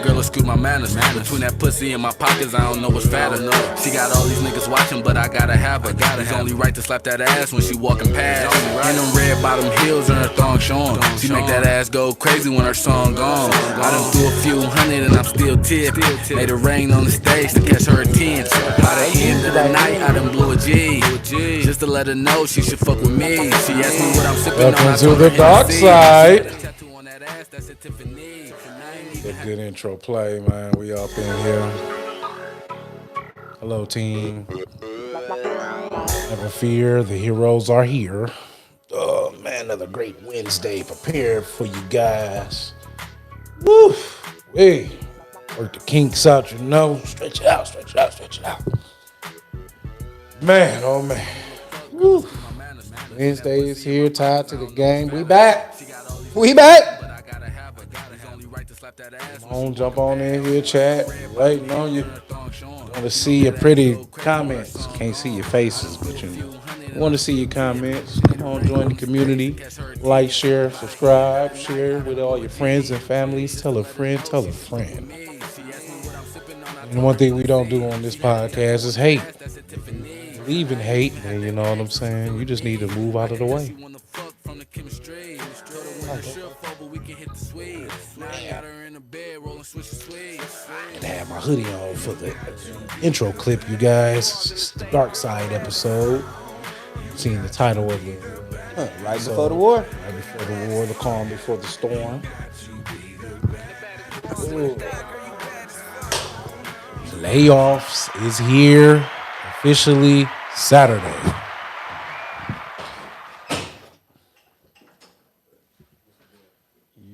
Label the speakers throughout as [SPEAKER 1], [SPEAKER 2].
[SPEAKER 1] girl will screw my manners. Between that pussy and my pockets, I don't know what's fat enough. She got all these niggas watching, but I gotta have her. It's only right to slap that ass when she walking past. And them red bottom heels and her thong showing. She make that ass go crazy when her song gone. I done threw a few hundred and I'm still tipped. Made it rain on the stage to catch her attention. By the end of the night, I done blew a G. Just to let her know she should fuck with me. She asked me what I'm sipping on.
[SPEAKER 2] Welcome to the dark side. A good intro play, man. We up in here. Hello, team. Never fear, the heroes are here. Oh, man, another great Wednesday prepared for you guys. Woo! Hey, work the kinks out, you know. Stretch it out, stretch it out, stretch it out. Man, oh, man. Woo! Wednesday is here, tied to the game. We back. We back. Come on, jump on in here, chat. Waiting on you. Want to see your pretty comments. Can't see your faces, but you want to see your comments. Come on, join the community. Like, share, subscribe, share with all your friends and families. Tell a friend, tell a friend. And one thing we don't do on this podcast is hate. Believe in hate, and you know what I'm saying? You just need to move out of the way. And I have my hoodie on for the intro clip, you guys. It's the Dark Side episode. You've seen the title of it.
[SPEAKER 3] Right before the war.
[SPEAKER 2] Right before the war, the calm before the storm. Ooh. Playoffs is here officially Saturday.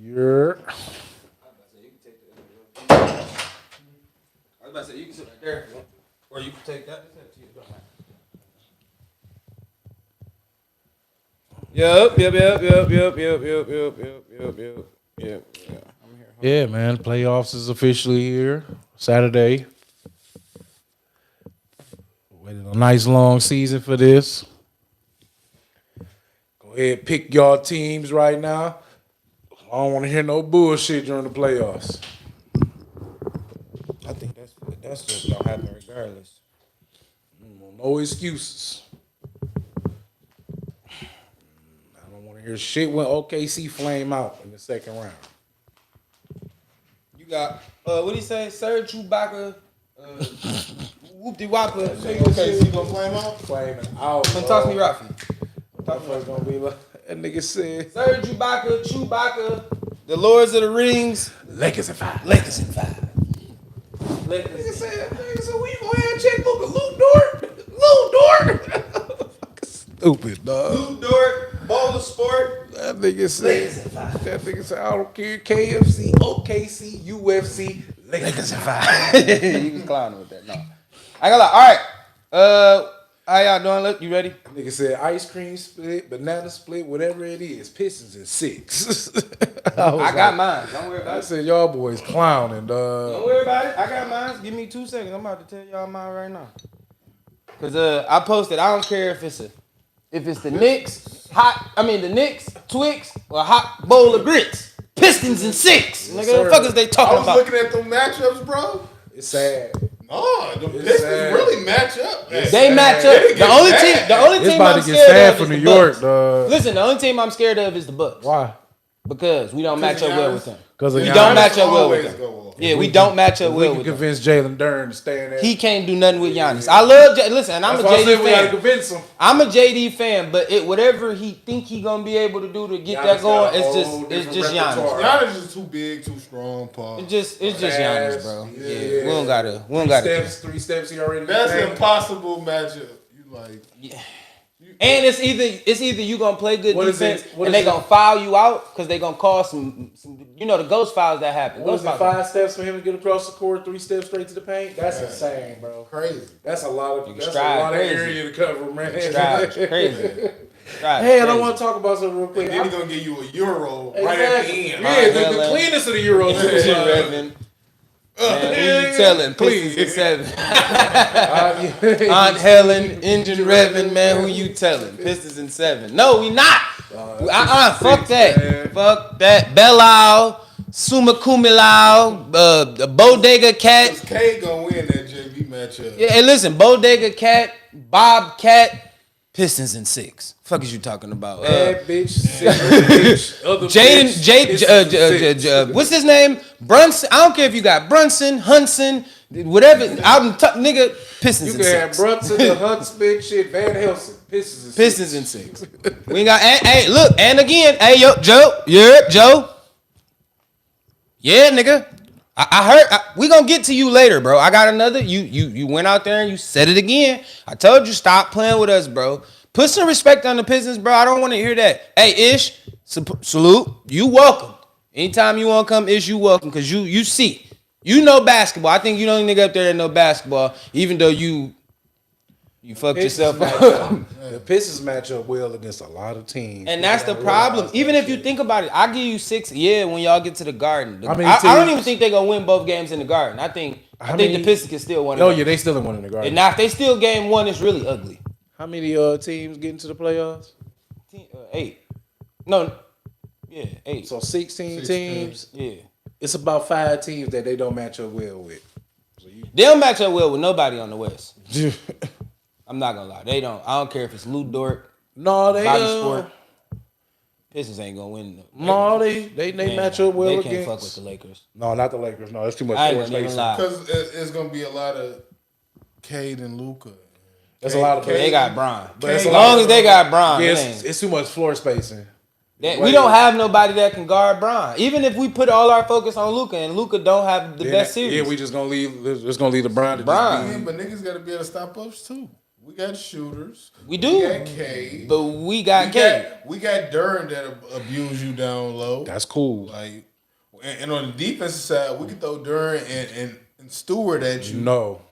[SPEAKER 2] You're...
[SPEAKER 3] I was about to say, you can sit right there, or you can take that. Yep. I'm here.
[SPEAKER 2] Yeah, man. Playoffs is officially here. Saturday. Waited a nice long season for this. Go ahead, pick y'all teams right now. I don't want to hear no bullshit during the playoffs.
[SPEAKER 3] I think that's just gonna happen regardless.
[SPEAKER 2] No excuses. I don't want to hear shit when OKC flame out in the second round.
[SPEAKER 3] You got what do you say? Sir Chewbacca, whoop-de-whopper. Okay, so you gonna flame out?
[SPEAKER 2] Flaming out.
[SPEAKER 3] Come toss me Rafi.
[SPEAKER 2] Motherfuckers gonna be like, that nigga said.
[SPEAKER 3] Sir Chewbacca, the Lords of the Rings.
[SPEAKER 2] Lakers in 5.
[SPEAKER 3] Nigga
[SPEAKER 2] said, so we gonna have check Luka. Lou Dort. Stupid, dog.
[SPEAKER 3] Lou Dort, Bowl of Sport.
[SPEAKER 2] That nigga said, I don't care. KFC, OKC, UFC, Lakers in 5.
[SPEAKER 3] He was clowning with that. No. I ain't gonna lie. All right. How y'all doing? Look, you ready?
[SPEAKER 2] Nigga said ice cream split, banana split, whatever it is. Pistons in 6.
[SPEAKER 3] I got mine. Don't worry about
[SPEAKER 2] I
[SPEAKER 3] it.
[SPEAKER 2] said, y'all boys clowning, dog.
[SPEAKER 3] Don't worry about it. I got mine. Give me 2 seconds. I'm about to tell y'all mine right now. Cause I posted. I don't care if it's the Knicks, the Knicks, Twix, or a hot bowl of grits. Pistons in 6. Nigga, what the fuck is they talking about?
[SPEAKER 4] I was looking at them matchups, bro.
[SPEAKER 2] It's sad.
[SPEAKER 4] Oh, the Pistons really match up.
[SPEAKER 3] They match up. The only team I'm scared of is the Bucks. Listen, the only team I'm scared of is the Bucks.
[SPEAKER 2] Why?
[SPEAKER 3] Because we don't match up well with them.
[SPEAKER 2] We
[SPEAKER 3] don't match up well with them. Yeah, we don't match up well with them.
[SPEAKER 2] We can convince Jalen Duren to stay in there.
[SPEAKER 3] He can't do nothing with Giannis. I love listen, and I'm a JD fan.
[SPEAKER 2] We gotta convince him.
[SPEAKER 3] I'm a JD fan, but whatever he think he gonna be able to do to get that going, it's just Giannis.
[SPEAKER 4] Giannis is too big, too strong, Paul.
[SPEAKER 3] It's just Giannis, bro. Yeah, we don't gotta.
[SPEAKER 2] 3 steps he already.
[SPEAKER 4] That's an impossible matchup. You like.
[SPEAKER 3] Yeah. And it's either you gonna play good defense and they gonna foul you out because they gonna call some the ghost fouls that happen.
[SPEAKER 2] What was it, 5 steps for him to get across the court, 3 steps straight to the paint? That's insane, bro.
[SPEAKER 4] Crazy.
[SPEAKER 2] That's a lot of area to cover, man.
[SPEAKER 3] Crazy.
[SPEAKER 2] Hey, I don't want to talk about something real quick.
[SPEAKER 4] And then he's gonna give you a Euro right at the end.
[SPEAKER 2] Yeah, the cleanest of the Euros.
[SPEAKER 3] Man, who you telling? Please. 7. Aunt Helen, engine revving, man. Who you telling? Pistons in 7. No, we not. Fuck that. Man. Fuck that. Belle Isle. Summa Cum Laude, Bodega Cat.
[SPEAKER 4] K gonna win that JV matchup.
[SPEAKER 3] Yeah, hey, listen, Bodega Cat, Bob Cat, Pistons in 6. Fuck is you talking about?
[SPEAKER 2] Bad bitch, bitch. Other
[SPEAKER 3] Jaden,
[SPEAKER 2] bitch,
[SPEAKER 3] what's his name? Brunson. I don't care if you got Brunson, Hunson, whatever. Out in nigga, Pistons
[SPEAKER 2] You
[SPEAKER 3] in
[SPEAKER 2] can have
[SPEAKER 3] 6.
[SPEAKER 2] Brunson, the Huntsman, shit, Van Helsing.
[SPEAKER 3] Pistons in 6. We ain't got. Hey, look, and again, hey, yo, Joe. Yeah, Joe. Yeah, nigga. I heard. We gonna get to you later, bro. I got another. You went out there and you said it again. I told you stop playing with us, bro. Put some respect on the Pistons, bro. I don't want to hear that. Hey, Ish, salute. You welcome. Anytime you want to come, Ish, you welcome. Because you see. You know basketball. I think you the only nigga up there that know basketball, even though you fucked yourself up.
[SPEAKER 2] The Pistons match up well against a lot of teams.
[SPEAKER 3] And that's the problem. Even if you think about it, I give you 6. Yeah, when y'all get to the Garden.
[SPEAKER 2] How many
[SPEAKER 3] I don't
[SPEAKER 2] teams?
[SPEAKER 3] even think they're going to win both games in the Garden. I think the Pistons can still win.
[SPEAKER 2] Oh, yeah, they still winning the Garden.
[SPEAKER 3] And now if they still game 1, it's really ugly.
[SPEAKER 2] How many teams get into the playoffs?
[SPEAKER 3] 8. No. Yeah, 8.
[SPEAKER 2] So 16 teams.
[SPEAKER 3] Yeah.
[SPEAKER 2] It's about 5 teams that they don't match up well with.
[SPEAKER 3] They don't match up well with nobody on the West. I'm not gonna lie. They don't. I don't care if it's Lou Dort,
[SPEAKER 2] No, they
[SPEAKER 3] Body Sport. Pistons ain't gonna win.
[SPEAKER 2] No, they match up well
[SPEAKER 3] They
[SPEAKER 2] against.
[SPEAKER 3] can't fuck with the Lakers.
[SPEAKER 2] No, not the Lakers. No, it's too much
[SPEAKER 3] I ain't
[SPEAKER 2] floor
[SPEAKER 3] gonna even
[SPEAKER 2] space.
[SPEAKER 3] lie.
[SPEAKER 4] Because it's gonna be a lot of Cade and Luka.
[SPEAKER 2] That's a lot of.
[SPEAKER 3] They got Bron.
[SPEAKER 2] But
[SPEAKER 3] As
[SPEAKER 2] it's a
[SPEAKER 3] long
[SPEAKER 2] lot
[SPEAKER 3] as they got Bron,
[SPEAKER 2] Yeah,
[SPEAKER 3] it ain't.
[SPEAKER 2] it's too much floor spacing.
[SPEAKER 3] We don't have nobody that can guard Bron. Even if we put all our focus on Luka, and Luka don't have the best series.
[SPEAKER 2] Yeah, we just gonna leave. Just gonna leave LeBron. To
[SPEAKER 3] Bron.
[SPEAKER 2] just
[SPEAKER 4] Yeah, but niggas gotta be able to stop ups too. We got shooters.
[SPEAKER 3] We do.
[SPEAKER 4] We got Cade.
[SPEAKER 3] But we got Cade.
[SPEAKER 4] We got Duran that abuse you down low.
[SPEAKER 2] That's cool.
[SPEAKER 4] Like, and on the defensive side, we can throw Duran and Stewart at you.
[SPEAKER 2] No,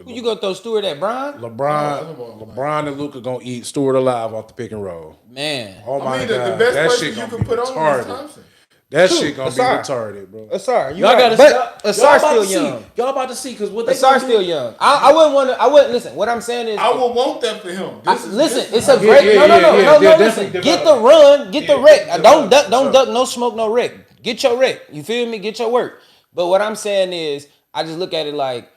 [SPEAKER 3] Who you gonna throw Stewart at Bron?
[SPEAKER 2] LeBron and Luka gonna eat Stewart alive off the pick and roll.
[SPEAKER 3] Man.
[SPEAKER 2] Oh my
[SPEAKER 4] I mean,
[SPEAKER 2] god,
[SPEAKER 4] the best
[SPEAKER 2] that
[SPEAKER 4] person
[SPEAKER 2] shit
[SPEAKER 4] you
[SPEAKER 2] gonna
[SPEAKER 4] can
[SPEAKER 2] be
[SPEAKER 4] put on is
[SPEAKER 2] retarded.
[SPEAKER 4] Thompson.
[SPEAKER 2] That shit gonna
[SPEAKER 3] Asar.
[SPEAKER 2] be retarded, bro.
[SPEAKER 3] Asar, you
[SPEAKER 2] Y'all
[SPEAKER 3] right.
[SPEAKER 2] gotta
[SPEAKER 3] But
[SPEAKER 2] y'all
[SPEAKER 3] Asar's
[SPEAKER 2] about
[SPEAKER 3] still
[SPEAKER 2] to see.
[SPEAKER 3] young.
[SPEAKER 2] Y'all about to see because what they
[SPEAKER 3] Asar's
[SPEAKER 2] gonna do-
[SPEAKER 3] still young. I wouldn't want to. I wouldn't listen. What I'm saying is,
[SPEAKER 4] I would want that for him.
[SPEAKER 3] listen. It's
[SPEAKER 2] Yeah,
[SPEAKER 3] a great.
[SPEAKER 2] yeah,
[SPEAKER 3] No.
[SPEAKER 2] they're
[SPEAKER 3] Listen.
[SPEAKER 2] definitely
[SPEAKER 3] Get the
[SPEAKER 2] developing.
[SPEAKER 3] run. Get the wreck. Don't duck. Don't
[SPEAKER 2] sure.
[SPEAKER 3] duck. No smoke. No wreck. Get your wreck. You feel me? Get your work. But what I'm saying is, I just look at it like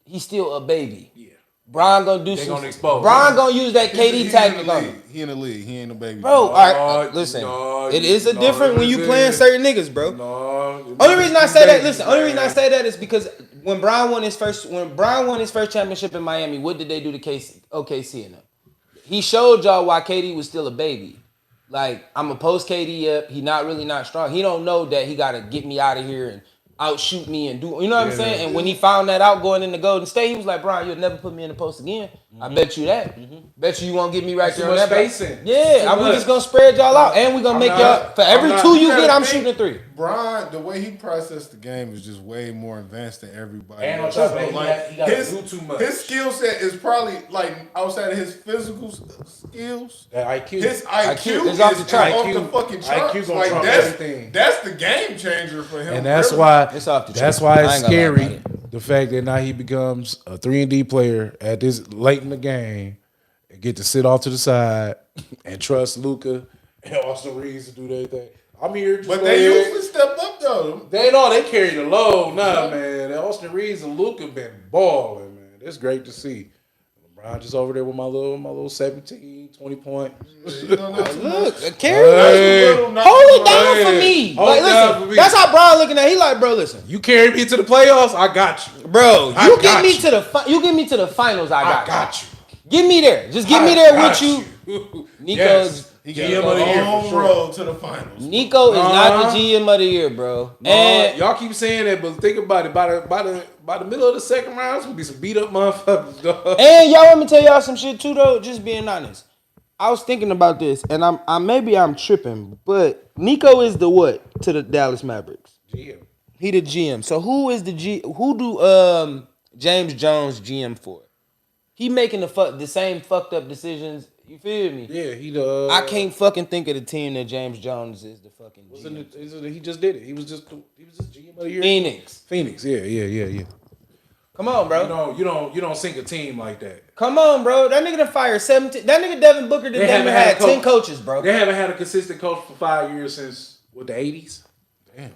[SPEAKER 3] he's still a baby. Yeah. Bron gonna do some.
[SPEAKER 2] gonna expose
[SPEAKER 3] Bron
[SPEAKER 2] him.
[SPEAKER 3] gonna use that KD tactic on him.
[SPEAKER 4] He in the league. He ain't a baby.
[SPEAKER 3] Bro, all right, listen.
[SPEAKER 2] no,
[SPEAKER 3] it is a
[SPEAKER 2] no,
[SPEAKER 3] different when you
[SPEAKER 2] listen.
[SPEAKER 3] playing certain niggas, bro.
[SPEAKER 2] No.
[SPEAKER 3] Only reason I say that, listen. Only reason I say that is because when Bron won his first championship in Miami, what did they do to OKC and them? He showed y'all why KD was still a baby. Like, I'm gonna post KD up. He not strong. He don't know that he gotta get me out of here and outshoot me and do. You know what I'm saying? And when he found that out going into Golden State, he was like, "Brian, you'll never put me in the post again. I bet you that. Bet you won't get me right there on
[SPEAKER 2] much
[SPEAKER 3] that."
[SPEAKER 2] spacing.
[SPEAKER 3] Yeah,
[SPEAKER 2] Too
[SPEAKER 3] we
[SPEAKER 2] much.
[SPEAKER 3] just gonna spread y'all out, and we gonna make y'all for every
[SPEAKER 2] I'm not-
[SPEAKER 3] 2 you
[SPEAKER 4] gotta
[SPEAKER 3] get, I'm
[SPEAKER 4] think-
[SPEAKER 3] shooting a 3.
[SPEAKER 4] Brian, the way he processed the game is just way more advanced than everybody.
[SPEAKER 2] And on
[SPEAKER 4] else.
[SPEAKER 2] top of that,
[SPEAKER 4] So,
[SPEAKER 2] he gotta do too much.
[SPEAKER 4] His skill set is probably like outside of his physical skills.
[SPEAKER 2] That IQ.
[SPEAKER 4] His IQ
[SPEAKER 3] is
[SPEAKER 4] is
[SPEAKER 3] off the chart.
[SPEAKER 4] off the fucking charts.
[SPEAKER 2] IQ gonna
[SPEAKER 4] Like
[SPEAKER 2] trump
[SPEAKER 4] that's
[SPEAKER 2] everything.
[SPEAKER 4] that's the game changer for him.
[SPEAKER 2] And that's
[SPEAKER 4] really.
[SPEAKER 2] why
[SPEAKER 3] It's off the
[SPEAKER 2] that's
[SPEAKER 3] chart.
[SPEAKER 2] why
[SPEAKER 3] I
[SPEAKER 2] it's
[SPEAKER 3] ain't gonna lie
[SPEAKER 2] scary.
[SPEAKER 3] about
[SPEAKER 2] The fact that now he becomes a 3-and-D player at this late in the game and get to sit off to the side and trust Luka and Austin Reeves to do their thing. I'm here just
[SPEAKER 4] But
[SPEAKER 2] go
[SPEAKER 4] they
[SPEAKER 2] ahead.
[SPEAKER 4] usually step up though.
[SPEAKER 2] They carry the load. Nah, man. And Austin Reeves and Luka been balling, man. It's great to see. LeBron just over there with my little 17, 20 point.
[SPEAKER 4] You don't know too much.
[SPEAKER 3] Look, carry
[SPEAKER 2] Hey.
[SPEAKER 3] hold it down for
[SPEAKER 2] Hey.
[SPEAKER 3] me.
[SPEAKER 2] Hold
[SPEAKER 3] Like,
[SPEAKER 2] it down
[SPEAKER 3] listen,
[SPEAKER 2] for me.
[SPEAKER 3] that's how Brian looking at. He like, bro, listen,
[SPEAKER 2] You carry me to the playoffs, I got you.
[SPEAKER 3] bro,
[SPEAKER 2] I
[SPEAKER 3] you get
[SPEAKER 2] got
[SPEAKER 3] me
[SPEAKER 2] you.
[SPEAKER 3] to the you get me to the finals. I got,
[SPEAKER 2] I got you.
[SPEAKER 3] Get me there. Just get me there with you. Nico,
[SPEAKER 2] Yes.
[SPEAKER 4] He got
[SPEAKER 2] GM
[SPEAKER 4] a
[SPEAKER 2] of the year for
[SPEAKER 4] long
[SPEAKER 2] sure.
[SPEAKER 4] road to the finals.
[SPEAKER 3] Nico is not the GM of the year, bro. And
[SPEAKER 2] Y'all keep saying that, but think about it. By the middle of the second round, it's gonna be some beat up motherfuckers, dog.
[SPEAKER 3] And y'all want me to tell y'all some shit too, though? Just being honest. I was thinking about this, and maybe I'm tripping, but Nico is the what to the Dallas Mavericks?
[SPEAKER 2] GM.
[SPEAKER 3] He the GM. So who do James Jones GM for? He making the same fucked up decisions. You feel me?
[SPEAKER 2] Yeah,
[SPEAKER 3] I can't fucking think of the team that James Jones is the fucking GM.
[SPEAKER 2] He just did it. He was just GM of the year.
[SPEAKER 3] Phoenix.
[SPEAKER 2] Yeah.
[SPEAKER 3] Come on, bro.
[SPEAKER 2] You don't sink a team like that.
[SPEAKER 3] Come on, bro. That nigga done fired 17. That nigga Devin Booker done had 10 coaches, bro.
[SPEAKER 2] They haven't had a consistent coach for 5 years since the 80s. Damn.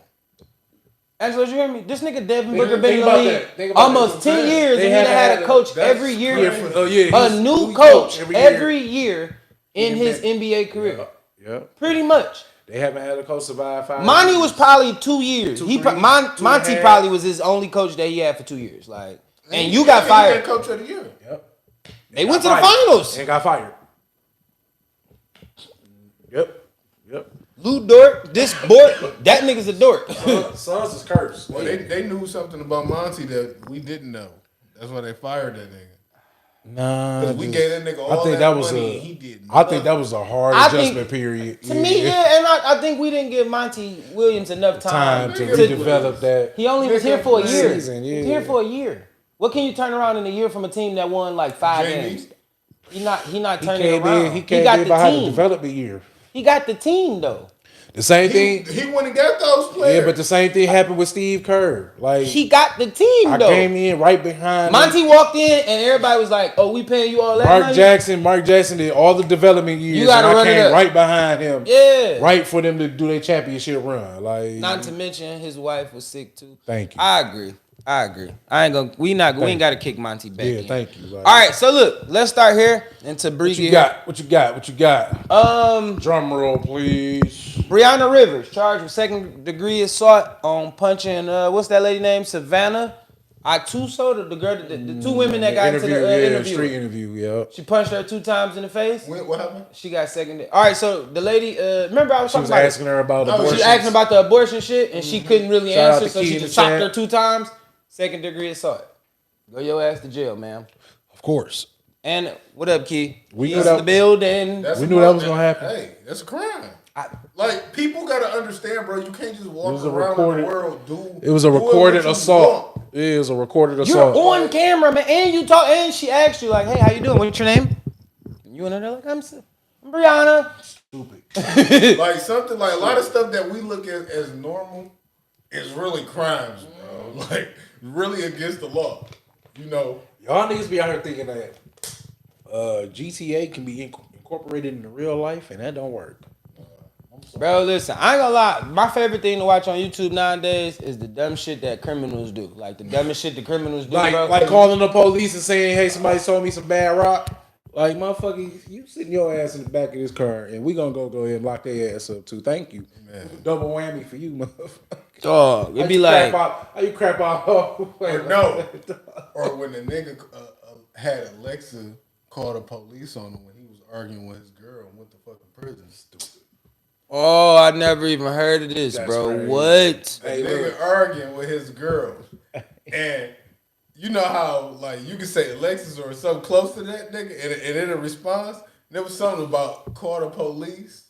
[SPEAKER 3] Angelo, you hear me? This nigga Devin
[SPEAKER 2] Think-
[SPEAKER 3] Booker been
[SPEAKER 2] think
[SPEAKER 3] in the
[SPEAKER 2] about
[SPEAKER 3] league
[SPEAKER 2] that. Think about
[SPEAKER 3] almost
[SPEAKER 2] that.
[SPEAKER 3] 10 years,
[SPEAKER 2] They
[SPEAKER 3] and he
[SPEAKER 2] haven't
[SPEAKER 3] had
[SPEAKER 2] had
[SPEAKER 3] a coach
[SPEAKER 4] that's
[SPEAKER 3] every year.
[SPEAKER 2] crazy.
[SPEAKER 3] A
[SPEAKER 2] He's
[SPEAKER 3] new
[SPEAKER 2] new
[SPEAKER 3] coach
[SPEAKER 2] coach
[SPEAKER 3] every year in his
[SPEAKER 2] been-
[SPEAKER 3] NBA career.
[SPEAKER 2] Yeah.
[SPEAKER 3] Pretty much.
[SPEAKER 2] They haven't had a coach survive 5
[SPEAKER 3] Monty
[SPEAKER 2] years.
[SPEAKER 3] was probably 2 years.
[SPEAKER 2] Two,
[SPEAKER 3] He
[SPEAKER 2] three,
[SPEAKER 3] pro-
[SPEAKER 2] 2.5.
[SPEAKER 3] Monty probably was his only coach that he had for 2 years. Like, and you got
[SPEAKER 4] He
[SPEAKER 3] fired.
[SPEAKER 4] been coach of the year.
[SPEAKER 2] Yep.
[SPEAKER 3] They went to
[SPEAKER 2] Got
[SPEAKER 3] the
[SPEAKER 2] fired.
[SPEAKER 3] finals.
[SPEAKER 2] And got fired. Yep.
[SPEAKER 3] Lou Dort, this boy, that nigga's a dork.
[SPEAKER 2] Sons is cursed.
[SPEAKER 4] Well, they knew something about Monty that we didn't know. That's why they fired that nigga.
[SPEAKER 2] Nah,
[SPEAKER 4] Because we gave that nigga all
[SPEAKER 2] I think
[SPEAKER 4] that
[SPEAKER 2] that was
[SPEAKER 4] money
[SPEAKER 2] a.
[SPEAKER 4] and he did
[SPEAKER 2] I think
[SPEAKER 4] nothing.
[SPEAKER 2] that was a hard
[SPEAKER 3] I
[SPEAKER 2] adjustment
[SPEAKER 3] think-
[SPEAKER 2] period.
[SPEAKER 3] To me, yeah, and I think we didn't give Monty Williams enough time
[SPEAKER 2] to
[SPEAKER 4] Nigga,
[SPEAKER 2] redevelop that.
[SPEAKER 3] He only was here for a year.
[SPEAKER 2] Season,
[SPEAKER 3] He was
[SPEAKER 2] yeah.
[SPEAKER 3] here for a year. What can you turn around in a year from a team that won like 5
[SPEAKER 4] Jamie.
[SPEAKER 3] games? He not
[SPEAKER 2] He
[SPEAKER 3] turning
[SPEAKER 2] came
[SPEAKER 3] around.
[SPEAKER 2] in. He
[SPEAKER 3] He
[SPEAKER 2] came
[SPEAKER 3] got
[SPEAKER 2] in
[SPEAKER 3] the
[SPEAKER 2] behind the
[SPEAKER 3] team.
[SPEAKER 2] development year.
[SPEAKER 3] He got the team though.
[SPEAKER 2] The same thing.
[SPEAKER 4] He went and got those players.
[SPEAKER 2] Yeah, but the same thing happened with Steve Kerr. Like
[SPEAKER 3] He got the team
[SPEAKER 2] I
[SPEAKER 3] though.
[SPEAKER 2] came in right behind him.
[SPEAKER 3] Monty walked in and everybody was like, "Oh, we paying you all that
[SPEAKER 2] Mark
[SPEAKER 3] money?"
[SPEAKER 2] Jackson did all the development years.
[SPEAKER 3] You gotta
[SPEAKER 2] and I
[SPEAKER 3] run it
[SPEAKER 2] came
[SPEAKER 3] up.
[SPEAKER 2] right behind him.
[SPEAKER 3] Yeah.
[SPEAKER 2] Right for them to do their championship run. Like
[SPEAKER 3] Not to mention his wife was sick too.
[SPEAKER 2] Thank you.
[SPEAKER 3] I agree. I ain't gonna. We ain't got to kick Monty back.
[SPEAKER 2] Yeah,
[SPEAKER 3] in.
[SPEAKER 2] thank you. Like,
[SPEAKER 3] All right, so look, let's start here into
[SPEAKER 2] What
[SPEAKER 3] Breezy.
[SPEAKER 2] you got? What you got? Drum roll, please.
[SPEAKER 3] Brianna Rivers charged with second-degree assault on punching. What's that lady name? Savannah Atuso, the girl, the two women that got into the interview.
[SPEAKER 2] Street interview. Yeah.
[SPEAKER 3] She punched her 2 times in the face.
[SPEAKER 4] What happened?
[SPEAKER 3] She got second. All right, so the lady. Remember I was
[SPEAKER 2] She
[SPEAKER 3] talking
[SPEAKER 2] was
[SPEAKER 3] about
[SPEAKER 2] asking her about
[SPEAKER 3] She
[SPEAKER 2] abortion.
[SPEAKER 3] was asking about the abortion shit, and she couldn't really
[SPEAKER 2] Shout out
[SPEAKER 3] answer,
[SPEAKER 2] to
[SPEAKER 3] so
[SPEAKER 2] Key
[SPEAKER 3] she
[SPEAKER 2] in the
[SPEAKER 3] just socked
[SPEAKER 2] chat.
[SPEAKER 3] her 2 times. Second-degree assault. Go your ass to jail, ma'am.
[SPEAKER 2] Of course.
[SPEAKER 3] And what up, Key?
[SPEAKER 2] We knew
[SPEAKER 3] He's
[SPEAKER 2] that-
[SPEAKER 3] the building.
[SPEAKER 2] We knew that was gonna happen.
[SPEAKER 4] Hey, that's a crime. Like, people gotta understand, bro. You can't just walk
[SPEAKER 2] was a
[SPEAKER 4] around
[SPEAKER 2] recorded-
[SPEAKER 4] in the world.
[SPEAKER 2] It was a
[SPEAKER 4] doing
[SPEAKER 2] recorded
[SPEAKER 4] what you
[SPEAKER 2] assault.
[SPEAKER 4] want.
[SPEAKER 2] It was a recorded
[SPEAKER 3] You're
[SPEAKER 2] assault.
[SPEAKER 3] on camera, man, and you talk, and she asked you like, "Hey, how you doing? What's your name?" And you and her like, "I'm Brianna."
[SPEAKER 4] Like, something like a lot of stuff that we look at as normal is really crimes, bro. Like, really against the law. You know,
[SPEAKER 2] Y'all niggas be out here thinking that GTA can be incorporated into real life, and that don't work.
[SPEAKER 3] Bro, listen, I ain't gonna lie. My favorite thing to watch on YouTube nowadays is the dumb shit that criminals do. Like the dumbest shit the criminals do, bro.
[SPEAKER 2] Like calling the police and saying, "Hey, somebody sold me some bad rock." Like, motherfucker, you sitting your ass in the back of this car, and we gonna go ahead and lock their ass up too. Thank you. Double whammy for you, motherfucker.
[SPEAKER 3] Dog, it'd be like,
[SPEAKER 2] How you crap out?
[SPEAKER 4] or no, or when the nigga had Alexa call the police on him when he was arguing with his girl and went to fucking prison. Stupid.
[SPEAKER 3] oh, I never even heard of this,
[SPEAKER 2] That's
[SPEAKER 3] bro.
[SPEAKER 2] crazy.
[SPEAKER 3] What?
[SPEAKER 4] A nigga arguing with his girl, and you know how like you can say Alexis or something close to that nigga, and in a response, there was something about call the police,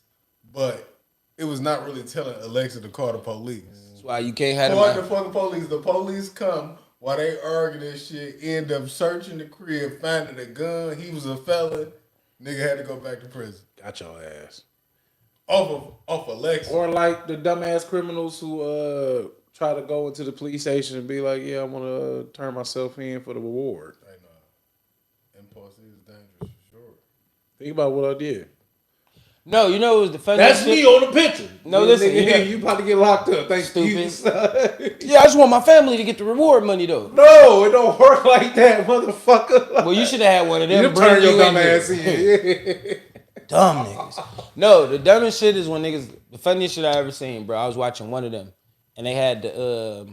[SPEAKER 4] but it was not really telling Alexa to call the police.
[SPEAKER 3] That's why you can't have
[SPEAKER 4] Call the
[SPEAKER 3] them.
[SPEAKER 4] fucking police. The police come while they arguing this shit. End up searching the crib, finding a gun. He was a felon. Nigga had to go back to prison.
[SPEAKER 2] Got your ass.
[SPEAKER 4] Off Alexa.
[SPEAKER 2] Or like the dumbass criminals who try to go into the police station and be like, "Yeah, I want to turn myself in for the reward."
[SPEAKER 4] I know. Impulse is dangerous for sure.
[SPEAKER 2] Think about what I did.
[SPEAKER 3] No, you know it was the funniest
[SPEAKER 2] That's
[SPEAKER 3] shit?
[SPEAKER 2] me on the picture.
[SPEAKER 3] No, listen,
[SPEAKER 2] nigga,
[SPEAKER 3] you
[SPEAKER 2] you about to get locked up. Thanks,
[SPEAKER 3] Stupid.
[SPEAKER 2] stupid.
[SPEAKER 3] Yeah, I just want my family to get the reward money though.
[SPEAKER 2] No, it don't work like that, motherfucker.
[SPEAKER 3] Well, you should have had one of them.
[SPEAKER 2] You
[SPEAKER 3] bring
[SPEAKER 2] turn your
[SPEAKER 3] you
[SPEAKER 2] dumb
[SPEAKER 3] in
[SPEAKER 2] ass
[SPEAKER 3] here.
[SPEAKER 2] in.
[SPEAKER 3] Dumb niggas. No, the dumbest shit is when niggas. The funniest shit I ever seen, bro. I was watching one of them, and they had the.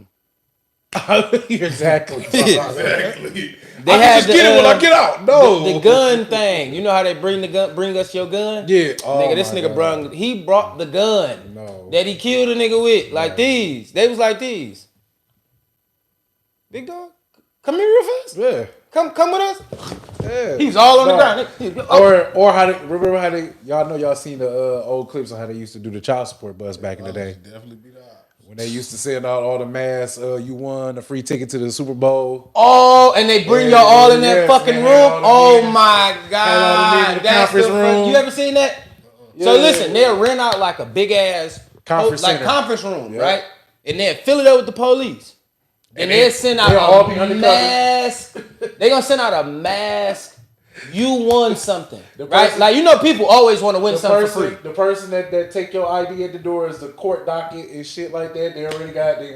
[SPEAKER 2] Exactly.
[SPEAKER 4] Exactly.
[SPEAKER 3] They
[SPEAKER 2] I
[SPEAKER 3] had
[SPEAKER 2] just
[SPEAKER 3] the,
[SPEAKER 2] get it when I get out. No,
[SPEAKER 3] the gun thing. You know how they bring us your gun?
[SPEAKER 2] Yeah.
[SPEAKER 3] Nigga, this
[SPEAKER 2] my
[SPEAKER 3] nigga
[SPEAKER 2] God.
[SPEAKER 3] he brought the gun
[SPEAKER 2] No.
[SPEAKER 3] that he killed a nigga with. Like these. They was like these. Big dog, come here real fast.
[SPEAKER 2] Yeah.
[SPEAKER 3] Come with us.
[SPEAKER 2] Yeah.
[SPEAKER 3] He was all on the
[SPEAKER 2] No.
[SPEAKER 3] ground. Oh.
[SPEAKER 2] Or how they remember how they y'all seen the old clips on how they used to do the child support bus back in the day
[SPEAKER 4] Definitely be the odds.
[SPEAKER 2] when they used to send out all the mass you won a free ticket to the Super Bowl.
[SPEAKER 3] Oh, and they bring y'all all in that
[SPEAKER 2] Yes,
[SPEAKER 3] fucking
[SPEAKER 2] man,
[SPEAKER 3] room.
[SPEAKER 2] all the
[SPEAKER 3] Oh
[SPEAKER 2] meetings.
[SPEAKER 3] my
[SPEAKER 2] Had all the
[SPEAKER 3] god,
[SPEAKER 2] meetings in the
[SPEAKER 3] that's the
[SPEAKER 2] conference room.
[SPEAKER 3] You ever seen that? So
[SPEAKER 2] Yeah.
[SPEAKER 3] listen, they'll rent out like a big ass
[SPEAKER 2] Conference center.
[SPEAKER 3] conference room,
[SPEAKER 2] Yeah.
[SPEAKER 3] right? And they'll fill it up with the police. And they'll send out
[SPEAKER 2] they'll all be
[SPEAKER 3] a
[SPEAKER 2] undercover.
[SPEAKER 3] mask. They gonna send out a mask You won something,
[SPEAKER 2] The
[SPEAKER 3] right?
[SPEAKER 2] person-
[SPEAKER 3] Like, you know, people always want to win something for free.
[SPEAKER 2] The person that take your ID at the door is the court docket and shit like that. They already got they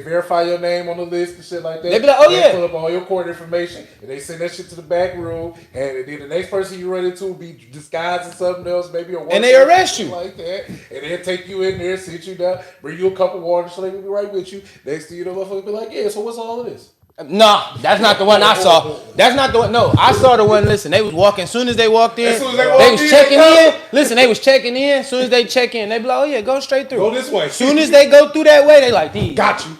[SPEAKER 2] verify your name on the list and shit like that.
[SPEAKER 3] They be like, oh, yeah.
[SPEAKER 2] Pull up all your court information and they send that shit to the back room. And then the next person you run into will be disguised as something else, maybe a
[SPEAKER 3] And they arrest you
[SPEAKER 2] like that. And they'll take you in there, sit you down, bring you a cup of water, so they will be right with you. Next thing you know, motherfucker be like, yeah. So what's all of this?
[SPEAKER 3] No, that's not the one I saw. That's not the one. No, I saw the one. Listen, they was walking. As soon as they walked in, they was checking in. Listen, they was checking in. As soon as they check in, they be like, oh yeah, go straight through.
[SPEAKER 2] Go this way.
[SPEAKER 3] As soon as they go through that way, they like,
[SPEAKER 2] got you.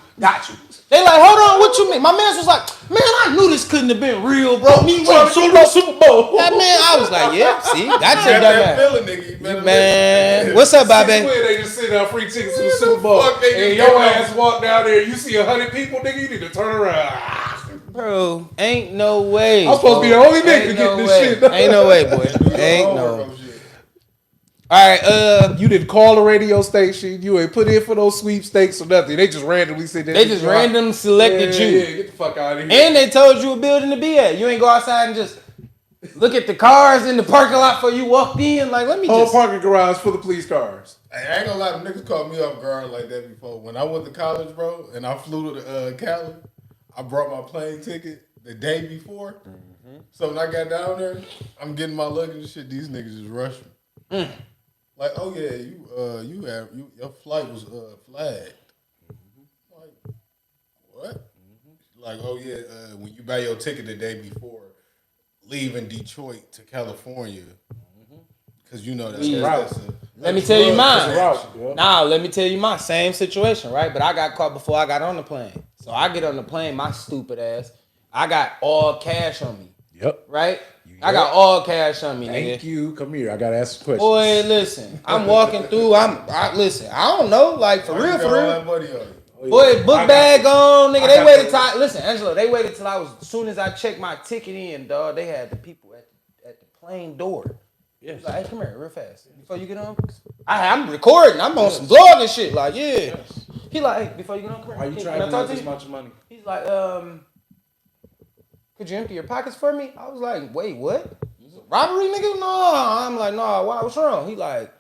[SPEAKER 3] They like, hold on, what you mean? My man was like, man, I knew this couldn't have been real, bro. Me trying to Super Bowl. That man, I was like, yeah, see, that's your dumb ass. Man, what's up, Bobby?
[SPEAKER 2] They just send out free tickets to the Super Bowl. And your ass walk down there, you see 100 people, nigga, you need to turn around.
[SPEAKER 3] Bro, ain't no way.
[SPEAKER 2] I'm supposed to be the only nigga to get this shit done.
[SPEAKER 3] Ain't no way, boy. Ain't no. All right,
[SPEAKER 2] you didn't call the radio station. You ain't put in for those sweepstakes or nothing. They just randomly said that.
[SPEAKER 3] They just random selected you.
[SPEAKER 2] Yeah, get the fuck out of here.
[SPEAKER 3] And they told you a building to be at. You ain't go outside and just look at the cars in the parking lot before you walked in. Like, let me
[SPEAKER 2] whole
[SPEAKER 3] just.
[SPEAKER 2] parking garage full of police cars.
[SPEAKER 4] Hey, I ain't gonna lie, niggas caught me off guard like that before. When I went to college, bro, and I flew to Cali, I brought my plane ticket the day before. Mm-hmm. So when I got down there, I'm getting my luggage and shit. These niggas just rushing. Like, oh yeah, your flight was flagged. Mm-hmm. Like, what? Mm-hmm. Like, oh yeah, when you buy your ticket the day before leaving Detroit to California, because you know that's
[SPEAKER 3] let me tell you mine. Now, let me tell you mine. Same situation, right? But I got caught before I got on the plane. So I get on the plane, my stupid ass. I got all cash on me.
[SPEAKER 2] Yep.
[SPEAKER 3] Right? I got all cash on me, nigga.
[SPEAKER 2] Thank you. Come here. I gotta ask a question.
[SPEAKER 3] Boy, listen. I'm walking through. Listen. I don't know. Like, for real. Boy, book bag on, nigga. They waited till. Listen, Angelo. They waited till I was. As soon as I checked my ticket in, dog, they had the people at the plane door. Yes. Like, hey, come here, real fast. Before you get on, I'm recording. I'm on some vlog and shit. Like, yeah. Yes. He like, hey, before you get on, come here.
[SPEAKER 2] Why you trying to make this much money?
[SPEAKER 3] He's like, could you empty your pockets for me? I was like, wait, what? Robbery, nigga? No. I'm like, no, why? What's wrong? He like,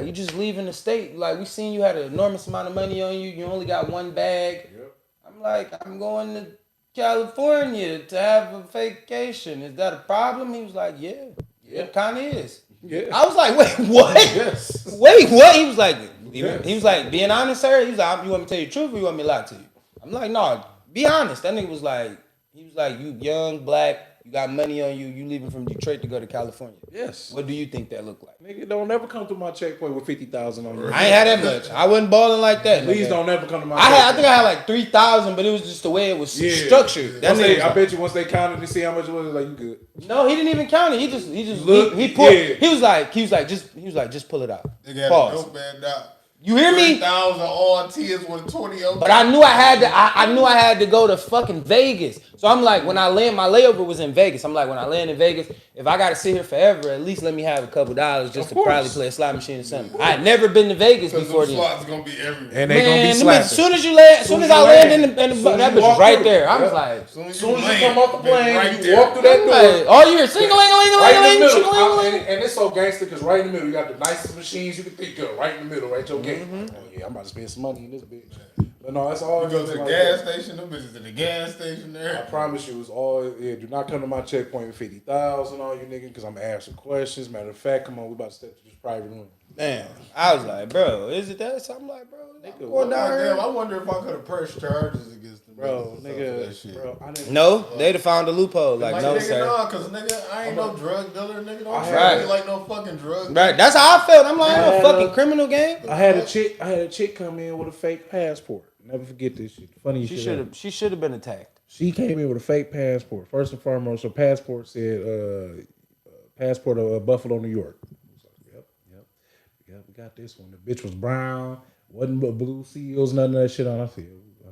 [SPEAKER 3] you just leaving the state. Like, we seen you had an enormous amount of money on you. You only got one bag. Yep. I'm like, I'm going to California to have a vacation. Is that a problem? He was like, yeah, it kind of is. Yeah. I was like, wait, what? Yes. Wait, what? He was like, being honest, sir. He was like, you want me to tell you the truth or you want me to lie to you? I'm like, no, be honest. That nigga was like, you young, black, you got money on you, you leaving from Detroit to go to California. Yes. What do you think that look like?
[SPEAKER 2] Nigga, don't ever come through my checkpoint with 50,000 on you.
[SPEAKER 3] I ain't had that much. I wasn't balling like that.
[SPEAKER 2] Please don't ever come to my
[SPEAKER 3] I think I had like 3,000, but it was just the way it was structured.
[SPEAKER 2] I bet you once they counted to see how much it was, like, you good.
[SPEAKER 3] No, he didn't even count it. He just looked. He pulled. Yeah. He was like, just pull it out. Pause. You hear me?
[SPEAKER 4] 3,000 on tears with 20.
[SPEAKER 3] But I knew I had to go to fucking Vegas. So I'm like, when I land, my layover was in Vegas. I'm like, when I land in Vegas, if I gotta sit here forever, at least let me have a couple dollars just to probably play a slot machine or something. I had never been to Vegas before then.
[SPEAKER 4] Slots gonna be everywhere.
[SPEAKER 2] And they gonna be slapping.
[SPEAKER 3] As soon as I land in the that bitch was right there. I was like,
[SPEAKER 2] as soon as you come off the plane, you walk through that door.
[SPEAKER 3] All you hear, sing-a-ling-a-ling-a-ling-a-ling.
[SPEAKER 2] And it's so gangster because right in the middle, you got the nicest machines you can think of. Right in the middle, right your game. Oh yeah, I'm about to spend some money in this bitch. But no, that's all.
[SPEAKER 4] You go to the gas station, them bitches at the gas station there.
[SPEAKER 2] I promise you, it's all. Yeah, do not come to my checkpoint with 50,000 on you, nigga, because I'm asking questions. Matter of fact, come on, we about to step to this private room.
[SPEAKER 3] Damn, I was like, bro, is it that? So I'm like, bro, nigga, going down here.
[SPEAKER 4] Damn, I wonder if I could have pressed charges against them.
[SPEAKER 2] Bro, nigga, bro, I didn't.
[SPEAKER 3] No, they'd have found a loophole. Like, no,
[SPEAKER 4] nigga,
[SPEAKER 3] sir.
[SPEAKER 4] No, cause nigga, I ain't no drug dealer, nigga. Don't treat me like no fucking drug.
[SPEAKER 3] Right, that's how I felt. I'm like, no fucking criminal game.
[SPEAKER 2] I had a chick come in with a fake passport. Never forget this shit. Funny shit.
[SPEAKER 3] She should have been attacked.
[SPEAKER 2] She came in with a fake passport. First and foremost, her passport said passport of Buffalo, New York. I was like, yep, we got this one. The bitch was brown, wasn't but blue seals, none of that shit on. I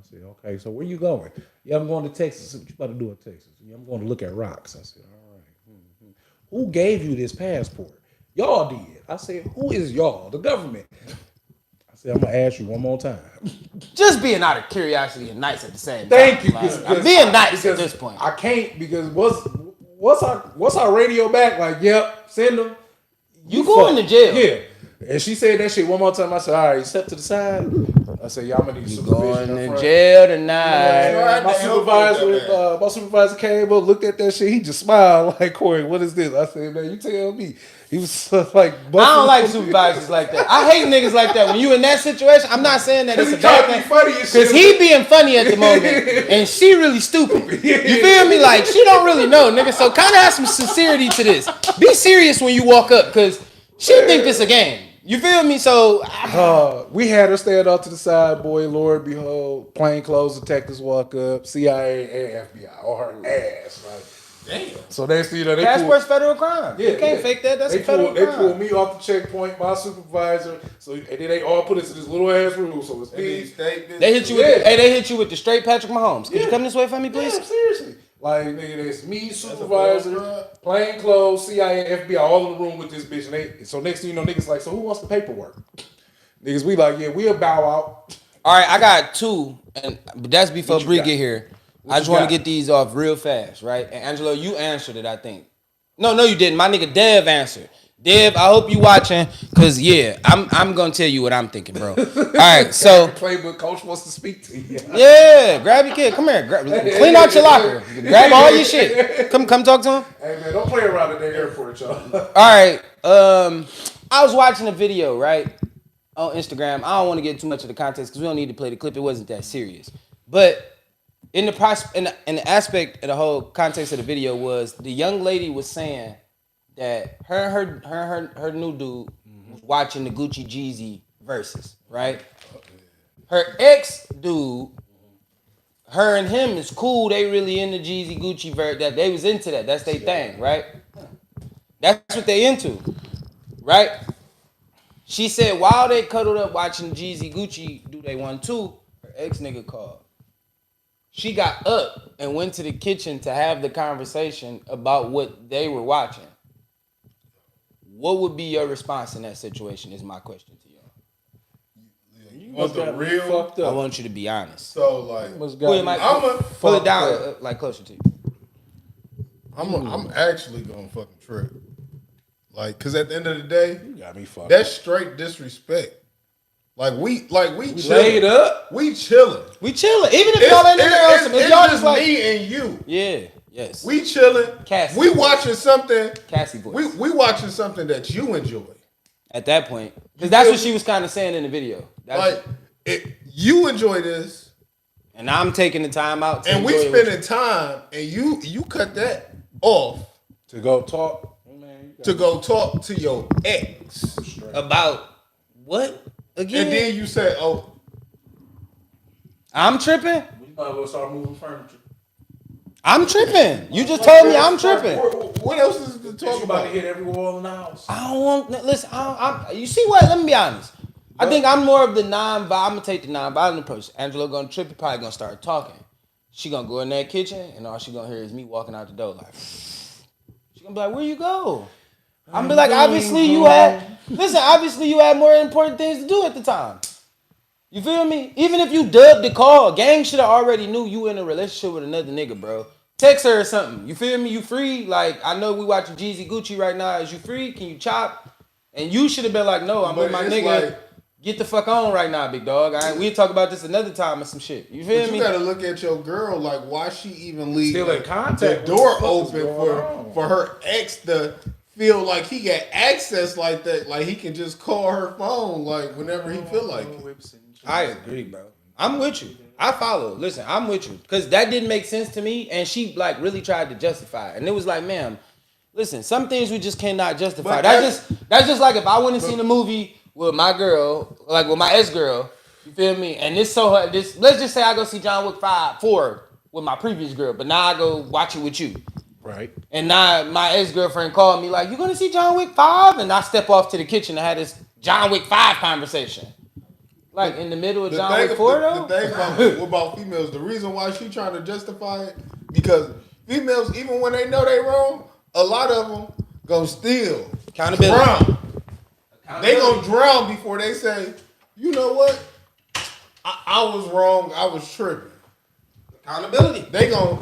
[SPEAKER 2] said, okay, so where you going? Yeah, I'm going to Texas. What you about to do in Texas? Yeah, I'm going to look at rocks. I said, all right. Mm-hmm. Who gave you this passport? Y'all did. I said, who is y'all? The government. I said, I'm going to ask you one more time.
[SPEAKER 3] Just being out of curiosity and nice at the same time.
[SPEAKER 2] Thank you.
[SPEAKER 3] Like, I'm being nice at this point.
[SPEAKER 2] I can't because what's our radio back? Like, yep, send them.
[SPEAKER 3] You going to jail.
[SPEAKER 2] Yeah. And she said that shit one more time. I said, all right, step to the side. I said, y'all gonna need supervision.
[SPEAKER 3] Going to jail tonight.
[SPEAKER 2] Yeah, my supervisor came up, looked at that shit. He just smiled like, Corey, what is this? I said, man, you tell me. He was like,
[SPEAKER 3] I don't like supervisors like that. I hate niggas like that. When you in that situation, I'm not saying that it's a bad thing. Because he being funny at the moment, and she really stupid. You feel me? Like, she don't really know, nigga. So kind of have some sincerity to this. Be serious when you walk up, because she think this a game. You feel me? So
[SPEAKER 2] we had her stand off to the side, boy. Lord behold, plainclothes detectives walk up, CIA and FBI on her ass. Like, damn. So next thing you know, they
[SPEAKER 3] passport's federal crime.
[SPEAKER 2] Yeah,
[SPEAKER 3] you can't fake that. That's a federal crime.
[SPEAKER 2] They pulled me off the checkpoint, my supervisor. So and then they all put us in this little ass room. So it's me.
[SPEAKER 3] They hit you with they hit you with the straight Patrick Mahomes. Could you come this way for me, please?
[SPEAKER 2] Yeah, seriously. Like, nigga, it's me, supervisor, plain clothes, CIA, FBI, all in the room with this bitch. And so next thing you know, niggas like, so who wants the paperwork? Niggas, we like, yeah, we'll bow out.
[SPEAKER 3] All right, I got two, but that's before Bree get here. I just want to get these off real fast, right? And Angelo, you answered it, I think. No, you didn't. My nigga Dev answered. Dev, I hope you watching, cause yeah, I'm gonna tell you what I'm thinking, bro. All right, so
[SPEAKER 2] playbook coach wants to speak to you.
[SPEAKER 3] Yeah, grab your kid. Come here, clean out your locker. Grab all your shit. Come talk to him.
[SPEAKER 2] Hey man, don't play around at the airport, y'all.
[SPEAKER 3] All right, I was watching a video right on Instagram. I don't want to get too much of the context because we don't need to play the clip. It wasn't that serious, but in the aspect of the whole context of the video was the young lady was saying that her new dude was watching the Gucci Jeezy verses, right? Her ex dude, her and him is cool. They really into Jeezy Gucci verse. That they was into that. That's their thing, right? That's what they into, right? She said while they cuddled up watching Jeezy Gucci do they 1-2, her ex nigga called. She got up and went to the kitchen to have the conversation about what they were watching. What would be your response in that situation is my question to you.
[SPEAKER 4] You want the real?
[SPEAKER 2] Fucked up.
[SPEAKER 3] I want you to be honest.
[SPEAKER 4] So like,
[SPEAKER 3] pull it down like closer to you.
[SPEAKER 4] I'm actually gonna fucking trip. Like, cause at the end of the day,
[SPEAKER 2] you got me fucked.
[SPEAKER 4] That's straight disrespect. Like we
[SPEAKER 2] laid up.
[SPEAKER 4] We chilling.
[SPEAKER 3] Even if y'all ain't in there, if y'all just like
[SPEAKER 4] me and you.
[SPEAKER 3] Yeah. Yes.
[SPEAKER 4] We chilling.
[SPEAKER 3] Cassie.
[SPEAKER 4] We watching something.
[SPEAKER 3] Cassie voice.
[SPEAKER 4] We watching something that you enjoy.
[SPEAKER 3] At that point, because that's what she was kind of saying in the video.
[SPEAKER 4] You enjoy this,
[SPEAKER 3] and I'm taking the time out.
[SPEAKER 4] And we spending time, and you cut that off
[SPEAKER 2] to go talk.
[SPEAKER 4] To go talk to your ex
[SPEAKER 3] about what again?
[SPEAKER 4] And then you say, "Oh,
[SPEAKER 3] I'm tripping."
[SPEAKER 2] We might as well start moving furniture.
[SPEAKER 3] I'm tripping. You just told me I'm tripping.
[SPEAKER 4] What else is to talk about?
[SPEAKER 2] To hit every wall in the house.
[SPEAKER 3] I don't want. Listen, you see what? Let me be honest. I think I'm more of the I'm gonna take the non-violent approach. Angela gonna trip. Probably gonna start talking. She gonna go in that kitchen, and all she gonna hear is me walking out the door. Like, she gonna be like, "Where you go?" I'm be like, obviously you had more important things to do at the time. You feel me? Even if you dubbed the call, gang should have already knew you in a relationship with another nigga, bro. Text her or something. You feel me? You free? Like, I know we watching Jeezy Gucci right now. Is you free? Can you chop? And you should have been like, no, I'm with my nigga. Like, get the fuck on right now, big dog. We'll talk about this another time or some shit. You feel me?
[SPEAKER 4] You gotta look at your girl. Like, why she even leave
[SPEAKER 2] the
[SPEAKER 4] door open for her ex to feel like he got access like that, like he can just call her phone like whenever he feel like it.
[SPEAKER 3] I agree, bro. I'm with you. I follow. Listen, I'm with you. Because that didn't make sense to me, and she like really tried to justify it. And it was like, ma'am, listen, some things we just cannot justify. That's just like if I went and seen a movie with my girl, like with my ex-girl, you feel me? And let's just say I go see John Wick 4 with my previous girl, but now I go watch it with you.
[SPEAKER 2] Right.
[SPEAKER 3] And now my ex-girlfriend called me like, you gonna see John Wick 5? And I step off to the kitchen and have this John Wick 5 conversation. Like in the middle of John Wick 4 though?
[SPEAKER 4] The thing about females, the reason why she trying to justify it, because females, even when they know they wrong, a lot of them gonna steal.
[SPEAKER 3] Accountability.
[SPEAKER 4] Drown. They gonna drown before they say, you know what? I was wrong, I was tripping.
[SPEAKER 3] Accountability.
[SPEAKER 4] They gonna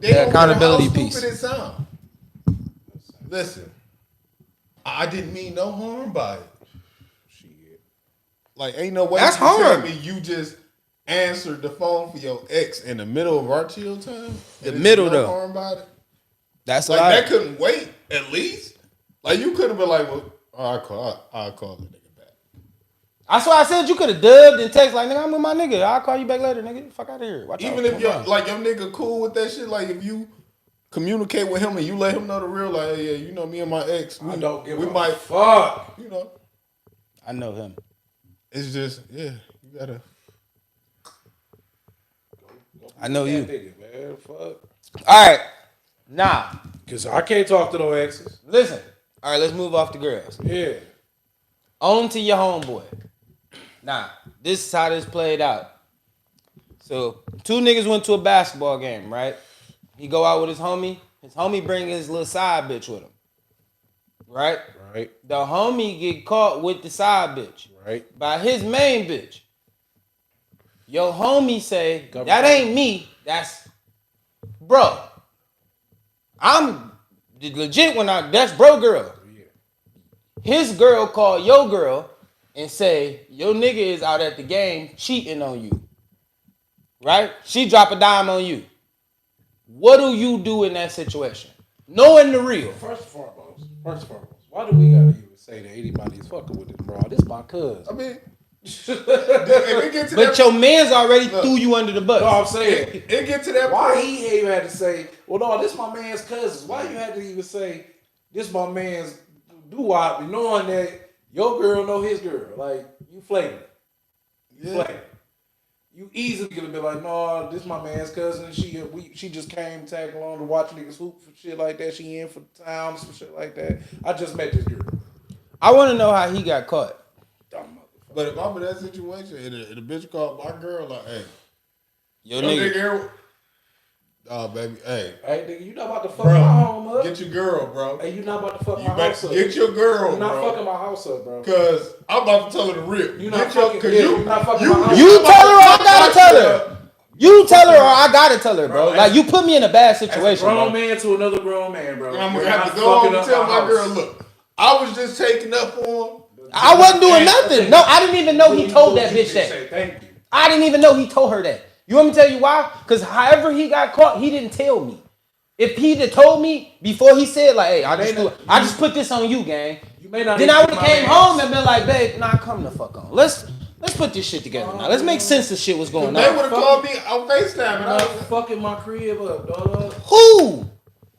[SPEAKER 4] They don't
[SPEAKER 3] accountability
[SPEAKER 4] care how
[SPEAKER 3] piece.
[SPEAKER 4] stupid it sound. Listen, I didn't mean no harm by it. Shit. Like, ain't no way
[SPEAKER 3] That's
[SPEAKER 4] you can
[SPEAKER 3] harm.
[SPEAKER 4] tell me you just answered the phone for your ex in the middle of our chill time.
[SPEAKER 3] The
[SPEAKER 4] and
[SPEAKER 3] middle,
[SPEAKER 4] no
[SPEAKER 3] though.
[SPEAKER 4] harm by it.
[SPEAKER 3] That's
[SPEAKER 4] Like,
[SPEAKER 3] a
[SPEAKER 4] that
[SPEAKER 3] lie.
[SPEAKER 4] couldn't wait, at least. Like, you could have been like, well, I'll call the nigga back.
[SPEAKER 3] That's why I said you could have dubbed and text like, nigga, I'm with my nigga. I'll call you back later, nigga. Fuck out of here. Watch
[SPEAKER 4] Even
[SPEAKER 3] out.
[SPEAKER 4] if your nigga cool with that shit, like if you communicate with him and you let him know the real, like, hey, yeah, you know, me and my ex,
[SPEAKER 2] I don't give
[SPEAKER 4] we
[SPEAKER 2] a
[SPEAKER 4] might
[SPEAKER 2] fuck.
[SPEAKER 4] you know.
[SPEAKER 3] I know him.
[SPEAKER 4] It's just, yeah, you gotta.
[SPEAKER 3] I know you.
[SPEAKER 2] Nigga, man, fuck.
[SPEAKER 3] All right. Nah.
[SPEAKER 2] Cause I can't talk to no exes.
[SPEAKER 3] Listen. All right, let's move off the girls.
[SPEAKER 2] Yeah.
[SPEAKER 3] On to your homeboy. Nah, this is how this played out. So, two niggas went to a basketball game, right? He go out with his homie. His homie bring his little side bitch with him. Right?
[SPEAKER 2] Right.
[SPEAKER 3] The homie get caught with the side bitch.
[SPEAKER 2] Right.
[SPEAKER 3] By his main bitch. Your homie say, that ain't me. That's bro. I'm legit that's bro girl. His girl called your girl and say, your nigga is out at the game cheating on you. Right? She drop a dime on you. What do you do in that situation? Knowing the real.
[SPEAKER 2] First and foremost, why do we gotta even say that anybody's fucking with this, bro? This my cousin.
[SPEAKER 4] I mean, if it get to
[SPEAKER 3] But
[SPEAKER 4] that,
[SPEAKER 3] your man's already threw you under the bus.
[SPEAKER 2] No, I'm saying,
[SPEAKER 4] it get to that
[SPEAKER 2] why
[SPEAKER 4] point.
[SPEAKER 2] he even had to say, well, no, this my man's cousin. Why you had to even say, this my man's doo-wop, knowing that your girl know his girl? Like, you flagrant. You flagrant. You easily could have been like, no, this my man's cousin. She just came tagging along to watch niggas hoop for shit like that. She in for the town, some shit like that. I just met this girl.
[SPEAKER 3] I want to know how he got caught.
[SPEAKER 2] Dumb motherfucker.
[SPEAKER 4] But if I'm in that situation and the bitch called my girl, like, hey,
[SPEAKER 3] Your
[SPEAKER 4] yo,
[SPEAKER 3] nigga.
[SPEAKER 4] oh, baby, hey,
[SPEAKER 2] Hey, nigga, you not about to fuck my home up.
[SPEAKER 4] get your girl, bro.
[SPEAKER 2] Hey, you not about to fuck
[SPEAKER 4] You
[SPEAKER 2] my house up.
[SPEAKER 4] get your girl,
[SPEAKER 2] You're not
[SPEAKER 4] bro.
[SPEAKER 2] fucking my house up, bro.
[SPEAKER 4] Cause I'm about to tell her the real.
[SPEAKER 2] You not fucking, you not fucking my house
[SPEAKER 3] You
[SPEAKER 2] up.
[SPEAKER 3] tell her or I gotta tell her. You tell her or I gotta tell her, bro.
[SPEAKER 2] Bro,
[SPEAKER 3] Like, you put me in a bad
[SPEAKER 2] As a
[SPEAKER 3] situation,
[SPEAKER 2] grown
[SPEAKER 3] bro.
[SPEAKER 2] man to another grown man, bro.
[SPEAKER 4] And I'm
[SPEAKER 2] You're
[SPEAKER 4] gonna have
[SPEAKER 2] not
[SPEAKER 4] to go home
[SPEAKER 2] fucking
[SPEAKER 4] and
[SPEAKER 2] up
[SPEAKER 4] tell my
[SPEAKER 2] house.
[SPEAKER 4] girl, look, I was just taking up for him.
[SPEAKER 3] I wasn't doing nothing. No, I didn't even know he told that bitch that.
[SPEAKER 2] Say thank you.
[SPEAKER 3] I didn't even know he told her that. You want me to tell you why? Because however he got caught, he didn't tell me. If he'd have told me before he said, like, hey, I just put this on you, gang.
[SPEAKER 2] You may not
[SPEAKER 3] Then
[SPEAKER 2] even
[SPEAKER 3] I would
[SPEAKER 2] be
[SPEAKER 3] have
[SPEAKER 2] my
[SPEAKER 3] came
[SPEAKER 2] man.
[SPEAKER 3] home and been like, babe, nah, come the fuck on. Let's put this shit together now. Let's make sense of shit what's going
[SPEAKER 4] They would
[SPEAKER 3] on.
[SPEAKER 4] have called me on FaceTime and
[SPEAKER 2] You're
[SPEAKER 4] I
[SPEAKER 2] not
[SPEAKER 4] was
[SPEAKER 2] fucking my crib up, dog.
[SPEAKER 3] Who?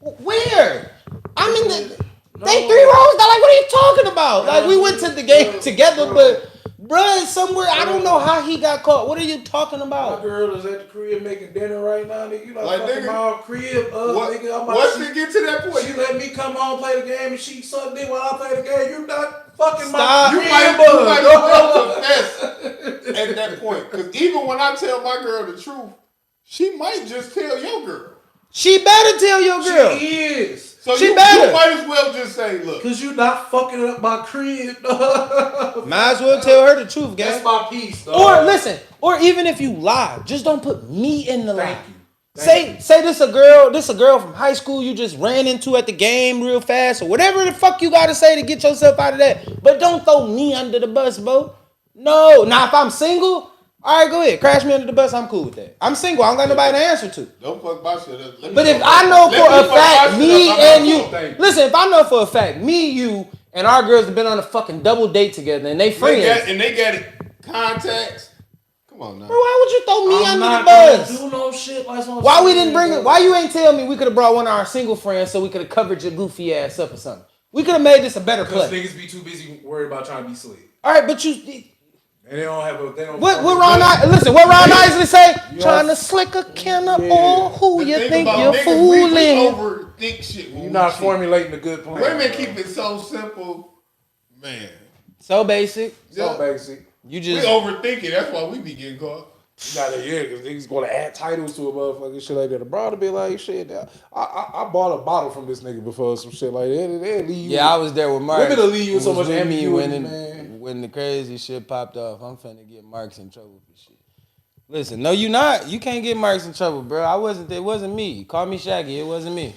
[SPEAKER 3] Where? I'm in the. They 3 rows. Like, what are you talking about? Like, we went to the game together, but bruh, somewhere I don't know how he got caught. What are you talking
[SPEAKER 2] My
[SPEAKER 3] about?
[SPEAKER 2] girl is at the crib making dinner right now, nigga. You not
[SPEAKER 4] Like,
[SPEAKER 2] fucking
[SPEAKER 4] nigga,
[SPEAKER 2] my crib up,
[SPEAKER 4] what,
[SPEAKER 2] nigga. I'm about
[SPEAKER 4] once
[SPEAKER 2] to
[SPEAKER 4] we get to that point,
[SPEAKER 2] she let me come home play the game and she sucked dick while I play the game. You not fucking
[SPEAKER 3] Stop.
[SPEAKER 2] my
[SPEAKER 4] you
[SPEAKER 2] crib
[SPEAKER 4] might
[SPEAKER 2] up.
[SPEAKER 4] well confess at that point. Because even when I tell my girl the truth, she might just tell your girl.
[SPEAKER 3] She better tell your girl.
[SPEAKER 2] She is.
[SPEAKER 4] So
[SPEAKER 3] She
[SPEAKER 4] you
[SPEAKER 3] better.
[SPEAKER 4] might as well just say, look.
[SPEAKER 2] Cause you not fucking up my crib, dog.
[SPEAKER 3] Might as well tell her the truth, gang.
[SPEAKER 2] That's my piece, dog.
[SPEAKER 3] Or listen, or even if you lie, just don't put me in the lie.
[SPEAKER 2] Thank you.
[SPEAKER 3] Say this a girl from high school you just ran into at the game real fast or whatever the fuck you gotta say to get yourself out of that. But don't throw me under the bus, bro. No. Now if I'm single, all right, go ahead. Crash me under the bus. I'm cool with that. I'm single. I don't got nobody to answer to.
[SPEAKER 4] Don't fuck my shit up.
[SPEAKER 3] But if I know for a fact, me and you, listen, if I know for a fact, me, you, and our girls have been on a fucking double date together and they friends.
[SPEAKER 4] They got it. Contacts. Come on now.
[SPEAKER 3] Bro, why would you throw me
[SPEAKER 2] I'm
[SPEAKER 3] under
[SPEAKER 2] not
[SPEAKER 3] the
[SPEAKER 2] gonna
[SPEAKER 3] bus?
[SPEAKER 2] do no shit like some
[SPEAKER 3] Why we
[SPEAKER 2] shit,
[SPEAKER 3] didn't bring it?
[SPEAKER 2] bro.
[SPEAKER 3] Why you ain't tell me we could have brought one of our single friends so we could have covered your goofy ass up or something? We could have made this a better
[SPEAKER 2] Because
[SPEAKER 3] play.
[SPEAKER 2] niggas be too busy worried about trying to be slick.
[SPEAKER 3] All right, but you.
[SPEAKER 2] And they don't have a. They don't.
[SPEAKER 3] What Ron? Listen, what Ron Isley say? Trying to slick a can up on who
[SPEAKER 4] The
[SPEAKER 3] you
[SPEAKER 4] thing
[SPEAKER 3] think
[SPEAKER 4] about
[SPEAKER 3] you're
[SPEAKER 4] niggas,
[SPEAKER 3] fooling.
[SPEAKER 4] We overthink shit.
[SPEAKER 2] You're not formulating a good plan.
[SPEAKER 4] Women keep it so simple, man.
[SPEAKER 3] So basic.
[SPEAKER 2] So basic.
[SPEAKER 3] You
[SPEAKER 4] We
[SPEAKER 3] just.
[SPEAKER 4] overthink it. That's why we be getting caught.
[SPEAKER 2] You gotta, because niggas gonna add titles to a motherfucking shit like that. The broad to be like, shit, I bought a bottle from this nigga before, some shit like that. They leave you.
[SPEAKER 3] Yeah, I was there with Marks.
[SPEAKER 2] Women will leave you with so
[SPEAKER 3] It was
[SPEAKER 2] much
[SPEAKER 3] with me
[SPEAKER 2] ambiguity, man.
[SPEAKER 3] when the crazy shit popped off. I'm finna get Marks in trouble for shit. Listen, no, you not. You can't get Marks in trouble, bro. I wasn't. It wasn't me. Call me Shaggy. It wasn't me.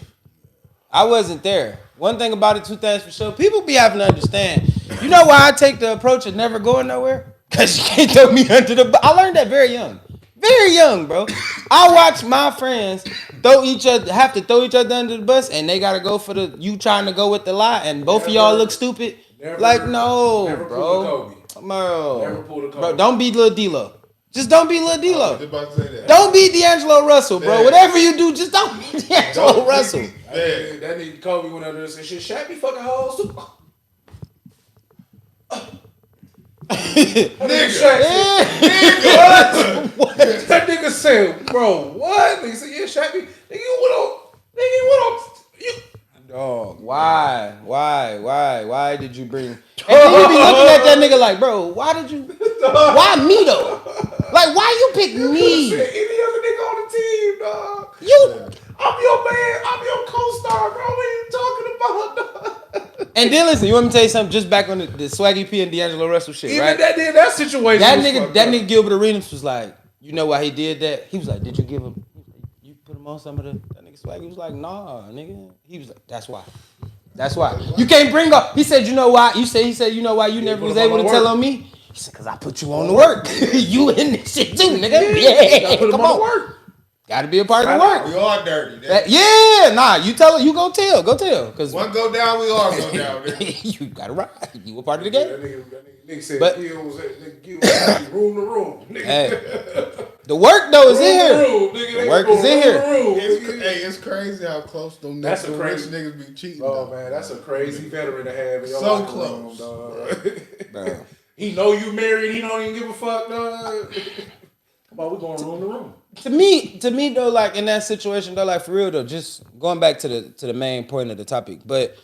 [SPEAKER 3] I wasn't there. One thing about it, two things for sure. People be having to understand. You know why I take the approach of never going nowhere? Because you can't throw me under the bus. I learned that very young. Very young, bro. I watch my friends have to throw each other under the bus, and they gotta go for you trying to go with the lie, and both of y'all look stupid. No, bro.
[SPEAKER 2] Never pull the Kobe.
[SPEAKER 3] Bro, don't be Lil D-Lo. Just don't be Lil D-Lo.
[SPEAKER 4] I was about to say that.
[SPEAKER 3] Don't be D'Angelo Russell, bro.
[SPEAKER 4] Yeah.
[SPEAKER 3] Whatever you do, just don't be D'Angelo Russell.
[SPEAKER 4] Yeah.
[SPEAKER 2] That nigga Kobe went under there and said, shit, Shaq be fucking hoes too. That nigga said, bro, what? Nigga said, yeah, Shaq be, nigga, you went on, you.
[SPEAKER 3] Dog, why did you bring? And then you be looking at that nigga like, bro, why me though? Like, why you pick me?
[SPEAKER 2] Any other nigga on the team, dog. I'm your man. I'm your co-star, bro. What are you talking about, dog?
[SPEAKER 3] And then listen, you want me to tell you something? Just back on the Swaggy P and D'Angelo Russell shit,
[SPEAKER 2] Even
[SPEAKER 3] right?
[SPEAKER 2] that situation.
[SPEAKER 3] That nigga Gilbert Arenas was like, you know why he did that? He was like, did you give him? You put him on some of the? That nigga Swaggy was like, nah, nigga. He was like, that's why. You can't bring up. He said, you know why? He said, you know why you never was able to tell on me? He said, cause I put you on the work. You in this shit too, nigga. Yeah, come on.
[SPEAKER 2] Work.
[SPEAKER 3] Gotta be a part of the work.
[SPEAKER 4] We all dirty.
[SPEAKER 3] You tell her, you go tell. Cause
[SPEAKER 4] one go down, we all go down.
[SPEAKER 3] you gotta ride. You a part of the game.
[SPEAKER 2] That nigga said,
[SPEAKER 3] But-
[SPEAKER 2] Gil was room to room. Nigga.
[SPEAKER 3] Hey, the work though is in here.
[SPEAKER 2] The
[SPEAKER 3] work is in here.
[SPEAKER 4] It's crazy how close them
[SPEAKER 2] That's a
[SPEAKER 4] rich
[SPEAKER 2] crazy
[SPEAKER 4] niggas be cheating.
[SPEAKER 2] Oh
[SPEAKER 4] though.
[SPEAKER 2] man, that's a crazy veteran to have in your
[SPEAKER 4] So
[SPEAKER 2] locker
[SPEAKER 4] close.
[SPEAKER 2] room, dog.
[SPEAKER 3] Bro.
[SPEAKER 2] He know you married. He don't even give a fuck, dog. Come on, we going room to room.
[SPEAKER 3] To me though, like in that situation though, like for real though, just going back to the main point of the topic. But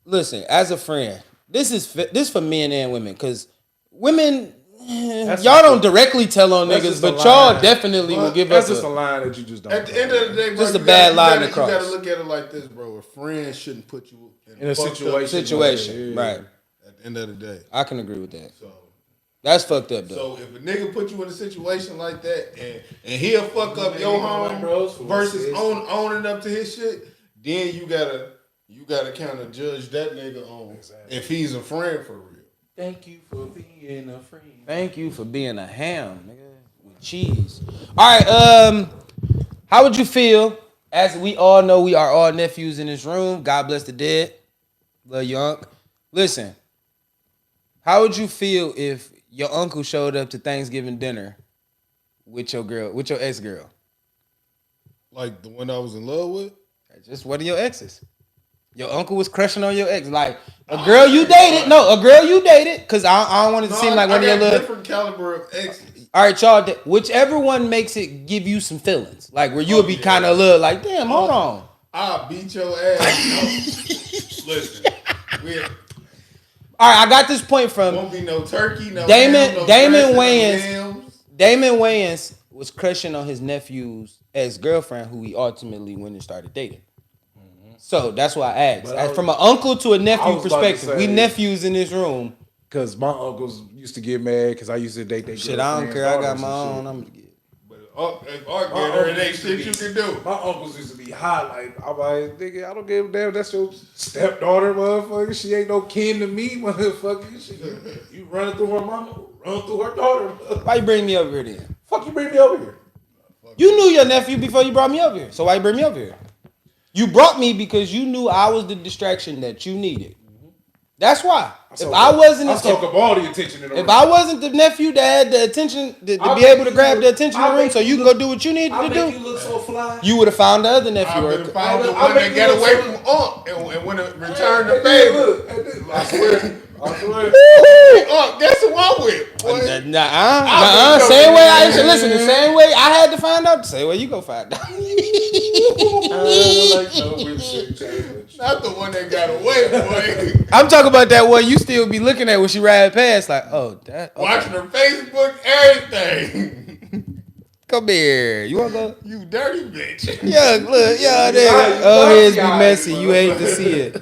[SPEAKER 3] listen, as a friend, this for men and women, because women, y'all don't directly tell on
[SPEAKER 2] That's
[SPEAKER 3] niggas,
[SPEAKER 2] just a
[SPEAKER 3] but y'all
[SPEAKER 2] line.
[SPEAKER 3] definitely will give
[SPEAKER 2] That's
[SPEAKER 3] us
[SPEAKER 2] just a line that you just don't.
[SPEAKER 4] At the end of the day, bro,
[SPEAKER 3] Just a
[SPEAKER 4] you
[SPEAKER 3] bad line to
[SPEAKER 4] You
[SPEAKER 3] cross.
[SPEAKER 4] gotta look at it like this, bro. A friend shouldn't put you
[SPEAKER 2] in a
[SPEAKER 4] fucked up
[SPEAKER 3] situation,
[SPEAKER 2] Yeah.
[SPEAKER 3] right?
[SPEAKER 4] At the end of the day,
[SPEAKER 3] I can agree with that.
[SPEAKER 4] so.
[SPEAKER 3] That's fucked up though.
[SPEAKER 4] So if a nigga put you in a situation like that and he'll fuck up your home versus owning up to his shit, then you gotta kind of judge that nigga on if he's a friend for real.
[SPEAKER 2] Thank you for being a friend.
[SPEAKER 3] Thank you for being a ham, nigga, with cheese. All right, how would you feel? As we all know, we are all nephews in this room. God bless the dead. Love your uncle. Listen, how would you feel if your uncle showed up to Thanksgiving dinner with your ex-girl?
[SPEAKER 4] Like the one I was in love with?
[SPEAKER 3] Just one of your exes. Your uncle was crushing on your ex. Like, a girl you dated. No, a girl you dated. Because I don't want it to seem like one of your little...
[SPEAKER 4] different caliber of exes.
[SPEAKER 3] All right, y'all. Whichever one makes it give you some feelings. Like, where you'll be kind of a little like, damn, hold on.
[SPEAKER 4] I'll beat your ass. Listen,
[SPEAKER 3] all right, I got this point from...
[SPEAKER 4] won't be no turkey, no
[SPEAKER 3] Damon
[SPEAKER 4] dressing,
[SPEAKER 3] Wayans.
[SPEAKER 4] no yams.
[SPEAKER 3] Damon Wayans was crushing on his nephew's ex-girlfriend, who he ultimately went and started dating. So that's why I asked. From an uncle to a nephew perspective, we nephews in this room.
[SPEAKER 2] Because my uncles used to get mad because I used to date their
[SPEAKER 3] Shit, I don't care. I got my own. I'm gonna get.
[SPEAKER 4] But if I get her, it ain't shit you can do.
[SPEAKER 2] My uncles used to be hot. Like, I'm like, nigga, I don't give a damn. That's your stepdaughter, motherfucker. She ain't no kin to me, motherfucker. You running through her mama, run through her daughter.
[SPEAKER 3] Why you bring me over here then?
[SPEAKER 2] Fuck you bring me over here.
[SPEAKER 3] You knew your nephew before you brought me over here. So why you bring me over here? You brought me because you knew I was the distraction that you needed. That's why. If I wasn't the nephew that had the attention to be able to grab the attention in the room, so you can go do what you needed to do,
[SPEAKER 2] you look so fly.
[SPEAKER 3] you would have found the other nephew.
[SPEAKER 4] I would
[SPEAKER 3] Or,
[SPEAKER 4] have found the one that got away from and when it returned the favor.
[SPEAKER 2] I swear.
[SPEAKER 4] Guess who I'm with? Boy.
[SPEAKER 3] Same way I listen. The same way I had to find out. The same way you go find out.
[SPEAKER 4] Not the one that got away, boy.
[SPEAKER 3] I'm talking about that one you still be looking at when she ride past, like, oh, that. Okay.
[SPEAKER 4] Watching her Facebook, everything.
[SPEAKER 3] Come here. You wanna go?
[SPEAKER 4] You dirty bitch.
[SPEAKER 3] Yeah, look, yeah, there. Oh, his be messy. You hate to see it.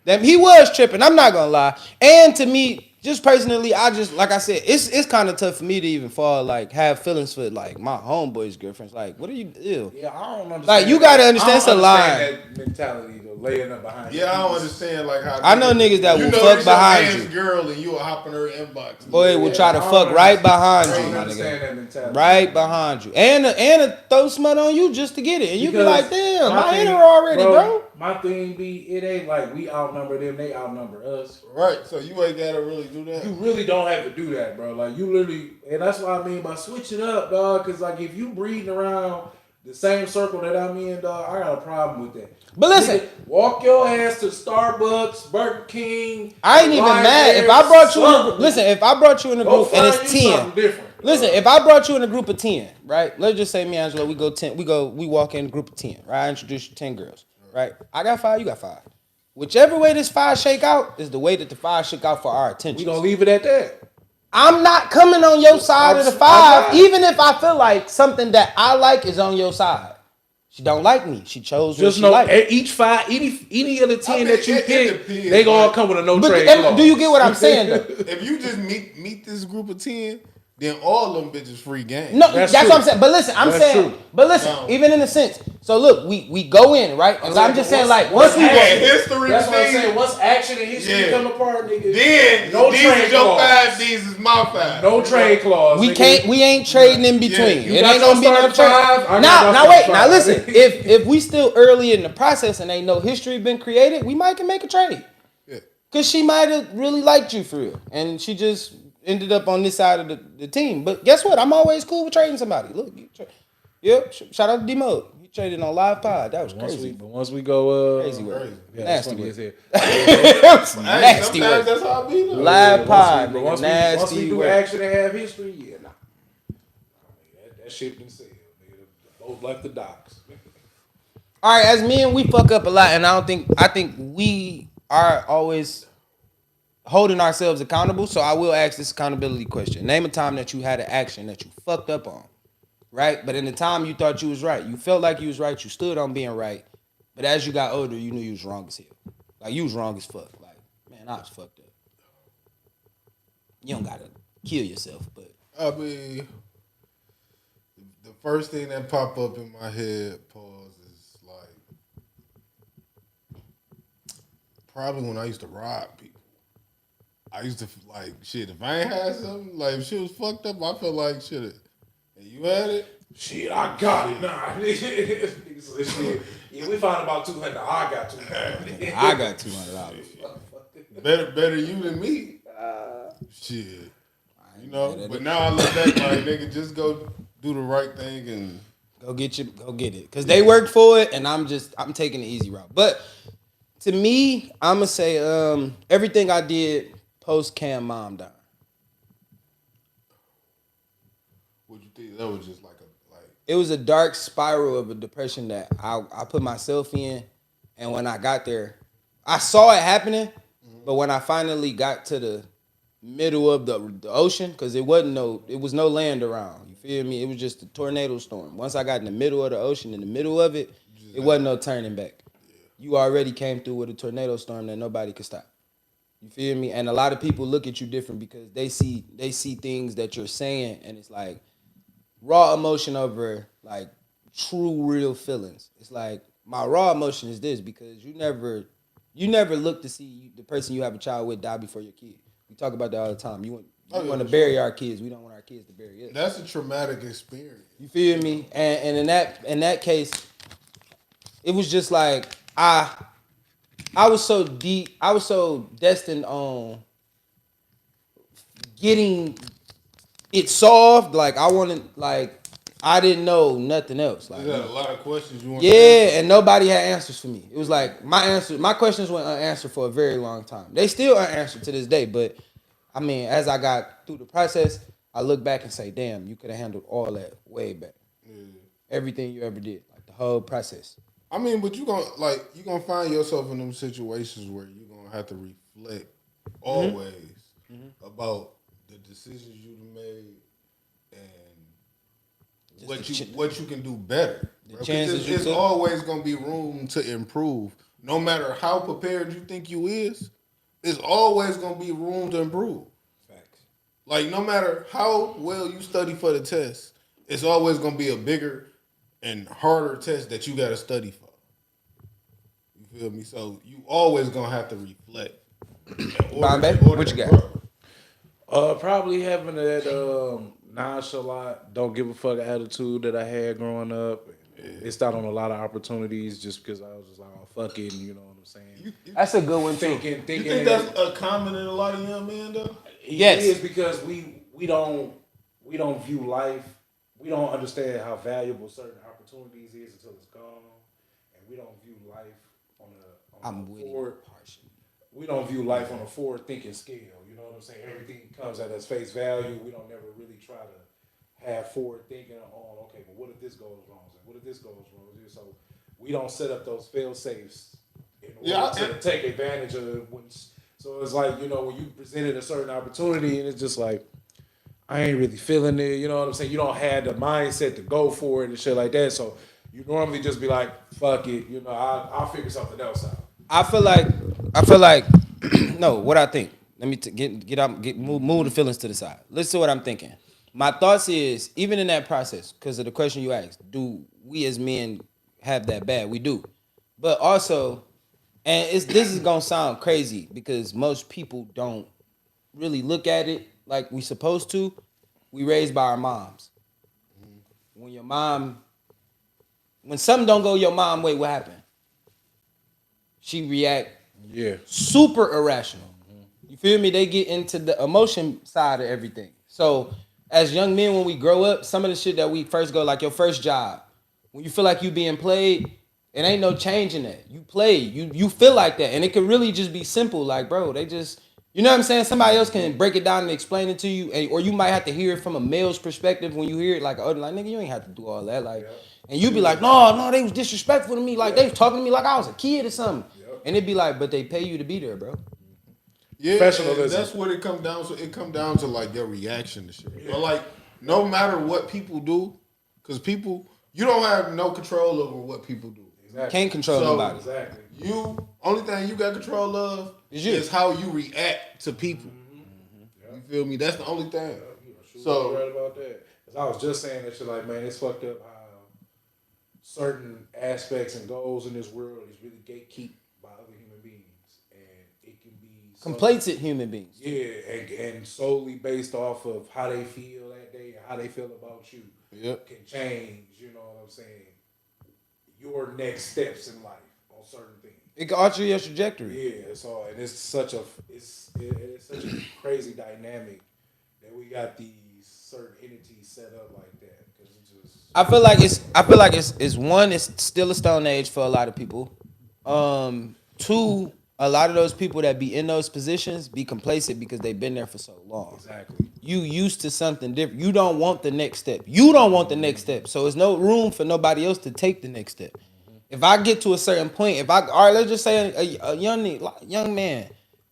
[SPEAKER 3] That he was tripping. I'm not gonna lie. And to me, just personally, I just like I said, it's kind of tough for me to even fall like have feelings for like my homeboys' girlfriends. Like, what are you ew?
[SPEAKER 2] Yeah, I don't understand.
[SPEAKER 3] Like, you gotta understand it's a lie.
[SPEAKER 2] That mentality of laying up behind.
[SPEAKER 4] Yeah, I don't understand like how
[SPEAKER 3] I know niggas that will fuck behind you.
[SPEAKER 4] Girl and you will hop in her inbox.
[SPEAKER 3] Boy, will try to fuck right behind
[SPEAKER 2] I
[SPEAKER 3] you,
[SPEAKER 2] don't
[SPEAKER 3] my
[SPEAKER 2] understand
[SPEAKER 3] nigga.
[SPEAKER 2] that mentality.
[SPEAKER 3] Right behind you, and throw smut on you just to get it, and you be like, damn, I ain't her already, bro.
[SPEAKER 2] My thing be, it ain't like we outnumber them, they outnumber us.
[SPEAKER 4] Right, so you ain't gotta really do that.
[SPEAKER 2] You really don't have to do that, bro. Like, you literally, and that's what I mean by switch it up, dog. Because like, if you breeding around the same circle that I'm in, dog, I got a problem with that.
[SPEAKER 3] But listen,
[SPEAKER 2] nigga, walk your ass to Starbucks, Burger King.
[SPEAKER 3] I ain't even mad if I brought you in a group. Listen, if I brought you in a group and it's 10. Listen, if I brought you in a group of 10, right? Let's just say me, Angela, we walk in a group of 10, right? I introduce you 10 girls, right? I got 5, you got 5. Whichever way this 5 shake out is the way that the 5 shake out for our attention.
[SPEAKER 2] We gonna leave it at that.
[SPEAKER 3] I'm not coming on your side of the 5, even if I feel like something that I like is on your side. She don't like me. She chose what she like.
[SPEAKER 2] Each 5, any of the 10 that you pick, they gonna all come with a no trade clause.
[SPEAKER 3] Do you get what I'm saying though?
[SPEAKER 4] If you just meet this group of 10, then all them bitches free game.
[SPEAKER 3] No, that's what I'm saying. But listen, even in a sense. So look, we go in, right? And I'm just saying, like, once we go
[SPEAKER 4] history,
[SPEAKER 2] that's what I'm saying. Once action and history come apart, nigga,
[SPEAKER 4] then
[SPEAKER 2] no trade clause.
[SPEAKER 4] 5, these is my 5.
[SPEAKER 2] No trade clause.
[SPEAKER 3] We ain't trading in between.
[SPEAKER 2] Yeah,
[SPEAKER 3] it ain't gonna be no trade. Now listen. If we still early in the process and ain't no history been created, we might can make a trade. Yeah. Cause she might have really liked you for real, and she just ended up on this side of the team. But guess what? I'm always cool with trading somebody. Look, yep. Shout out to D-Mode. He traded on live pod. That was crazy.
[SPEAKER 2] But once we go,
[SPEAKER 3] crazy work.
[SPEAKER 2] Yeah,
[SPEAKER 3] nasty work.
[SPEAKER 4] Nasty work. That's how I be though.
[SPEAKER 3] Live pod.
[SPEAKER 2] Once we do action and have history, yeah, nah. That shit been said. Both left the docks.
[SPEAKER 3] All right, as men, we fuck up a lot, and I think we are always holding ourselves accountable. So I will ask this accountability question. Name a time that you had an action that you fucked up on, right? But in the time you thought you was right, you felt like you was right, you stood on being right. But as you got older, you knew you was wrong as hell. Like, you was wrong as fuck. Like, man, I was fucked up. You don't gotta kill yourself, but
[SPEAKER 4] I mean, the first thing that pop up in my head, pause, is like probably when I used to rob people. I used to like shit. If I ain't had something, like if shit was fucked up, I felt like shit. And you had it?
[SPEAKER 2] Shit, I got it. Nah, yeah, we found about 200. I got 200.
[SPEAKER 3] I got $200.
[SPEAKER 4] Better you than me. Shit, you know. But now I look back like nigga, just go do the right thing and
[SPEAKER 3] go get it. Cause they worked for it, and I'm taking the easy route. But to me, I'ma say everything I did post Cam mom dying.
[SPEAKER 4] What you think? That was just like
[SPEAKER 3] it was a dark spiral of a depression that I put myself in, and when I got there, I saw it happening. But when I finally got to the middle of the ocean, because it was no land around. You feel me? It was just a tornado storm. Once I got in the middle of the ocean, in the middle of it, it wasn't no turning back. Yeah. You already came through with a tornado storm that nobody could stop. You feel me? And a lot of people look at you different because they see things that you're saying, and it's like raw emotion over like true real feelings. It's like my raw emotion is this because you never look to see the person you have a child with die before your kid. We talk about that all the time. You want to bury our kids. We don't want our kids to bury us.
[SPEAKER 4] That's a traumatic experience.
[SPEAKER 3] You feel me? And in that case, it was just like I was so deep. I was so destined on getting it solved. Like I wanted, like I didn't know nothing else. Like
[SPEAKER 4] you had a lot of questions you wanted.
[SPEAKER 3] Yeah, and nobody had answers for me. It was like my questions went unanswered for a very long time. They still unanswered to this day. But I mean, as I got through the process, I look back and say, "Damn, you could have handled all that way back. Yeah. Everything you ever did, like the whole process."
[SPEAKER 4] I mean, but you gonna find yourself in them situations where you're gonna have to reflect always about the decisions you made and what you can do better. It's always gonna be room to improve. No matter how prepared you think you is, it's always gonna be room to improve. Like, no matter how well you study for the test, it's always gonna be a bigger and harder test that you gotta study for. You feel me? So you always gonna have to reflect.
[SPEAKER 3] Bombay, what you got?
[SPEAKER 2] Probably having that nonchalant, don't give a fuck attitude that I had growing up. Missed out on a lot of opportunities just because I was just like, oh, fuck it, and you know what I'm saying?
[SPEAKER 3] That's a good one too.
[SPEAKER 2] Thinking
[SPEAKER 4] You think that's a common in a lot of young men though?
[SPEAKER 3] Yes.
[SPEAKER 2] It is because we don't view life, we don't understand how valuable certain opportunities is until it's gone, and we don't view life we don't view life on a forward thinking scale. You know what I'm saying? Everything comes at its face value. We don't never really try to have forward thinking on, okay, but what if this goes wrong? What if this goes wrong? So we don't set up those fail safes in order to take advantage of it. So it's like, you know, when you presented a certain opportunity and it's just like, I ain't really feeling it. You know what I'm saying? You don't have the mindset to go for it and shit like that. So you normally just be like, fuck it. You know, I'll figure something else out.
[SPEAKER 3] I feel like, no, what I think. Let me move the feelings to the side. Listen to what I'm thinking. My thoughts is, even in that process, because of the question you asked, do we as men have that bad? We do. But also, and this is going to sound crazy because most people don't really look at it like we supposed to. We raised by our moms. When something don't go your mom way, what happened? She react super irrational. You feel me? They get into the emotion side of everything. So as young men, when we grow up, some of the shit that we first go, like your first job, when you feel like you being played, it ain't no changing that. You play, you feel like that. And it can really just be simple. Like, bro, they just, you know what I'm saying? Somebody else can break it down and explain it to you. Or you might have to hear it from a male's perspective when you hear it. Like, nigga, you ain't have to do all that. Like, and you be like, no, they was disrespectful to me. Like, they was talking to me like I was a kid or something. And it'd be like, but they pay you to be there, bro.
[SPEAKER 4] Yeah, that's what it comes down to. It comes down to like your reaction to shit. Yeah. But like, no matter what people do, because people, you don't have no control over what people do.
[SPEAKER 3] Exactly. Can't control nobody.
[SPEAKER 2] Exactly.
[SPEAKER 4] Only thing you got control of is how you react to people. Mm-hmm. You feel me? That's the only thing.
[SPEAKER 2] So right about that. Because I was just saying that shit. Like, man, it's fucked up how certain aspects and goals in this world is really gatekept by other human beings. It can be
[SPEAKER 3] complacent human beings.
[SPEAKER 2] Yeah, and solely based off of how they feel that day and how they feel about you can change, you know what I'm saying, your next steps in life on certain things.
[SPEAKER 3] It can alter your trajectory.
[SPEAKER 2] Yeah, so and it's such a crazy dynamic that we got these certain entities set up like that. Cause it's just,
[SPEAKER 3] I feel like it's still a stone age for a lot of people. Two, a lot of those people that be in those positions be complacent because they've been there for so long.
[SPEAKER 2] Exactly.
[SPEAKER 3] You used to something different. You don't want the next step. You don't want the next step. So there's no room for nobody else to take the next step. Mm-hmm. If I get to a certain point, all right, let's just say a young man,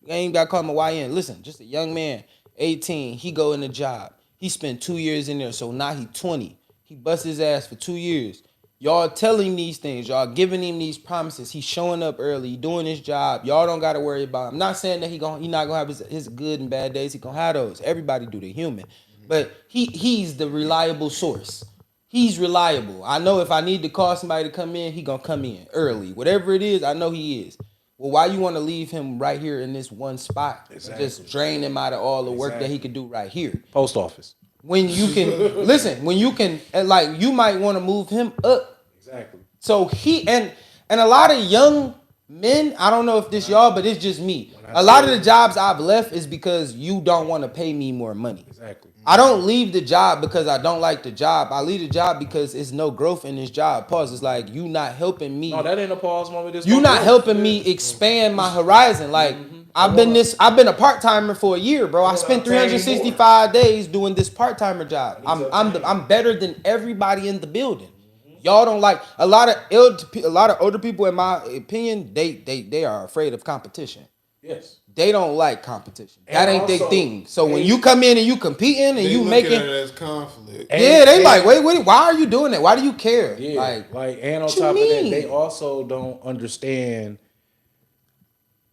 [SPEAKER 3] I ain't got to call him a YN. Listen, just a young man, 18, he go in the job. He spent 2 years in there, so now he 20. He bust his ass for 2 years. Y'all telling these things. Y'all giving him these promises. He's showing up early. He doing his job. Y'all don't got to worry about him. I'm not saying that he not going to have his good and bad days. He going to have those. Everybody do. They're human. But he's the reliable source. He's reliable. I know if I need to call somebody to come in, he going to come in early. Whatever it is, I know he is. Well, why you want to leave him right here in this one spot? Exactly. Just drain him out of all the work that he could do right here.
[SPEAKER 2] Post office.
[SPEAKER 3] When you can like, you might want to move him up.
[SPEAKER 2] Exactly.
[SPEAKER 3] So and a lot of young men, I don't know if this y'all, but it's just me. A lot of the jobs I've left is because you don't want to pay me more money.
[SPEAKER 2] Exactly.
[SPEAKER 3] I don't leave the job because I don't like the job. I leave the job because it's no growth in this job. Pause. It's like, you not helping me.
[SPEAKER 2] No, that ain't a pause moment.
[SPEAKER 3] You not helping me expand my horizon. Like, I've been a part-timer for a year, bro. I spent 365 days doing this part-timer job. I'm better than everybody in the building. Y'all don't like a lot of older people, in my opinion, they are afraid of competition.
[SPEAKER 2] Yes.
[SPEAKER 3] They don't like competition. That ain't their thing. So when you come in and you competing and you making
[SPEAKER 4] it as conflict.
[SPEAKER 3] Yeah, they like, wait, why are you doing that? Why do you care?
[SPEAKER 2] Yeah, like and on top of that, they also don't understand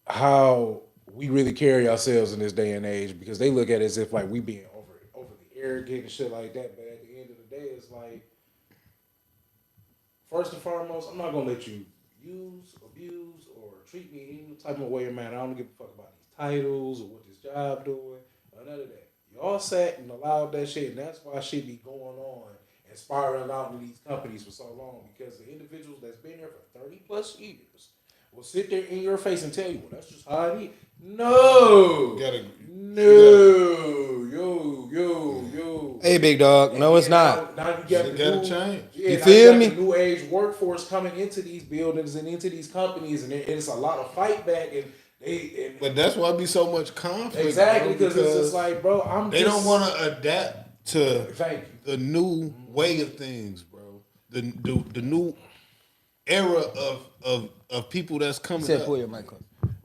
[SPEAKER 2] how we really carry ourselves in this day and age, because they look at it as if like we being arrogant and shit like that. But at the end of the day, it's like, first and foremost, I'm not gonna let you use, abuse, or treat me in any type of way or manner. I don't give a fuck about these titles or what this job doing or none of that. Y'all sat and allowed that shit, and that's why shit be going on and spiraling out in these companies for so long, because the individuals that's been there for 30 plus years will sit there in your face and tell you, well, that's just how it is. No. Yo.
[SPEAKER 3] Hey, big dog. No, it's not.
[SPEAKER 2] Now you got
[SPEAKER 4] gotta change.
[SPEAKER 2] Yeah,
[SPEAKER 3] you feel me?
[SPEAKER 2] The new age workforce coming into these buildings and into these companies, and it's a lot of fight back, and
[SPEAKER 4] But that's why it be so much conflict.
[SPEAKER 2] exactly,
[SPEAKER 4] bro,
[SPEAKER 2] because it's just like, bro,
[SPEAKER 4] they don't want to adapt to
[SPEAKER 2] Thank you.
[SPEAKER 4] the new way of things, bro. The new era of people that's coming
[SPEAKER 3] Said
[SPEAKER 4] up.
[SPEAKER 3] pull your mic up.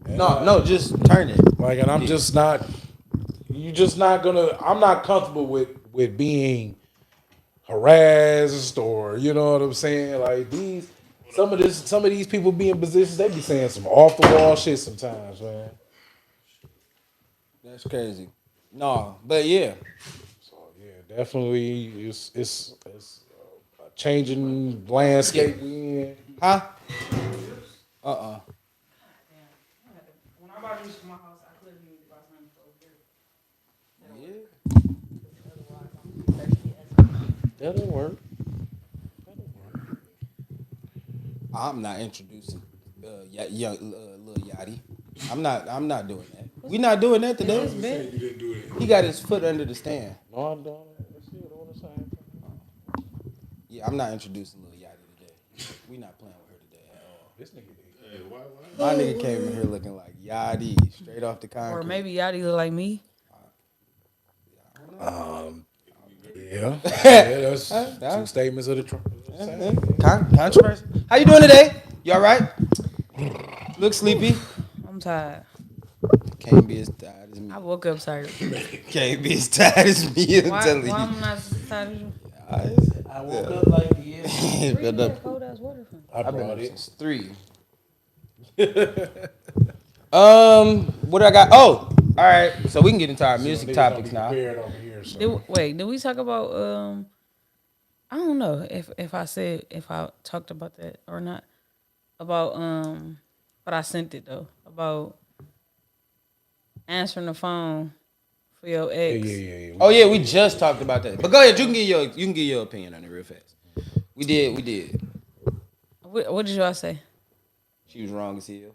[SPEAKER 3] No, just turn it.
[SPEAKER 2] Like, and I'm just not. You just not gonna. I'm not comfortable with being harassed, or you know what I'm saying. Like some of these people be in positions, they be saying some off the wall shit sometimes, man.
[SPEAKER 3] That's crazy. No, but yeah.
[SPEAKER 2] So yeah, definitely, it's a changing landscape we in.
[SPEAKER 3] Huh?
[SPEAKER 5] When I bought these for my house, I couldn't even buy something for a
[SPEAKER 2] That'll work.
[SPEAKER 3] I'm not introducing young Lil Yachty. I'm not doing that. We not doing that today, man. He got his foot under the stand.
[SPEAKER 2] No, I'm doing it. Let's see what I'm saying.
[SPEAKER 3] Yeah, I'm not introducing Lil Yachty today. We not playing with her today at all.
[SPEAKER 2] This nigga.
[SPEAKER 3] My nigga came in here looking like Yachty, straight off the concrete.
[SPEAKER 5] Or maybe Yachty look like me.
[SPEAKER 2] Yeah, that's two statements of the truth.
[SPEAKER 3] Controversy. How you doing today? You all right? Look sleepy.
[SPEAKER 5] I'm tired.
[SPEAKER 3] Can't be as tired as me.
[SPEAKER 5] I woke up tired.
[SPEAKER 3] Can't be as tired as me. I'm
[SPEAKER 5] Why
[SPEAKER 3] telling you.
[SPEAKER 5] I'm not tired as you?
[SPEAKER 2] I woke up like
[SPEAKER 3] Where
[SPEAKER 5] Where you
[SPEAKER 3] the-
[SPEAKER 5] get cold ass water from?
[SPEAKER 2] I
[SPEAKER 3] I've been
[SPEAKER 2] brought
[SPEAKER 3] up
[SPEAKER 2] it.
[SPEAKER 3] since 3. What I got? Oh, all right. So we can get into our music topics now.
[SPEAKER 2] Over here, so.
[SPEAKER 5] Did we talk about I don't know if I talked about that or not. About but I sent it though. About answering the phone for your ex.
[SPEAKER 2] Yeah.
[SPEAKER 3] Oh yeah, we just talked about that. But go ahead, you can give your opinion on it real fast. We did.
[SPEAKER 5] What did y'all say?
[SPEAKER 3] She was wrong as hell.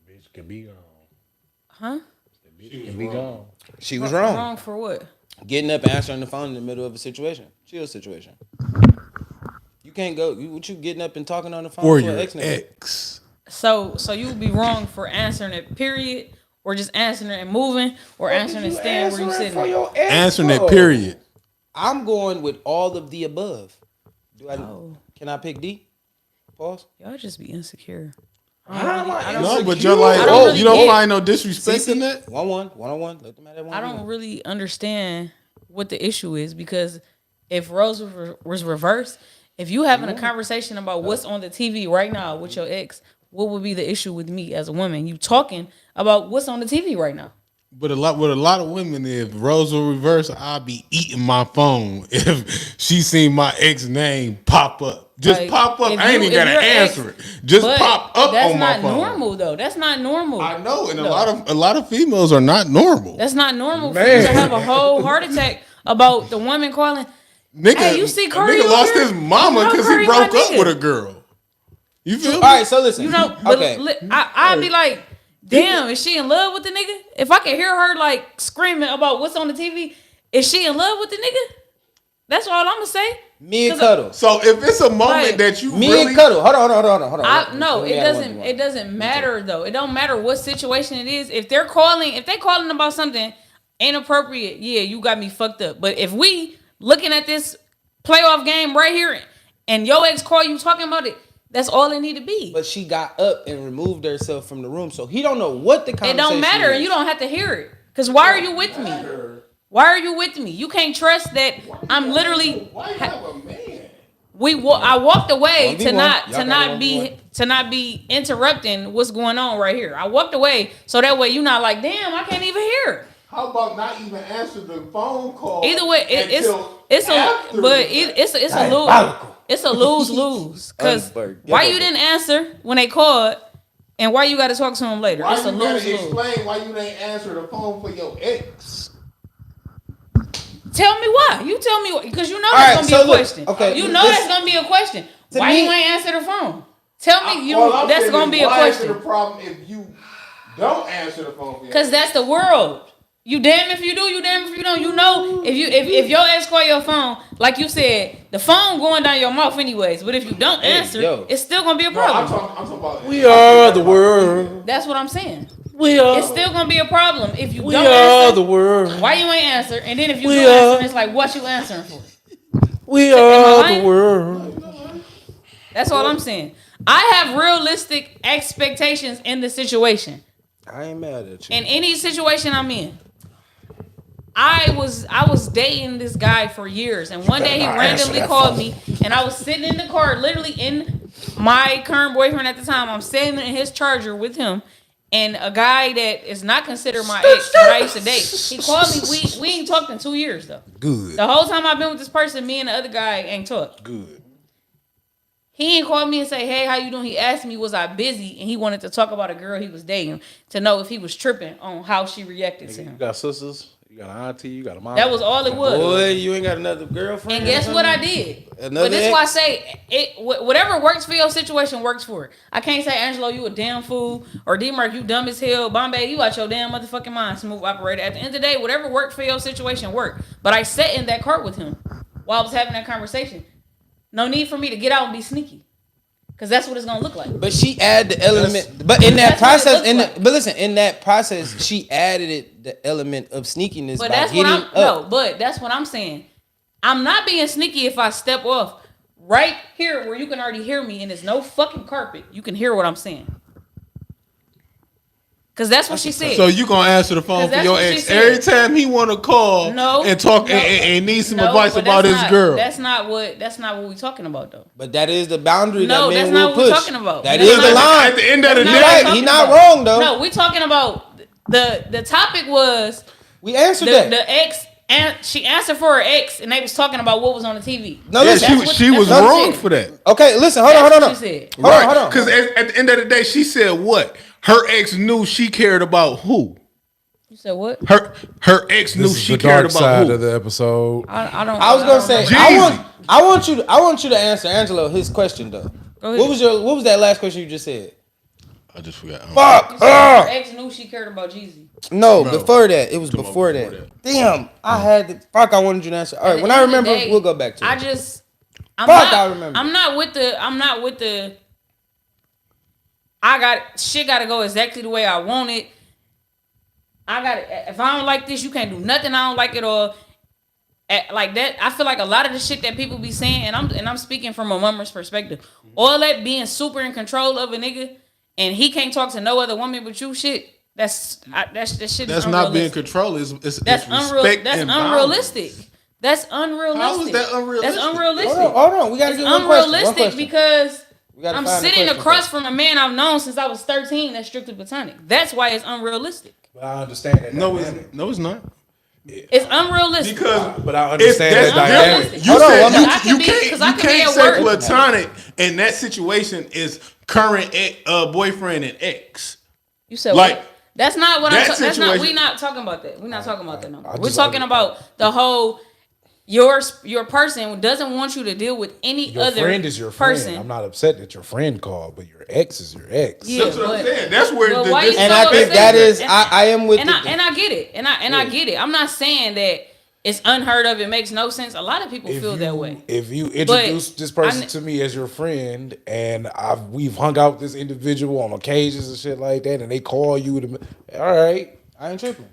[SPEAKER 2] The bitch could be gone.
[SPEAKER 5] Huh?
[SPEAKER 2] The bitch could be gone.
[SPEAKER 3] She was wrong.
[SPEAKER 5] Wrong for what?
[SPEAKER 3] Getting up and answering the phone in the middle of a situation. Chill situation. You can't go. What you getting up and talking on the phone
[SPEAKER 4] For
[SPEAKER 3] to
[SPEAKER 4] your
[SPEAKER 3] an ex nigga?
[SPEAKER 4] ex.
[SPEAKER 5] So you would be wrong for answering it, period, or just answering it and moving, or answering and staying where you sitting.
[SPEAKER 2] For your ex,
[SPEAKER 4] Answering
[SPEAKER 2] bro.
[SPEAKER 4] that period.
[SPEAKER 3] I'm going with all of the above.
[SPEAKER 5] Oh.
[SPEAKER 3] Can I pick D? Pause.
[SPEAKER 5] Y'all just be insecure.
[SPEAKER 4] No, but you're like,
[SPEAKER 5] I don't really
[SPEAKER 4] you don't
[SPEAKER 5] get-
[SPEAKER 4] find no disrespect in that?
[SPEAKER 3] 1-on-1. Let them have that one.
[SPEAKER 5] I don't really understand what the issue is, because if roles was reversed, if you having a conversation about what's on the TV right now with your ex, what would be the issue with me as a woman? You talking about what's on the TV right now.
[SPEAKER 4] But with a lot of women, if roles were reversed, I'd be eating my phone if she seen my ex name pop up. Just
[SPEAKER 5] Like,
[SPEAKER 4] pop up.
[SPEAKER 5] if
[SPEAKER 4] I ain't
[SPEAKER 5] you-
[SPEAKER 4] even gotta
[SPEAKER 5] if your ex-
[SPEAKER 4] answer it. Just
[SPEAKER 5] But
[SPEAKER 4] pop up
[SPEAKER 5] that's
[SPEAKER 4] on my
[SPEAKER 5] not
[SPEAKER 4] phone.
[SPEAKER 5] normal though. That's not normal.
[SPEAKER 4] I know, and
[SPEAKER 5] No.
[SPEAKER 4] a lot of females are not normal.
[SPEAKER 5] That's not normal for you to have a whole heart attack about the woman calling.
[SPEAKER 4] Nigga,
[SPEAKER 5] Hey, you see
[SPEAKER 4] a
[SPEAKER 5] Curry
[SPEAKER 4] nigga
[SPEAKER 5] over
[SPEAKER 4] lost
[SPEAKER 5] here?
[SPEAKER 4] his mama
[SPEAKER 5] You know
[SPEAKER 4] because
[SPEAKER 5] Curry
[SPEAKER 4] he
[SPEAKER 5] my
[SPEAKER 4] broke up
[SPEAKER 5] nigga.
[SPEAKER 4] with a girl. You feel me?
[SPEAKER 3] All right, so listen.
[SPEAKER 5] You know, but
[SPEAKER 3] okay.
[SPEAKER 5] I'd be like, damn, is she in love with the nigga? If I can hear her like screaming about what's on the TV, is she in love with the nigga? That's all I'm gonna say.
[SPEAKER 3] Me and
[SPEAKER 5] 'Cause
[SPEAKER 3] Cuddle.
[SPEAKER 4] So if it's a moment
[SPEAKER 5] Like,
[SPEAKER 4] that you
[SPEAKER 3] Me
[SPEAKER 4] really
[SPEAKER 3] and Cuddle. Hold on.
[SPEAKER 5] No,
[SPEAKER 3] Let me
[SPEAKER 5] it
[SPEAKER 3] add
[SPEAKER 5] doesn't.
[SPEAKER 3] one.
[SPEAKER 5] It doesn't matter though. It don't matter what situation it is. If they calling about something inappropriate, yeah, you got me fucked up. But if we looking at this playoff game right here, and your ex call you talking about it, that's all it need to be.
[SPEAKER 3] But she got up and removed herself from the room, so he don't know what the
[SPEAKER 5] It
[SPEAKER 3] conversation
[SPEAKER 5] don't matter,
[SPEAKER 3] is.
[SPEAKER 5] and you don't have to hear it. Cause why are you with me? Why are you with me? You can't trust that I'm literally.
[SPEAKER 4] Why you have a man?
[SPEAKER 5] I walked away
[SPEAKER 3] 1v1.
[SPEAKER 5] to not
[SPEAKER 3] Y'all got
[SPEAKER 5] to not be interrupting what's going on right here. I walked away so that way you're not like, damn, I can't even hear.
[SPEAKER 4] How about not even answer the phone call?
[SPEAKER 5] Either way, it's a lose-lose. Cause why you didn't answer when they called, and why you got to talk to them later?
[SPEAKER 4] Why
[SPEAKER 5] it's a
[SPEAKER 4] you gotta
[SPEAKER 5] lose-lose.
[SPEAKER 4] explain why you didn't answer the phone for your ex?
[SPEAKER 5] Tell me why. You tell me because you know that's gonna be a question.
[SPEAKER 3] Okay,
[SPEAKER 5] you know that's gonna be a question. Why you ain't answer the phone? Tell me that's gonna be a question.
[SPEAKER 4] Why is the problem if you don't answer the phone?
[SPEAKER 5] Because that's the world. You damn if you do, you damn if you don't. You know, if your ex call your phone, like you said, the phone going down your mouth anyways. But if you don't answer, it's still gonna be a problem.
[SPEAKER 4] I'm talking about.
[SPEAKER 2] We are the world.
[SPEAKER 5] That's what I'm saying.
[SPEAKER 2] We are.
[SPEAKER 5] It's still gonna be a problem if you
[SPEAKER 2] We
[SPEAKER 5] don't
[SPEAKER 2] are
[SPEAKER 5] answer.
[SPEAKER 2] the world.
[SPEAKER 5] Why you ain't answer? And then if you
[SPEAKER 2] We
[SPEAKER 5] do
[SPEAKER 2] are.
[SPEAKER 5] answer, it's like what you answering for?
[SPEAKER 2] We
[SPEAKER 5] Am I
[SPEAKER 2] are
[SPEAKER 5] lying?
[SPEAKER 2] the world.
[SPEAKER 5] That's all I'm saying. I have realistic expectations in the situation.
[SPEAKER 3] I ain't mad at you.
[SPEAKER 5] In any situation I'm in. I was dating this guy for years, and one day he randomly called me, and I was sitting in the car, literally in my current boyfriend at the time. I'm sitting in his Charger with him, and a guy that is not considered my ex that I used to date. He called me. We ain't talked in 2 years though.
[SPEAKER 2] Good.
[SPEAKER 5] The whole time I've been with this person, me and the other guy ain't talked.
[SPEAKER 2] Good.
[SPEAKER 5] He ain't called me and say, "Hey, how you doing?" He asked me, "Was I busy?" And he wanted to talk about a girl he was dating to know if he was tripping on how she reacted to him.
[SPEAKER 2] You got sisters. You got an auntie. You got a mom.
[SPEAKER 5] That was all it was.
[SPEAKER 3] Boy, you ain't got another girlfriend.
[SPEAKER 5] And guess what I did?
[SPEAKER 3] Another
[SPEAKER 5] But this is
[SPEAKER 3] ex?
[SPEAKER 5] why I say whatever works for your situation works for it. I can't say Angelo, you a damn fool, or Dmarks, you dumb as hell. Bombay, you out your damn motherfucking mind, smooth operator. At the end of the day, whatever worked for your situation worked. But I sat in that car with him while I was having that conversation. No need for me to get out and be sneaky. Because that's what it's going to look like.
[SPEAKER 3] But she added the element. But in that
[SPEAKER 5] That's what it
[SPEAKER 3] process,
[SPEAKER 5] looks like.
[SPEAKER 3] but listen, in that process, she added the element of sneakiness
[SPEAKER 5] But
[SPEAKER 3] by
[SPEAKER 5] that's what
[SPEAKER 3] getting
[SPEAKER 5] I'm
[SPEAKER 3] up.
[SPEAKER 5] no, but that's what I'm saying. I'm not being sneaky if I step off right here where you can already hear me and there's no fucking carpet. You can hear what I'm saying. Cause that's what she said.
[SPEAKER 4] So you gonna answer the phone
[SPEAKER 5] 'Cause
[SPEAKER 4] for
[SPEAKER 5] that's
[SPEAKER 4] your
[SPEAKER 5] what she
[SPEAKER 4] ex
[SPEAKER 5] said.
[SPEAKER 4] every time he wanna call
[SPEAKER 5] No,
[SPEAKER 4] and talk
[SPEAKER 5] no,
[SPEAKER 4] and need some
[SPEAKER 5] no,
[SPEAKER 4] advice
[SPEAKER 5] but
[SPEAKER 4] about
[SPEAKER 5] that's
[SPEAKER 4] his
[SPEAKER 5] not-
[SPEAKER 4] girl.
[SPEAKER 5] That's not what we talking about though.
[SPEAKER 3] But that is the boundary
[SPEAKER 5] No,
[SPEAKER 3] that
[SPEAKER 5] that's
[SPEAKER 3] men
[SPEAKER 5] not
[SPEAKER 3] will
[SPEAKER 5] what we're
[SPEAKER 3] push.
[SPEAKER 5] talking about.
[SPEAKER 3] That
[SPEAKER 5] That's
[SPEAKER 3] is
[SPEAKER 5] not-
[SPEAKER 3] the line.
[SPEAKER 4] At the end of the
[SPEAKER 5] That's
[SPEAKER 3] You're
[SPEAKER 5] not
[SPEAKER 4] day,
[SPEAKER 5] what
[SPEAKER 3] right.
[SPEAKER 5] we're
[SPEAKER 3] He
[SPEAKER 5] talking
[SPEAKER 3] not
[SPEAKER 5] about.
[SPEAKER 3] wrong though.
[SPEAKER 5] No, we talking about the topic was
[SPEAKER 3] We answered
[SPEAKER 5] the
[SPEAKER 3] that.
[SPEAKER 5] ex, and she answered for her ex, and they was talking about what was on the TV.
[SPEAKER 3] No,
[SPEAKER 4] yeah,
[SPEAKER 3] listen.
[SPEAKER 4] she was
[SPEAKER 5] that's what
[SPEAKER 4] wrong
[SPEAKER 5] she
[SPEAKER 4] for that.
[SPEAKER 3] Okay, listen. Hold
[SPEAKER 5] That's
[SPEAKER 3] on.
[SPEAKER 5] what she said.
[SPEAKER 3] Hold on.
[SPEAKER 4] Because at the end of the day, she said what? Her ex knew she cared about who?
[SPEAKER 5] You said what?
[SPEAKER 4] Her ex knew
[SPEAKER 2] This is
[SPEAKER 4] she
[SPEAKER 2] the
[SPEAKER 4] cared
[SPEAKER 2] dark
[SPEAKER 4] about
[SPEAKER 2] side
[SPEAKER 4] who?
[SPEAKER 2] of the episode.
[SPEAKER 5] I don't.
[SPEAKER 3] I was gonna say
[SPEAKER 4] Jeezy.
[SPEAKER 3] I want you to answer Angelo his question though.
[SPEAKER 5] Go ahead.
[SPEAKER 3] What was that last question you just said?
[SPEAKER 4] I just forgot.
[SPEAKER 3] Fuck.
[SPEAKER 5] Her ex knew she cared about Jeezy.
[SPEAKER 3] No, before that. It was before that. Damn, I had to. Fuck, I wanted you to answer. All right, when I remember, we'll go back to it. I remember.
[SPEAKER 5] I'm not with the. Shit got to go exactly the way I want it. If I don't like this, you can't do nothing. I don't like it or like that. I feel like a lot of the shit that people be saying, and I'm speaking from a woman's perspective. All that being super in control of a nigga, and he can't talk to no other woman but you. Shit, that shit.
[SPEAKER 4] That's
[SPEAKER 5] is
[SPEAKER 4] not being
[SPEAKER 5] unrealistic.
[SPEAKER 4] control. It's
[SPEAKER 5] That's
[SPEAKER 4] respect
[SPEAKER 5] That's
[SPEAKER 4] and
[SPEAKER 5] unrealistic. That's unrealistic.
[SPEAKER 4] How is that unrealistic?
[SPEAKER 5] That's unrealistic.
[SPEAKER 3] Hold on. We gotta
[SPEAKER 5] It's
[SPEAKER 3] get one question.
[SPEAKER 5] unrealistic because
[SPEAKER 3] gotta
[SPEAKER 5] I'm
[SPEAKER 3] find the
[SPEAKER 5] sitting
[SPEAKER 3] question
[SPEAKER 5] across
[SPEAKER 3] first.
[SPEAKER 5] from a man I've known since I was 13 that's strictly platonic. That's why it's unrealistic.
[SPEAKER 2] But I understand that.
[SPEAKER 4] No,
[SPEAKER 2] dynamic.
[SPEAKER 4] it's not.
[SPEAKER 5] It's unrealistic.
[SPEAKER 4] Because
[SPEAKER 2] But I understand
[SPEAKER 4] that's
[SPEAKER 2] that dynamic.
[SPEAKER 4] different.
[SPEAKER 5] Hold
[SPEAKER 4] You
[SPEAKER 5] on,
[SPEAKER 4] said
[SPEAKER 5] I can be- 'cause I
[SPEAKER 4] you
[SPEAKER 5] can be
[SPEAKER 4] can't
[SPEAKER 5] at
[SPEAKER 4] say
[SPEAKER 5] work.
[SPEAKER 4] platonic, and that situation is current boyfriend and ex.
[SPEAKER 5] You said
[SPEAKER 4] Like,
[SPEAKER 5] what? That's not what
[SPEAKER 4] that
[SPEAKER 5] I'm. That's not.
[SPEAKER 4] situation-
[SPEAKER 5] We not talking about that. We're not talking about that. No.
[SPEAKER 2] I
[SPEAKER 5] We're
[SPEAKER 2] just-
[SPEAKER 5] talking about the whole. Your person doesn't want you to deal with any
[SPEAKER 2] Your
[SPEAKER 5] other
[SPEAKER 2] friend is your friend.
[SPEAKER 5] person.
[SPEAKER 2] I'm not upset that your friend called, but your ex is your ex.
[SPEAKER 5] Yeah,
[SPEAKER 4] That's what I'm
[SPEAKER 5] but-
[SPEAKER 4] saying. That's where
[SPEAKER 5] but
[SPEAKER 4] the
[SPEAKER 5] why you
[SPEAKER 3] And
[SPEAKER 5] so
[SPEAKER 3] I think
[SPEAKER 5] upset?
[SPEAKER 3] that is
[SPEAKER 5] And-
[SPEAKER 3] I am with
[SPEAKER 5] and I get it, and I get it. I'm not saying that it's unheard of. It makes no sense. A lot of people feel that way.
[SPEAKER 2] If you introduce this person
[SPEAKER 5] I-
[SPEAKER 2] to me as your friend, and we've hung out with this individual on occasions and shit like that, and they call you to, all right,
[SPEAKER 3] I ain't tripping.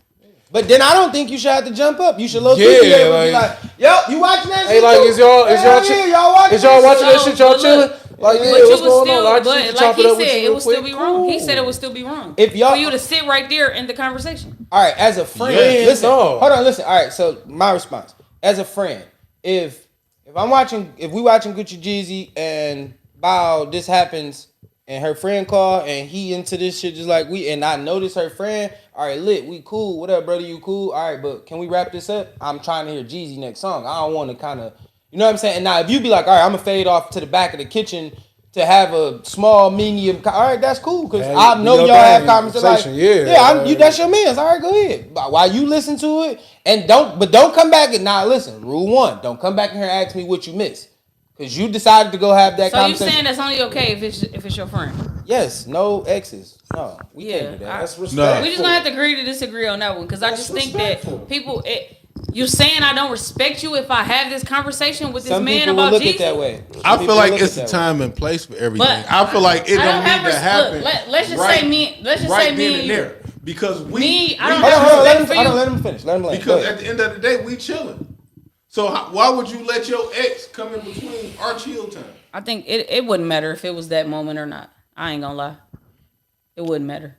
[SPEAKER 3] But then I don't think you should have to jump up. You should low key
[SPEAKER 2] Yeah,
[SPEAKER 3] be able to be
[SPEAKER 2] like-
[SPEAKER 3] like, yo, you watching that shit?
[SPEAKER 2] hey, like,
[SPEAKER 3] too?
[SPEAKER 2] is y'all
[SPEAKER 3] Hell
[SPEAKER 2] chi-
[SPEAKER 3] yeah, y'all watching
[SPEAKER 2] is y'all watching that
[SPEAKER 5] So,
[SPEAKER 2] shit? Y'all
[SPEAKER 5] but
[SPEAKER 2] chilling?
[SPEAKER 5] look,
[SPEAKER 2] Like,
[SPEAKER 5] but
[SPEAKER 2] yeah,
[SPEAKER 5] you
[SPEAKER 2] what's
[SPEAKER 5] would
[SPEAKER 2] going
[SPEAKER 5] still,
[SPEAKER 2] on? I just
[SPEAKER 5] but
[SPEAKER 2] need to
[SPEAKER 5] like
[SPEAKER 2] chop it
[SPEAKER 5] he
[SPEAKER 2] up with
[SPEAKER 5] said,
[SPEAKER 2] you
[SPEAKER 5] it
[SPEAKER 2] real
[SPEAKER 5] would still
[SPEAKER 2] quick.
[SPEAKER 5] be wrong. He
[SPEAKER 2] Cool.
[SPEAKER 5] said it would still be wrong.
[SPEAKER 3] If y'all-
[SPEAKER 5] for you to sit right there in the conversation.
[SPEAKER 3] All right, as a friend,
[SPEAKER 2] Yeah,
[SPEAKER 3] listen.
[SPEAKER 2] no.
[SPEAKER 3] Hold on, listen. All right, so my response as a friend, if we watching Gucci Jeezy and bow, this happens, and her friend called and he into this shit just like we, and I noticed her friend, all right, lit, we cool, what up, brother, you cool? All right, but can we wrap this up? I'm trying to hear Jeezy next song. I don't want to kind of, you know what I'm saying? And now if you be like, all right, I'm gonna fade off to the back of the kitchen to have a small medium, all right, that's cool, because I know y'all have conversations. Like, that's your man's. All right, go ahead. While you listen to it, and don't come back and listen. Rule 1: don't come back in here and ask me what you missed. Because you decided to go have that conversation. So you
[SPEAKER 5] saying that's only okay if it's your friend?
[SPEAKER 3] Yes, no exes. No, we can't do that.
[SPEAKER 2] That's respectful.
[SPEAKER 5] We just gonna have to agree to disagree on that one. Because I just think that people, you saying I don't respect you if I have this conversation with this man about
[SPEAKER 3] look
[SPEAKER 5] Jesus?
[SPEAKER 3] At that way.
[SPEAKER 4] I feel like it's a time and place for everything.
[SPEAKER 5] But
[SPEAKER 4] I feel like it don't need to happen.
[SPEAKER 5] Look, let's just say me. Let's just say me and you.
[SPEAKER 4] Because
[SPEAKER 5] I don't have respect for you.
[SPEAKER 3] Let him finish. Let him land.
[SPEAKER 4] Because at the end of the day, we chilling. So why would you let your ex come in between our chill time?
[SPEAKER 5] I think it wouldn't matter if it was that moment or not. I ain't gonna lie. It wouldn't matter.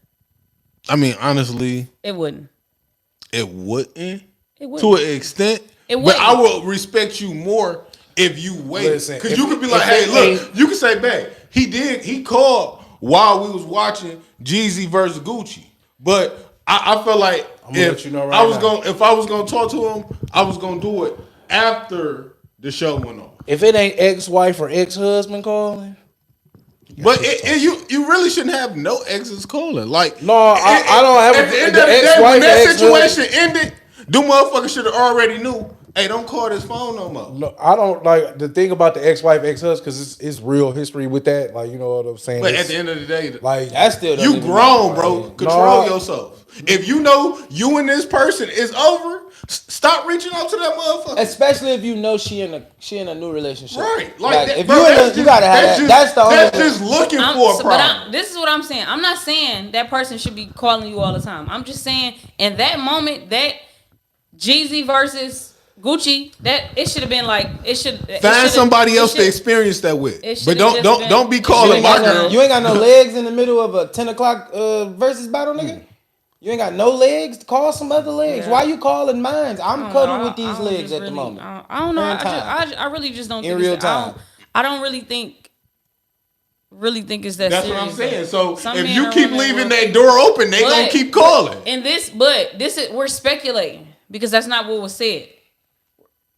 [SPEAKER 4] I mean, honestly,
[SPEAKER 5] it wouldn't.
[SPEAKER 4] It wouldn't.
[SPEAKER 5] It wouldn't.
[SPEAKER 4] To an extent.
[SPEAKER 5] It wouldn't.
[SPEAKER 4] But I will respect you more if you wait. Because you could be like, hey, look, you can say, babe, he called while we was watching Jeezy versus Gucci. But I feel like if I was gonna talk to him, I was gonna do it after the show went on.
[SPEAKER 2] If it ain't ex-wife or ex-husband calling,
[SPEAKER 4] but you really shouldn't have no exes calling. Like
[SPEAKER 2] no, I don't have.
[SPEAKER 4] At the end of the day, when that situation ended, them motherfuckers should have already knew. Hey, don't call this phone no more.
[SPEAKER 2] No, I don't like the thing about the ex-wife, ex-husband because it's real history with that. Like, you know what I'm saying.
[SPEAKER 4] But at the end of the day,
[SPEAKER 2] like
[SPEAKER 3] that's still
[SPEAKER 4] you grown, bro. Control yourself. If you know you and this person is over, stop reaching out to that motherfucker.
[SPEAKER 3] Especially if you know she in a new relationship.
[SPEAKER 4] Right. Like
[SPEAKER 3] if
[SPEAKER 4] bro,
[SPEAKER 3] you gotta have that. That's the only.
[SPEAKER 4] That's just looking for a problem.
[SPEAKER 5] This is what I'm saying. I'm not saying that person should be calling you all the time. I'm just saying in that moment that Jeezy versus Gucci, that it should have been like it should
[SPEAKER 4] find somebody else to experience that with. But don't be calling my girl.
[SPEAKER 3] You ain't got no legs in the middle of a 10 o'clock versus battle, nigga. You ain't got no legs. Call some other legs. Yeah. Why you calling mine? I'm cuddling with these legs at the moment.
[SPEAKER 5] I don't know. I really just don't think
[SPEAKER 3] in real time.
[SPEAKER 5] I don't really think it's that
[SPEAKER 4] That's
[SPEAKER 5] serious.
[SPEAKER 4] What I'm saying. So if you keep leaving that door open, they gonna keep calling.
[SPEAKER 5] We're speculating because that's not what was said.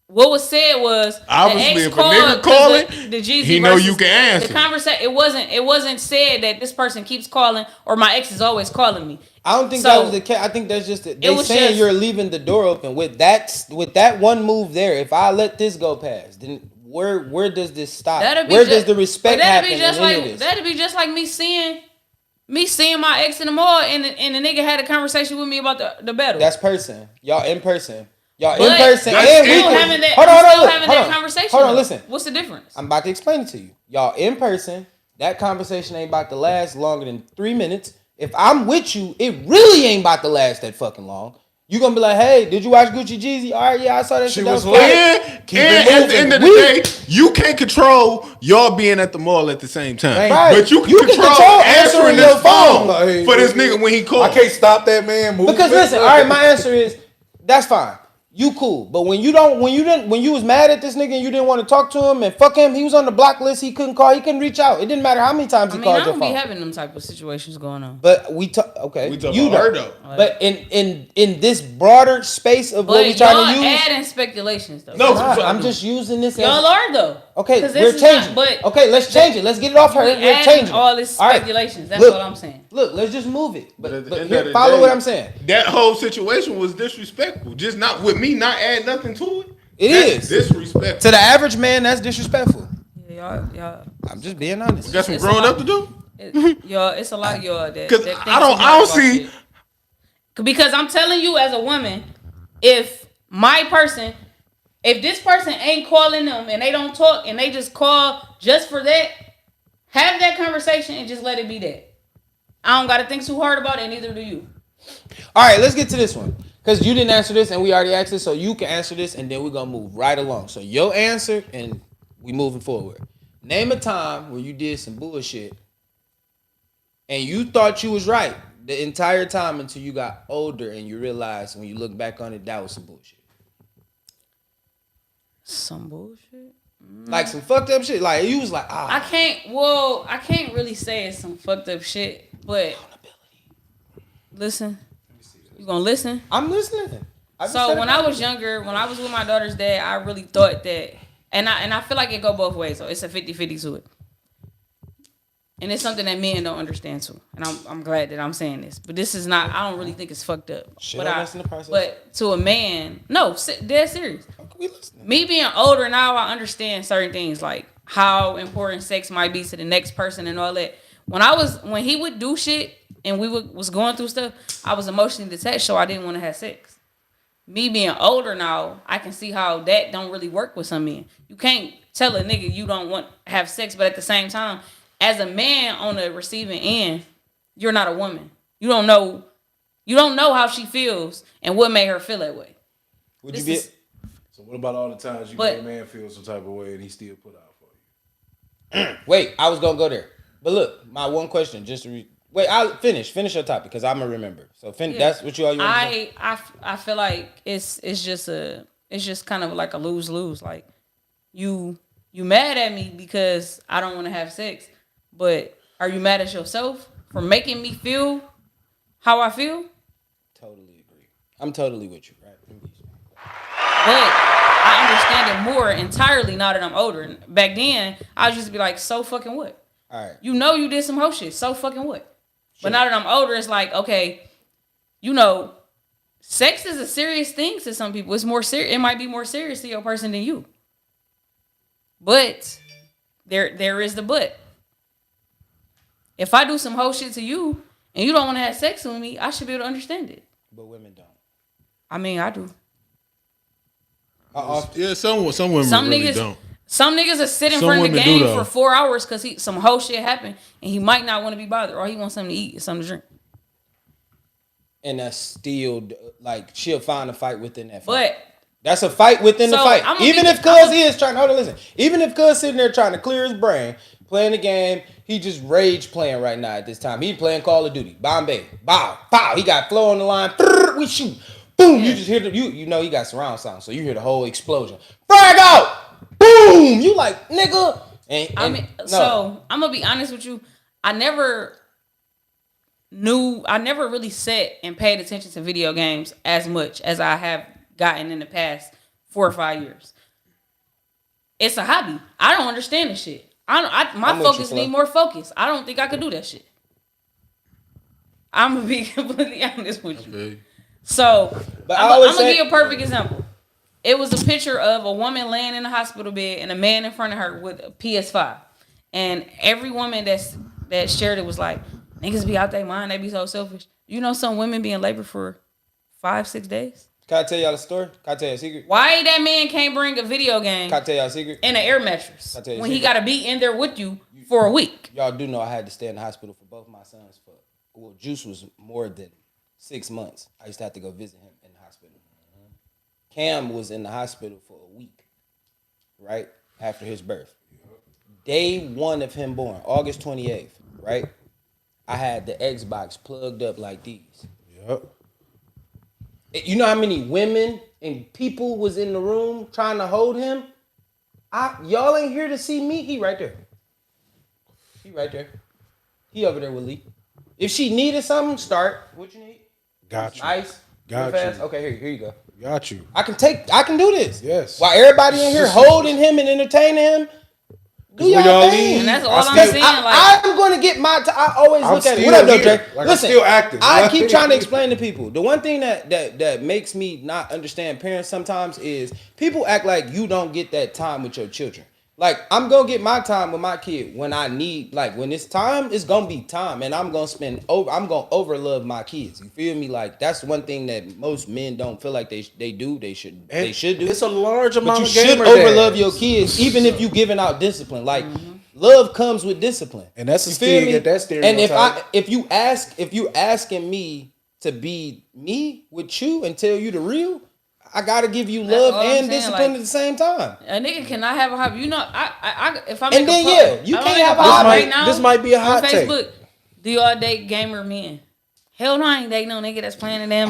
[SPEAKER 5] What was said was
[SPEAKER 4] obviously if a nigga calling,
[SPEAKER 5] the Jeezy
[SPEAKER 4] he know you can answer.
[SPEAKER 5] The conversation it wasn't said that this person keeps calling or my ex is always calling me.
[SPEAKER 3] I don't think that was the case. I think that's just they saying you're leaving the door open with that one move there. If I let this go past, then where does this stop? Where does the respect happen?
[SPEAKER 5] That'd be just like me seeing my ex in the mall and the nigga had a conversation with me about the battle.
[SPEAKER 3] That's person. Y'all in person. Y'all
[SPEAKER 5] in
[SPEAKER 3] person.
[SPEAKER 5] And we having that conversation.
[SPEAKER 3] Hold on, listen.
[SPEAKER 5] What's the difference?
[SPEAKER 3] I'm about to explain it to you. Y'all in person. That conversation ain't about to last longer than 3 minutes. If I'm with you, it really ain't about to last that fucking long. You gonna be like, hey, did you watch Gucci Jeezy? All right, yeah, I saw that shit.
[SPEAKER 4] And at the end of the day, you can't control y'all being at the mall at the same time.
[SPEAKER 3] Right.
[SPEAKER 4] But you can control answering your phone for this nigga when he calls.
[SPEAKER 2] I can't stop that man moving.
[SPEAKER 3] Because listen, all right, my answer is that's fine. You cool, but when you was mad at this nigga and you didn't want to talk to him and fuck him, he was on the block list. He couldn't call. He couldn't reach out. It didn't matter how many times he called your phone.
[SPEAKER 5] I don't be having them type of situations going on.
[SPEAKER 3] But we talk. Okay,
[SPEAKER 4] we talk about her though.
[SPEAKER 3] But in this broader space of what we trying to use,
[SPEAKER 5] adding speculations though.
[SPEAKER 3] No, I'm just using this.
[SPEAKER 5] Y'all are though.
[SPEAKER 3] Okay, we're changing. Okay, let's change it. Let's get it off her. We're changing
[SPEAKER 5] all this speculations. That's what I'm saying.
[SPEAKER 3] Look, let's just move it. But here, follow what I'm saying.
[SPEAKER 4] That whole situation was disrespectful. Just not with me not adding nothing to it.
[SPEAKER 3] That's
[SPEAKER 4] disrespectful.
[SPEAKER 3] To the average man, that's disrespectful.
[SPEAKER 5] Yeah, y'all.
[SPEAKER 3] I'm just being honest.
[SPEAKER 4] You got some growing up to do?
[SPEAKER 5] Y'all, it's a lot of y'all that.
[SPEAKER 4] Because I don't see.
[SPEAKER 5] Because I'm telling you, as a woman, if this person ain't calling them and they don't talk and they just call just for that, have that conversation and just let it be that. I don't got to think too hard about it, and neither do you.
[SPEAKER 3] All right, let's get to this one. Because you didn't answer this and we already asked this, so you can answer this and then we're going to move right along. So your answer and we moving forward. Name a time where you did some bullshit and you thought you was right the entire time until you got older and you realized when you look back on it, that was some bullshit.
[SPEAKER 5] Some bullshit?
[SPEAKER 3] Like some fucked up shit. Like you was like,
[SPEAKER 5] I can't really say it's some fucked up shit, but listen. You gonna listen?
[SPEAKER 3] I'm listening.
[SPEAKER 5] So when I was younger, when I was with my daughter's dad, I really thought that, and I feel like it go both ways. So it's a 50-50 to it. And it's something that men don't understand too. And I'm glad that I'm saying this. But this is not, I don't really think it's fucked up. But to a man, no, dead serious. Me being older now, I understand certain things like how important sex might be to the next person and all that. When he would do shit and was going through stuff, I was emotionally detached, so I didn't want to have sex. Me being older now, I can see how that don't really work with some men. You can't tell a nigga you don't want to have sex, but at the same time, as a man on the receiving end, you're not a woman. You don't know how she feels and what made her feel that way.
[SPEAKER 2] So what about all the times you made a man feel some type of way and he still put out for you?
[SPEAKER 3] Wait, I was gonna go there, but look, my one question, I'll finish your topic because I'm gonna remember. So that's what you want to say?
[SPEAKER 5] I feel like it's just kind of like a lose-lose. Like you mad at me because I don't want to have sex. But are you mad at yourself for making me feel how I feel?
[SPEAKER 3] Totally agree. I'm totally with you, right?
[SPEAKER 5] But I understand it more entirely now that I'm older. Back then, I would just be like, so fucking what?
[SPEAKER 3] All right.
[SPEAKER 5] You know you did some hoe shit. So fucking what? Sure. But now that I'm older, it's like, okay, sex is a serious thing to some people. It's more serious. It might be more serious to your person than you. But there is the but. If I do some whole shit to you and you don't want to have sex with me, I should be able to understand it.
[SPEAKER 3] But women don't.
[SPEAKER 5] I mean, I do.
[SPEAKER 6] Yeah, some women really don't.
[SPEAKER 5] Some niggas are sitting in front of the game for 4 hours because some whole shit happened and he might not want to be bothered or he wants something to eat or something to drink.
[SPEAKER 3] And that's still like she'll find a fight within that fight.
[SPEAKER 5] But
[SPEAKER 3] that's a fight within the fight. Even if Cuz is trying, hold on, listen. Even if Cuz sitting there trying to clear his brain, playing the game, he just rage playing right now at this time. He playing Call of Duty. Bombay. Bow. Pow. He got flow on the line. We shoot. Boom. You just hear you know he got surround sound, so you hear the whole explosion. Frag out. Boom. You like, nigga.
[SPEAKER 5] So I'm gonna be honest with you. I never really sat and paid attention to video games as much as I have gotten in the past 4 or 5 years. It's a hobby. I don't understand this shit. My focus need more focus. I don't think I could do that shit. I'm gonna be completely honest with you. So I'm gonna give you a perfect example. It was a picture of a woman laying in a hospital bed and a man in front of her with a PS5. And every woman that shared it was like, niggas be out their mind, they be so selfish. You know some women be in labor for 5-6 days?
[SPEAKER 3] Can I tell y'all a story? Can I tell you a secret?
[SPEAKER 5] Why that man can't bring a video game
[SPEAKER 3] Can I tell y'all a secret?
[SPEAKER 5] and an air mattress when he gotta be in there with you for a week?
[SPEAKER 3] Y'all do know I had to stay in the hospital for both my sons Juice was more than 6 months. I used to have to go visit him in the hospital. Cam was in the hospital for a week, right? After his birth. Day 1 of him born, August 28th, right? I had the Xbox plugged up like these.
[SPEAKER 2] Yep.
[SPEAKER 3] You know how many women and people was in the room trying to hold him? Y'all ain't here to see me. He right there. He right there. He over there with Lee. If she needed something, start. What you need?
[SPEAKER 2] Got you.
[SPEAKER 3] Ice.
[SPEAKER 2] Got
[SPEAKER 3] fast.
[SPEAKER 2] you.
[SPEAKER 3] Okay, here you go.
[SPEAKER 2] Got you.
[SPEAKER 3] I can do this.
[SPEAKER 2] Yes.
[SPEAKER 3] While everybody in here holding him and entertaining him, do y'all thing.
[SPEAKER 5] And that's all I'm saying.
[SPEAKER 3] I'm going to get my I always look at it. What up, though, Jay?
[SPEAKER 2] Like,
[SPEAKER 3] listen,
[SPEAKER 2] I'm still active.
[SPEAKER 3] I keep trying to explain to people. The one thing that makes me not understand parents sometimes is people act like you don't get that time with your children. Like, I'm going to get my time with my kid when I need, like, when it's time, it's going to be time. And I'm going to I'm going to overlove my kids. You feel me? Like, that's one thing that most men don't feel like they do. They should do.
[SPEAKER 2] It's a large amount of gamers.
[SPEAKER 3] But you should overlove your kids, even if you giving out discipline. Like, love comes with discipline.
[SPEAKER 2] And that's the stereotype.
[SPEAKER 3] And if you asking me to be me with you and tell you the real, I gotta give you love and discipline at the same time.
[SPEAKER 5] A nigga cannot have a hobby. You know, if I'm
[SPEAKER 3] you can't have a hobby
[SPEAKER 5] right now.
[SPEAKER 2] This might be a hot take.
[SPEAKER 5] Facebook, do y'all date gamer men? Hell no, I ain't dating no nigga that's playing in them.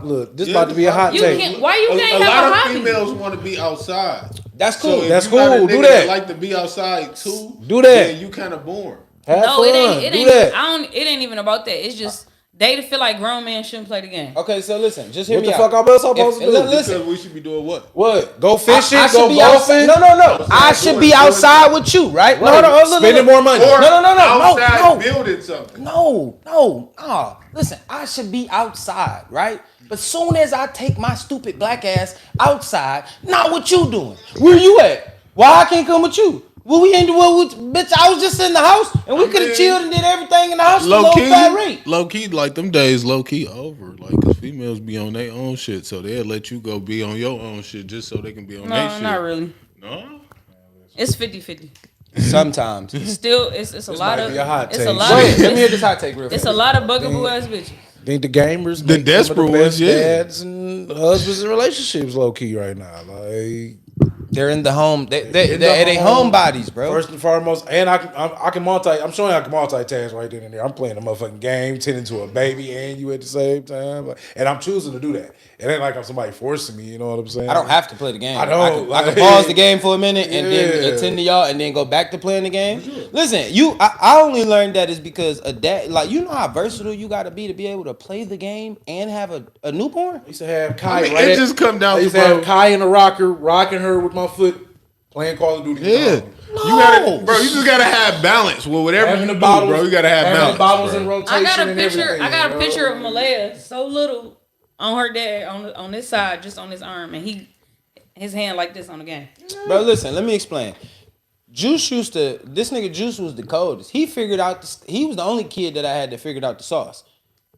[SPEAKER 2] Look, this about to be a hot take.
[SPEAKER 5] Why you can't have a hobby?
[SPEAKER 6] A lot of females want to be outside.
[SPEAKER 3] That's cool.
[SPEAKER 6] So if
[SPEAKER 2] That's
[SPEAKER 6] you got a
[SPEAKER 2] cool.
[SPEAKER 6] nigga
[SPEAKER 2] Do that.
[SPEAKER 6] Like to be outside too.
[SPEAKER 2] Do that.
[SPEAKER 6] Then you kind of boring.
[SPEAKER 2] Have
[SPEAKER 5] No,
[SPEAKER 2] fun.
[SPEAKER 5] it ain't.
[SPEAKER 2] Do that.
[SPEAKER 5] It ain't even about that. It's just they feel like grown men shouldn't play the game.
[SPEAKER 3] Okay, so listen, just hear
[SPEAKER 2] What
[SPEAKER 3] me
[SPEAKER 2] the
[SPEAKER 3] out.
[SPEAKER 2] fuck I'm supposed to do?
[SPEAKER 3] Listen,
[SPEAKER 6] Because we should be doing what?
[SPEAKER 2] What? Go fishing?
[SPEAKER 3] I
[SPEAKER 2] Go
[SPEAKER 3] should be outside.
[SPEAKER 2] golfing?
[SPEAKER 3] No. I should be outside with you, right?
[SPEAKER 2] Right. Spending more money.
[SPEAKER 6] Or
[SPEAKER 3] No.
[SPEAKER 6] outside building something.
[SPEAKER 3] No. Listen, I should be outside, right? But soon as I take my stupid black ass outside, not what you doing. Where you at? Why I can't come with you? Well, we ain't doing bitch. I was just in the house and we could have chilled and did everything in the house for low fat rate.
[SPEAKER 6] Low key, like them days, low key over. Like, cause females be on their own shit, so they'll let you go be on your own shit just so they can be on their shit.
[SPEAKER 5] No, not really.
[SPEAKER 6] No.
[SPEAKER 5] It's 50-50.
[SPEAKER 3] Sometimes.
[SPEAKER 5] Still, it's a lot
[SPEAKER 2] might
[SPEAKER 5] of.
[SPEAKER 2] be a hot
[SPEAKER 5] It's
[SPEAKER 2] take.
[SPEAKER 5] a lot.
[SPEAKER 3] Let me
[SPEAKER 5] Of,
[SPEAKER 3] hear this hot take real
[SPEAKER 5] it's
[SPEAKER 3] fast.
[SPEAKER 5] a lot of bugaboo ass bitches.
[SPEAKER 2] Think the gamers,
[SPEAKER 6] The
[SPEAKER 2] make
[SPEAKER 6] desperate
[SPEAKER 2] some of the best
[SPEAKER 6] ones, yeah.
[SPEAKER 2] dads and husbands in relationships, low key right now. Like
[SPEAKER 3] They're in the home. They're
[SPEAKER 2] the home.
[SPEAKER 3] homebodies, bro.
[SPEAKER 2] first and foremost, and I can multi. I'm showing I can multitask right then and there. I'm playing a motherfucking game, tending to a baby and you at the same time, like, and I'm choosing to do that. It ain't like I'm somebody forcing me. You know what I'm saying?
[SPEAKER 3] I don't have to play the game.
[SPEAKER 2] I don't.
[SPEAKER 3] I can pause the game for a minute and then
[SPEAKER 2] Yeah.
[SPEAKER 3] attend to y'all and then go back to playing the game. Listen, I only learned that is because a dad, like, you know how versatile you got to be able to play the game and have a newborn.
[SPEAKER 2] I used to have Kai.
[SPEAKER 6] I mean,
[SPEAKER 2] right
[SPEAKER 6] it
[SPEAKER 2] at-
[SPEAKER 6] just come down
[SPEAKER 2] I
[SPEAKER 6] to,
[SPEAKER 2] used to have
[SPEAKER 6] bro.
[SPEAKER 2] Kai in the rocker, rocking her with my foot, playing Call of Duty.
[SPEAKER 6] Yeah. You gotta, bro. You just gotta have balance. Well, whatever
[SPEAKER 2] Having
[SPEAKER 6] you
[SPEAKER 2] the
[SPEAKER 6] do,
[SPEAKER 2] bottles,
[SPEAKER 6] bro, you gotta have
[SPEAKER 2] having
[SPEAKER 6] balance.
[SPEAKER 2] the bottles
[SPEAKER 6] bro.
[SPEAKER 2] in rotation.
[SPEAKER 5] I got a
[SPEAKER 2] and
[SPEAKER 5] picture.
[SPEAKER 2] everything,
[SPEAKER 5] I got a
[SPEAKER 2] bro.
[SPEAKER 5] picture of Malaya, so little, on her dad on this side, just on his arm, and his hand like this on the game.
[SPEAKER 3] Bro, listen, let me explain. This nigga Juice was the coldest. He figured out, he was the only kid that I had that figured out the sauce.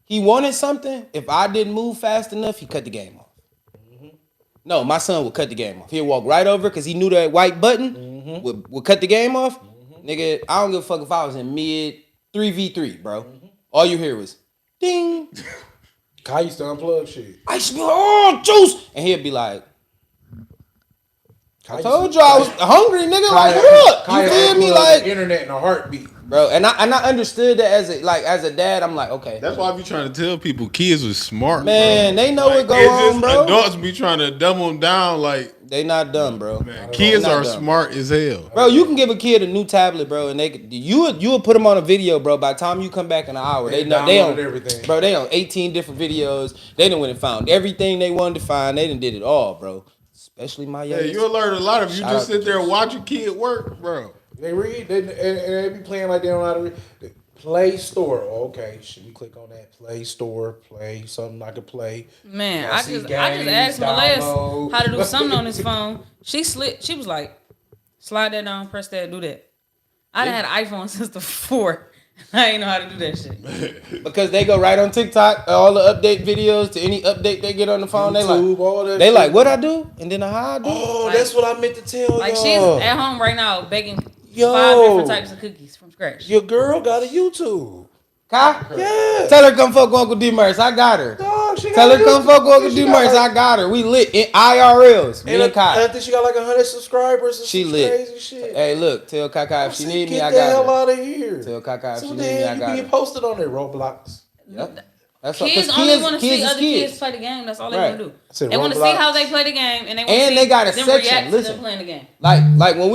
[SPEAKER 3] He wanted something. If I didn't move fast enough, he cut the game off. No, my son would cut the game off. He'd walk right over because he knew that white button would cut the game off. Nigga, I don't give a fuck if I was in mid 3v3, bro. All you hear was ding.
[SPEAKER 2] Kai used to unplug shit.
[SPEAKER 3] I used to be like, oh, Juice. And he'd be like, I told you I was hungry, nigga. Like, what up?
[SPEAKER 2] Kai
[SPEAKER 3] You feel me?
[SPEAKER 2] unplugged
[SPEAKER 3] Like,
[SPEAKER 2] the internet in a heartbeat.
[SPEAKER 3] bro, and I understood that as a dad. I'm like, okay,
[SPEAKER 6] That's why I be trying to tell people kids was smart,
[SPEAKER 3] man,
[SPEAKER 6] bro.
[SPEAKER 3] they know what go
[SPEAKER 6] It's
[SPEAKER 3] on,
[SPEAKER 6] just
[SPEAKER 3] bro.
[SPEAKER 6] adults be trying to dumb them down. Like,
[SPEAKER 3] They not dumb, bro.
[SPEAKER 6] man, kids
[SPEAKER 3] They not
[SPEAKER 6] are
[SPEAKER 3] dumb.
[SPEAKER 6] smart as hell.
[SPEAKER 3] Bro, you can give a kid a new tablet, bro, and you would put them on a video, bro. By the time you come back in an hour, they
[SPEAKER 2] downloaded
[SPEAKER 3] on
[SPEAKER 2] everything.
[SPEAKER 3] bro. They on 18 different videos. They done went and found everything they wanted to find. They done did it all, bro. Especially my
[SPEAKER 6] Yeah,
[SPEAKER 3] youngest.
[SPEAKER 6] you'll learn a lot if you
[SPEAKER 3] Shout
[SPEAKER 6] just
[SPEAKER 3] out to
[SPEAKER 6] sit there and
[SPEAKER 3] Juice.
[SPEAKER 6] watch a kid work, bro.
[SPEAKER 2] They read, and they be playing like they don't know how to read. The Play Store. Okay, should we click on that? Play Store, play something I could play.
[SPEAKER 5] Man,
[SPEAKER 2] I
[SPEAKER 5] I
[SPEAKER 2] see
[SPEAKER 5] just
[SPEAKER 2] games,
[SPEAKER 5] asked Malaya
[SPEAKER 2] download.
[SPEAKER 5] how to do something on his phone. She was like, slide that down, press that, do that. I done had an iPhone since the 4. I ain't know how to do that shit.
[SPEAKER 3] Because they go right on TikTok, all the update videos to any update they get on the phone.
[SPEAKER 2] YouTube, all that
[SPEAKER 3] They
[SPEAKER 2] shit.
[SPEAKER 3] like, what I do, and then how I do.
[SPEAKER 2] Oh,
[SPEAKER 5] Like-
[SPEAKER 2] that's what I meant to tell
[SPEAKER 5] Like
[SPEAKER 2] y'all.
[SPEAKER 5] she's at home right now baking 5
[SPEAKER 2] Yo.
[SPEAKER 5] different types of cookies from scratch.
[SPEAKER 2] Your girl got a YouTube.
[SPEAKER 3] Kai?
[SPEAKER 2] Yeah.
[SPEAKER 3] Tell her come fuck with Uncle Dmarks. I got her.
[SPEAKER 2] Dog, she
[SPEAKER 3] Tell
[SPEAKER 2] got
[SPEAKER 3] her
[SPEAKER 2] a
[SPEAKER 3] come
[SPEAKER 2] YouTube.
[SPEAKER 3] fuck with Uncle
[SPEAKER 2] She got
[SPEAKER 3] Dmarks.
[SPEAKER 2] like-
[SPEAKER 3] I got her. We lit in IRLs. Me and
[SPEAKER 2] I
[SPEAKER 3] Kai.
[SPEAKER 2] think she got like 100 subscribers and
[SPEAKER 3] She
[SPEAKER 2] some
[SPEAKER 3] lit.
[SPEAKER 2] crazy shit.
[SPEAKER 3] Hey, look. Tell Kaka if she need me, I
[SPEAKER 2] Get the hell
[SPEAKER 3] got her.
[SPEAKER 2] out of here.
[SPEAKER 3] Tell Kaka if
[SPEAKER 2] So
[SPEAKER 3] she need me, I
[SPEAKER 2] then you
[SPEAKER 3] got
[SPEAKER 2] being
[SPEAKER 3] her.
[SPEAKER 2] posted on there, Roblox.
[SPEAKER 3] Yep. That's what,
[SPEAKER 5] Kids
[SPEAKER 3] 'cause
[SPEAKER 5] only want to see
[SPEAKER 3] is
[SPEAKER 5] other kids play the game. That's all they
[SPEAKER 3] Right.
[SPEAKER 5] want to do.
[SPEAKER 2] I said
[SPEAKER 5] They want to see
[SPEAKER 2] Roblox.
[SPEAKER 5] how they play the game, and they want
[SPEAKER 3] And
[SPEAKER 5] to see
[SPEAKER 3] they got a
[SPEAKER 5] them
[SPEAKER 3] section.
[SPEAKER 5] react to
[SPEAKER 3] Listen.
[SPEAKER 5] them playing the game.
[SPEAKER 3] Like when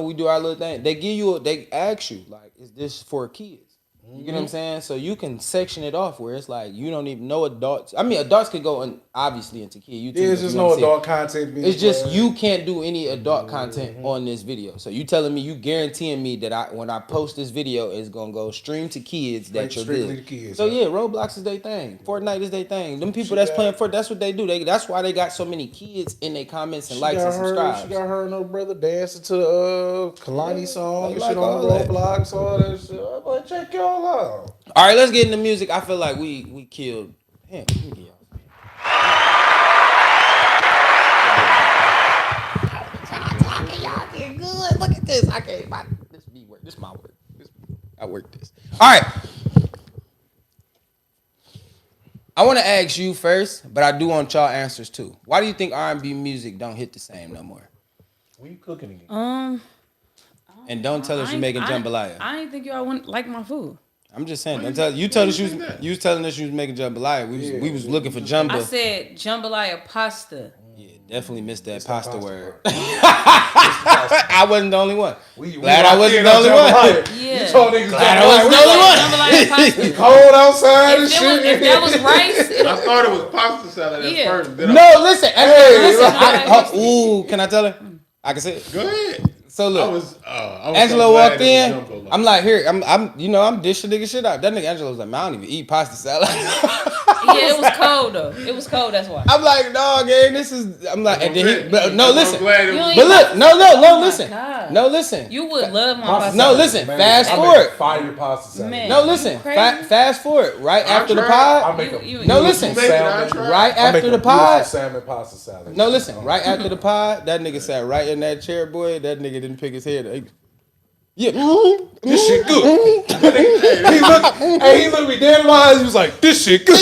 [SPEAKER 3] we do our little thing, they ask you like, is this for kids? You get what I'm saying? So you can section it off where it's like you don't even know adults. I mean, adults could go obviously into kid YouTube.
[SPEAKER 2] There's
[SPEAKER 3] if
[SPEAKER 2] just
[SPEAKER 3] you
[SPEAKER 2] no
[SPEAKER 3] wanna see it.
[SPEAKER 2] adult content being
[SPEAKER 3] It's just
[SPEAKER 2] played.
[SPEAKER 3] you can't do any adult content on this video. So you telling me, you guaranteeing me that when I post this video, it's gonna go stream to kids that
[SPEAKER 2] Like
[SPEAKER 3] you're
[SPEAKER 2] strictly
[SPEAKER 3] good.
[SPEAKER 2] to kids,
[SPEAKER 3] So
[SPEAKER 2] huh?
[SPEAKER 3] yeah, Roblox is their thing. Fortnite is their thing. Them people that's playing Fortnite, that's what they do. That's why they got so many kids in their comments and likes and subscribes.
[SPEAKER 2] She got her and her brother dancing to the Kalani song
[SPEAKER 3] they
[SPEAKER 2] and
[SPEAKER 3] like
[SPEAKER 2] shit on
[SPEAKER 3] all
[SPEAKER 2] the
[SPEAKER 3] that.
[SPEAKER 2] Roblox, all that shit. I'm like, check y'all out.
[SPEAKER 3] All right, let's get into music. I feel like we killed. Damn, let me get y'all. Good. Look at this. I can't. This be work. This my work. I work this. All right. I want to ask you first, but I do want y'all answers too. Why do you think R&B music don't hit the same no more?
[SPEAKER 2] When you cooking again?
[SPEAKER 3] And don't tell us you're making jambalaya.
[SPEAKER 5] I ain't think y'all wouldn't like my food.
[SPEAKER 3] I'm just saying. Don't tell you. Told us you was telling us you was making jambalaya. We was looking for jamba.
[SPEAKER 5] I said jambalaya pasta.
[SPEAKER 3] Yeah, Definitely missed that pasta
[SPEAKER 2] pasta
[SPEAKER 3] word.
[SPEAKER 2] word.
[SPEAKER 3] I wasn't the only one. Glad I
[SPEAKER 2] locked
[SPEAKER 3] wasn't
[SPEAKER 2] in
[SPEAKER 3] the
[SPEAKER 2] on
[SPEAKER 3] only
[SPEAKER 2] Jump
[SPEAKER 3] one.
[SPEAKER 2] Higher.
[SPEAKER 5] Yeah.
[SPEAKER 2] You told niggas
[SPEAKER 3] Glad I
[SPEAKER 2] Jump
[SPEAKER 3] wasn't the
[SPEAKER 2] Higher.
[SPEAKER 3] only one.
[SPEAKER 5] Jambalaya pasta.
[SPEAKER 2] It's cold outside and
[SPEAKER 5] If
[SPEAKER 2] shit.
[SPEAKER 5] that was rice,
[SPEAKER 6] I thought it was pasta salad at
[SPEAKER 5] Yeah.
[SPEAKER 6] first.
[SPEAKER 3] No, listen. Listen.
[SPEAKER 5] look.
[SPEAKER 3] Ooh, can I tell her? I can say it.
[SPEAKER 6] Go ahead.
[SPEAKER 3] So look.
[SPEAKER 6] I was
[SPEAKER 3] Angelo
[SPEAKER 6] so glad
[SPEAKER 3] walked
[SPEAKER 6] it was
[SPEAKER 3] in.
[SPEAKER 6] jumbo like
[SPEAKER 3] I'm like, here, I'm dishing nigga shit out. That nigga Angelo was like, man, I don't even eat pasta salad.
[SPEAKER 5] yeah, it was cold though. It was cold. That's why.
[SPEAKER 3] I'm like, dog, gang, this is. I'm like, and then he, but no, listen.
[SPEAKER 6] Glad it
[SPEAKER 5] You
[SPEAKER 6] was
[SPEAKER 5] don't
[SPEAKER 3] But
[SPEAKER 5] eat
[SPEAKER 3] look,
[SPEAKER 5] pasta
[SPEAKER 3] no,
[SPEAKER 5] salad? Oh my
[SPEAKER 3] listen,
[SPEAKER 5] God.
[SPEAKER 3] no, listen.
[SPEAKER 5] You would love my
[SPEAKER 2] Pasta
[SPEAKER 5] pasta.
[SPEAKER 3] No,
[SPEAKER 2] salad,
[SPEAKER 3] listen,
[SPEAKER 2] man.
[SPEAKER 3] fast
[SPEAKER 2] I
[SPEAKER 3] forward.
[SPEAKER 2] make fire pasta salad.
[SPEAKER 5] Man.
[SPEAKER 3] No, listen,
[SPEAKER 5] Crazy.
[SPEAKER 3] fast forward. Right after the
[SPEAKER 6] tried.
[SPEAKER 3] pod.
[SPEAKER 2] I make a
[SPEAKER 5] You-
[SPEAKER 3] No,
[SPEAKER 2] beautiful
[SPEAKER 3] listen.
[SPEAKER 2] salmon.
[SPEAKER 3] Right
[SPEAKER 2] I make
[SPEAKER 3] after
[SPEAKER 2] a
[SPEAKER 3] the
[SPEAKER 2] beautiful
[SPEAKER 3] pod.
[SPEAKER 2] salmon pasta salad.
[SPEAKER 3] No, listen. Right after the pod, that nigga sat right in that chair, boy. That nigga didn't pick his head. Yeah,
[SPEAKER 2] This shit good. he looked me dead in my eyes. He was like, "This shit good."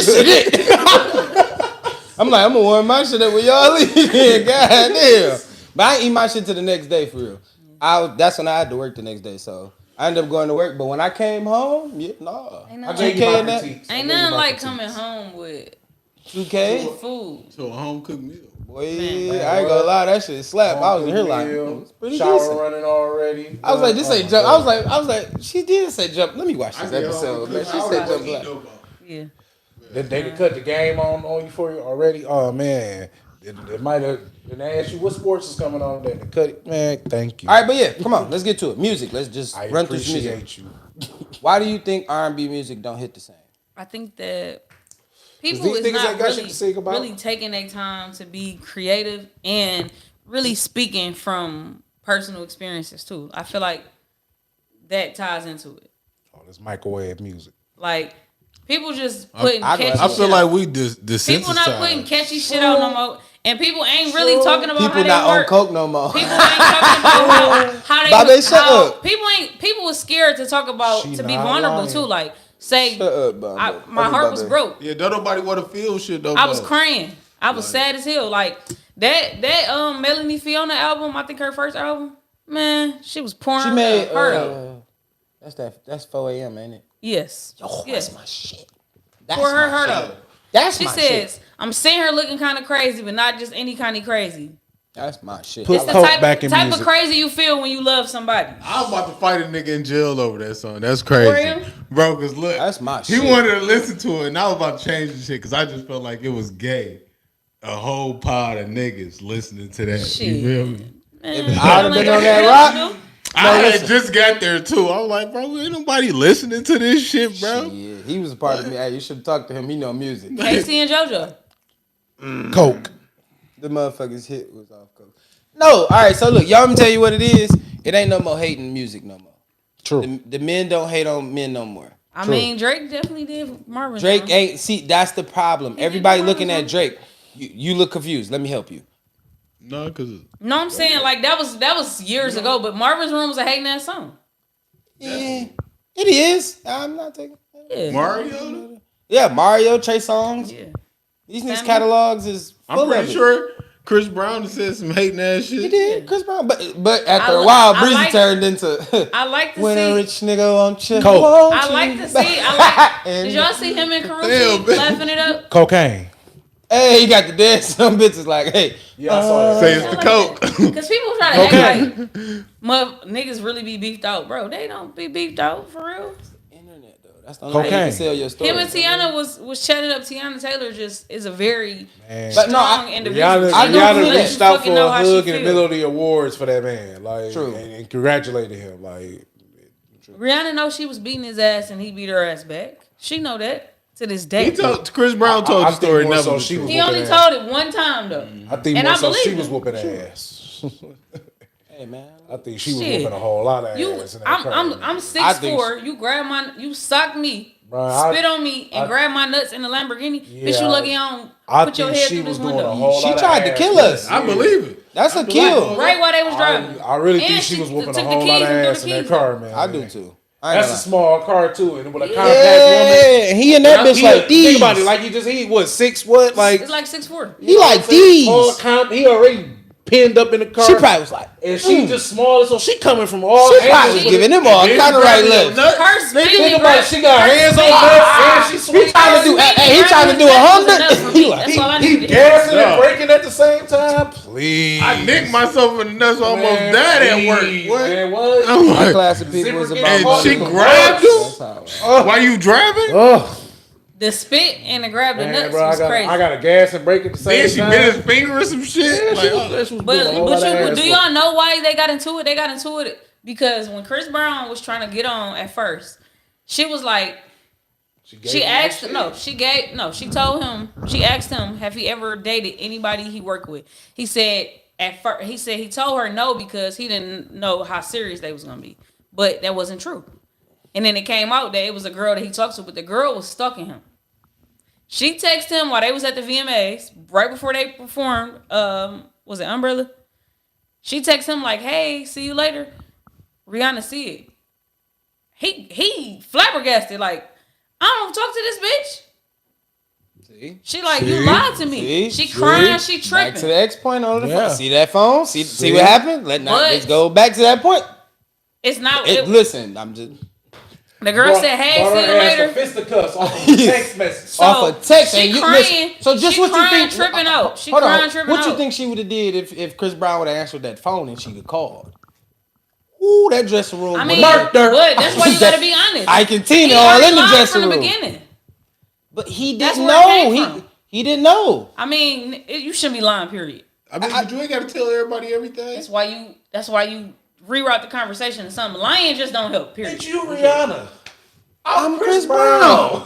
[SPEAKER 3] I'm like, I'm gonna warm my shit up with y'all leave. God damn. But I ain't eat my shit till the next day for real. That's when I had to work the next day, so I ended up going to work. But when I came home, yeah, nah.
[SPEAKER 5] Ain't
[SPEAKER 2] I
[SPEAKER 5] nothing
[SPEAKER 2] gave you my
[SPEAKER 3] in that.
[SPEAKER 2] critiques.
[SPEAKER 5] Ain't nothing like coming home with
[SPEAKER 3] 2K.
[SPEAKER 5] food.
[SPEAKER 6] So a home cooked meal.
[SPEAKER 3] Boy,
[SPEAKER 5] Man.
[SPEAKER 3] I ain't gonna lie, that shit slap. I was in here like, it's pretty
[SPEAKER 2] shower
[SPEAKER 3] decent.
[SPEAKER 2] running already.
[SPEAKER 3] I was like, this ain't jump. I was like, she did say jump. Let me watch this
[SPEAKER 6] I said,
[SPEAKER 3] episode, man. She
[SPEAKER 6] I
[SPEAKER 3] said
[SPEAKER 6] wouldn't
[SPEAKER 3] jump
[SPEAKER 6] eat no
[SPEAKER 3] black.
[SPEAKER 6] more.
[SPEAKER 5] Yeah.
[SPEAKER 2] They cut the game on you for you already. Oh man, it might have. Then they asked you what sports is coming on. Then they cut it. Man, thank you.
[SPEAKER 3] All right, but yeah, come on, let's get to it. Music. Let's just
[SPEAKER 2] I
[SPEAKER 3] run through some music.
[SPEAKER 2] appreciate you.
[SPEAKER 3] Why do you think R&B music don't hit the same?
[SPEAKER 5] I think that people
[SPEAKER 2] these
[SPEAKER 5] is
[SPEAKER 2] niggas
[SPEAKER 5] not
[SPEAKER 2] ain't got shit to say about
[SPEAKER 5] really taking their time to be creative and really speaking from personal experiences too. I feel like that ties into it.
[SPEAKER 2] Oh, this microwave music.
[SPEAKER 5] Like people just putting catchy
[SPEAKER 6] I
[SPEAKER 5] shit
[SPEAKER 6] feel like
[SPEAKER 5] out.
[SPEAKER 6] we desensitized.
[SPEAKER 5] People not putting catchy shit out no more, and people ain't really talking about
[SPEAKER 3] People
[SPEAKER 5] how they
[SPEAKER 3] not on
[SPEAKER 5] work.
[SPEAKER 3] coke no more.
[SPEAKER 5] People ain't talking about how they.
[SPEAKER 3] Bobby, shut
[SPEAKER 5] how,
[SPEAKER 3] up.
[SPEAKER 5] People was scared to talk about
[SPEAKER 2] She
[SPEAKER 5] to be
[SPEAKER 2] not
[SPEAKER 5] vulnerable
[SPEAKER 2] lying.
[SPEAKER 5] too. Like say,
[SPEAKER 3] Shut up, Bobby.
[SPEAKER 5] my heart was broke.
[SPEAKER 6] Yeah, don't nobody want to feel shit though.
[SPEAKER 5] I was crying. I was sad as hell. Like that Melanie Fiona album. I think her first album. Man, she was pouring
[SPEAKER 3] She made
[SPEAKER 5] her heart out.
[SPEAKER 3] that's 4 a.m. ain't it?
[SPEAKER 5] Yes.
[SPEAKER 3] Oh,
[SPEAKER 5] yes.
[SPEAKER 3] that's my shit. That's
[SPEAKER 5] Pour her
[SPEAKER 3] my
[SPEAKER 5] heart
[SPEAKER 3] shit.
[SPEAKER 5] out.
[SPEAKER 3] That's
[SPEAKER 5] She
[SPEAKER 3] my
[SPEAKER 5] says,
[SPEAKER 3] shit.
[SPEAKER 5] "I'm seeing her looking kind of crazy, but not just any kind of crazy.
[SPEAKER 3] That's my shit.
[SPEAKER 2] Put
[SPEAKER 5] It's the
[SPEAKER 2] coke
[SPEAKER 5] type
[SPEAKER 2] back in
[SPEAKER 5] of
[SPEAKER 2] music.
[SPEAKER 5] crazy you feel when you love somebody."
[SPEAKER 6] I'm about to fight a nigga in jail over that song. That's crazy,
[SPEAKER 5] real?
[SPEAKER 6] bro. Cause look,
[SPEAKER 3] That's my
[SPEAKER 6] he
[SPEAKER 3] shit.
[SPEAKER 6] wanted to listen to it, and I was about to change the shit because I just felt like it was gay. A whole pod of niggas listening to that.
[SPEAKER 5] Shit.
[SPEAKER 6] You feel me?
[SPEAKER 5] Man,
[SPEAKER 3] I'd have
[SPEAKER 5] like,
[SPEAKER 3] been on
[SPEAKER 5] what
[SPEAKER 3] that
[SPEAKER 5] else
[SPEAKER 3] rock.
[SPEAKER 5] to do?
[SPEAKER 6] I had just got there too. I was like, bro, ain't nobody listening to this shit, bro.
[SPEAKER 3] Yeah, he was a part of me. Hey, you should have talked to him. He know music.
[SPEAKER 5] Casey and JoJo.
[SPEAKER 2] Coke.
[SPEAKER 3] The motherfucker's hit was off coke. No, all right. So look, y'all. Let me tell you what it is. It ain't no more hating music no more.
[SPEAKER 2] True.
[SPEAKER 3] The men don't hate on men no more.
[SPEAKER 5] I mean, Drake definitely did Marvin.
[SPEAKER 3] Drake
[SPEAKER 5] song.
[SPEAKER 3] ain't. See, that's the problem.
[SPEAKER 5] did
[SPEAKER 3] Everybody
[SPEAKER 5] the
[SPEAKER 3] looking
[SPEAKER 5] Marvin
[SPEAKER 3] at
[SPEAKER 5] song.
[SPEAKER 3] Drake. You look confused. Let me help you.
[SPEAKER 6] No, cause
[SPEAKER 5] No, I'm saying like that was years ago, but Marvin's Room was a hating ass song.
[SPEAKER 3] Yeah, it is. I'm not taking.
[SPEAKER 5] Yeah.
[SPEAKER 6] Mario.
[SPEAKER 3] Yeah, Mario, Trey Songz.
[SPEAKER 5] Yeah.
[SPEAKER 3] These niggas
[SPEAKER 5] Family.
[SPEAKER 3] catalogs is full
[SPEAKER 6] I'm pretty
[SPEAKER 3] of it.
[SPEAKER 6] sure Chris Brown said some hating ass shit.
[SPEAKER 3] He did, Chris Brown. But after
[SPEAKER 5] I
[SPEAKER 3] a
[SPEAKER 5] li-
[SPEAKER 3] while,
[SPEAKER 5] I
[SPEAKER 3] Breezy
[SPEAKER 5] like-
[SPEAKER 3] turned into
[SPEAKER 5] I like to
[SPEAKER 3] when a
[SPEAKER 5] see.
[SPEAKER 3] rich nigga wants you.
[SPEAKER 2] Coke.
[SPEAKER 3] want
[SPEAKER 5] I
[SPEAKER 3] you
[SPEAKER 5] like to see.
[SPEAKER 3] back.
[SPEAKER 5] Did y'all see him and
[SPEAKER 6] Damn,
[SPEAKER 5] Caruso
[SPEAKER 6] man.
[SPEAKER 5] laughing it up?
[SPEAKER 2] Cocaine.
[SPEAKER 3] Hey, he got the dance. Some bitches like, hey,
[SPEAKER 2] Yeah, I saw that.
[SPEAKER 6] Say it's the
[SPEAKER 5] like
[SPEAKER 6] coke.
[SPEAKER 5] Because people try to act like niggas really be beefed out, bro. They don't be beefed out for real.
[SPEAKER 3] internet though. That's the only way you
[SPEAKER 2] Cocaine.
[SPEAKER 3] can sell your story.
[SPEAKER 5] Him and Tiana was chatting up. Tiana Taylor just is a very
[SPEAKER 2] Man.
[SPEAKER 3] But no,
[SPEAKER 5] strong individual.
[SPEAKER 2] Rihanna,
[SPEAKER 3] I do
[SPEAKER 2] Rihanna
[SPEAKER 3] believe that.
[SPEAKER 2] reached out for
[SPEAKER 5] Fucking know
[SPEAKER 2] a
[SPEAKER 5] how she
[SPEAKER 2] hug in the
[SPEAKER 5] feel.
[SPEAKER 2] middle of the awards for that man. Like,
[SPEAKER 3] True.
[SPEAKER 2] and congratulated him. Like,
[SPEAKER 5] Rihanna knows she was beating his ass and he beat her ass back. She know that to this day.
[SPEAKER 6] Chris Brown told
[SPEAKER 2] I
[SPEAKER 6] the story.
[SPEAKER 2] think more
[SPEAKER 6] Never.
[SPEAKER 2] so
[SPEAKER 6] was
[SPEAKER 2] she
[SPEAKER 6] true.
[SPEAKER 2] was
[SPEAKER 5] He only
[SPEAKER 2] whooping ass.
[SPEAKER 5] told it one time though.
[SPEAKER 2] I think
[SPEAKER 5] And
[SPEAKER 2] more
[SPEAKER 5] I
[SPEAKER 2] so she
[SPEAKER 5] believe
[SPEAKER 2] was
[SPEAKER 5] him.
[SPEAKER 2] whooping ass.
[SPEAKER 3] Hey man,
[SPEAKER 2] I think she was
[SPEAKER 5] Shit.
[SPEAKER 2] whooping a whole lot of
[SPEAKER 5] You,
[SPEAKER 2] ass in that
[SPEAKER 5] I'm
[SPEAKER 2] crowd.
[SPEAKER 5] I'm
[SPEAKER 3] I think
[SPEAKER 5] 6'4". You grab you sock me,
[SPEAKER 2] Bruh,
[SPEAKER 5] spit on me, and grab my nuts in the Lamborghini.
[SPEAKER 2] Yeah,
[SPEAKER 5] Bitch, you lucky I don't
[SPEAKER 2] I
[SPEAKER 5] put your
[SPEAKER 2] think
[SPEAKER 5] head
[SPEAKER 2] she
[SPEAKER 5] through
[SPEAKER 2] was
[SPEAKER 5] this
[SPEAKER 2] doing a
[SPEAKER 5] window.
[SPEAKER 2] whole
[SPEAKER 3] she
[SPEAKER 2] lot of
[SPEAKER 3] tried to
[SPEAKER 2] ass
[SPEAKER 3] kill
[SPEAKER 2] whipping.
[SPEAKER 3] us.
[SPEAKER 6] I believe it.
[SPEAKER 3] That's a kill.
[SPEAKER 5] Right while they was driving.
[SPEAKER 2] I really think
[SPEAKER 5] And
[SPEAKER 2] she was
[SPEAKER 5] she
[SPEAKER 2] whooping a
[SPEAKER 5] took the
[SPEAKER 2] whole lot
[SPEAKER 5] keys
[SPEAKER 2] of
[SPEAKER 5] and threw the
[SPEAKER 2] ass in that
[SPEAKER 5] keys
[SPEAKER 2] car, man.
[SPEAKER 3] I do too. I ain't
[SPEAKER 2] That's a
[SPEAKER 3] gonna
[SPEAKER 2] small car too, and with a
[SPEAKER 3] lie.
[SPEAKER 2] compact woman.
[SPEAKER 3] Yeah, he and that bitch like these.
[SPEAKER 2] Think about it, like he what 6 what like
[SPEAKER 5] It's like 6'4".
[SPEAKER 3] he like
[SPEAKER 2] Paul
[SPEAKER 3] these.
[SPEAKER 2] Comp, he already pinned up in the car.
[SPEAKER 3] She probably was like,
[SPEAKER 2] and she just smaller, so she coming from all
[SPEAKER 3] she probably
[SPEAKER 2] angles.
[SPEAKER 3] was giving them all kind of right left.
[SPEAKER 5] Her
[SPEAKER 2] Think
[SPEAKER 5] spinning
[SPEAKER 2] about it, she got hands on her, and she
[SPEAKER 3] He trying to do, he trying to do 100. He like,
[SPEAKER 5] That's all I
[SPEAKER 2] he
[SPEAKER 5] need to hear.
[SPEAKER 2] gassing and braking at the same time. Please,
[SPEAKER 6] I nicked myself in the nuts, almost
[SPEAKER 2] Man,
[SPEAKER 6] died at work.
[SPEAKER 2] please,
[SPEAKER 6] What?
[SPEAKER 2] Man, what?
[SPEAKER 6] I'm
[SPEAKER 3] my
[SPEAKER 6] like,
[SPEAKER 3] class of people was about
[SPEAKER 6] and
[SPEAKER 3] money.
[SPEAKER 6] she grabbed
[SPEAKER 3] That's
[SPEAKER 6] him
[SPEAKER 3] how it
[SPEAKER 6] while you driving.
[SPEAKER 2] Oh,
[SPEAKER 5] The spit and the grab the
[SPEAKER 2] man,
[SPEAKER 5] nuts
[SPEAKER 2] bro,
[SPEAKER 5] was crazy.
[SPEAKER 2] I got a gas and brake at the same
[SPEAKER 6] Then she
[SPEAKER 2] time.
[SPEAKER 6] bit his finger or some shit.
[SPEAKER 2] Yeah,
[SPEAKER 6] Like,
[SPEAKER 2] she was
[SPEAKER 5] But
[SPEAKER 2] doing a whole lot of ass
[SPEAKER 5] do
[SPEAKER 2] work.
[SPEAKER 5] y'all know why they got into it? They got into it because when Chris Brown was trying to get on at first, she was like, she told him, she asked him, have he ever dated anybody he worked with? He said he told her no because he didn't know how serious they was gonna be, but that wasn't true. And then it came out that it was a girl that he talked to, but the girl was stalking him. She texted him while they was at the VMAs, right before they performed, was it Umbrella? She texted him like, hey, see you later. Rihanna see it. He flabbergasted, like, I don't talk to this bitch.
[SPEAKER 3] See?
[SPEAKER 5] She like, you lied to me. She crying, she
[SPEAKER 3] Back
[SPEAKER 5] tripping.
[SPEAKER 3] to the X point on the
[SPEAKER 2] Yeah.
[SPEAKER 3] phone. See that phone? See what happened? Let's go back to that point.
[SPEAKER 5] It's not,
[SPEAKER 3] Listen, I'm just...
[SPEAKER 5] the girl said, hey,
[SPEAKER 2] Brought
[SPEAKER 5] see
[SPEAKER 2] her
[SPEAKER 5] you
[SPEAKER 2] ass
[SPEAKER 5] later.
[SPEAKER 2] a fisticuffs off of text message.
[SPEAKER 5] So,
[SPEAKER 3] off a text,
[SPEAKER 5] she
[SPEAKER 3] and you
[SPEAKER 5] crying,
[SPEAKER 3] listen. So just
[SPEAKER 5] she
[SPEAKER 3] what you
[SPEAKER 5] crying,
[SPEAKER 3] think?
[SPEAKER 5] tripping out. She
[SPEAKER 3] hold on.
[SPEAKER 5] crying, tripping
[SPEAKER 3] What you
[SPEAKER 5] out.
[SPEAKER 3] think she would have did if Chris Brown would have answered that phone and she could call? Ooh, that dressing room.
[SPEAKER 5] I mean,
[SPEAKER 3] murked her.
[SPEAKER 5] but that's why you gotta be honest.
[SPEAKER 3] I can Tina
[SPEAKER 5] He
[SPEAKER 3] all
[SPEAKER 5] already
[SPEAKER 3] in the
[SPEAKER 5] lied
[SPEAKER 3] dressing
[SPEAKER 5] from the
[SPEAKER 3] room.
[SPEAKER 5] beginning.
[SPEAKER 3] But he
[SPEAKER 5] That's
[SPEAKER 3] didn't
[SPEAKER 5] where it came
[SPEAKER 3] know.
[SPEAKER 5] from.
[SPEAKER 3] He didn't know.
[SPEAKER 5] I mean, you shouldn't be lying, period.
[SPEAKER 6] I mean, but you ain't got to tell everybody everything.
[SPEAKER 5] That's why you reroute the conversation to something. Lying just don't help, period.
[SPEAKER 2] It's you, Rihanna.
[SPEAKER 3] I'm Chris Brown.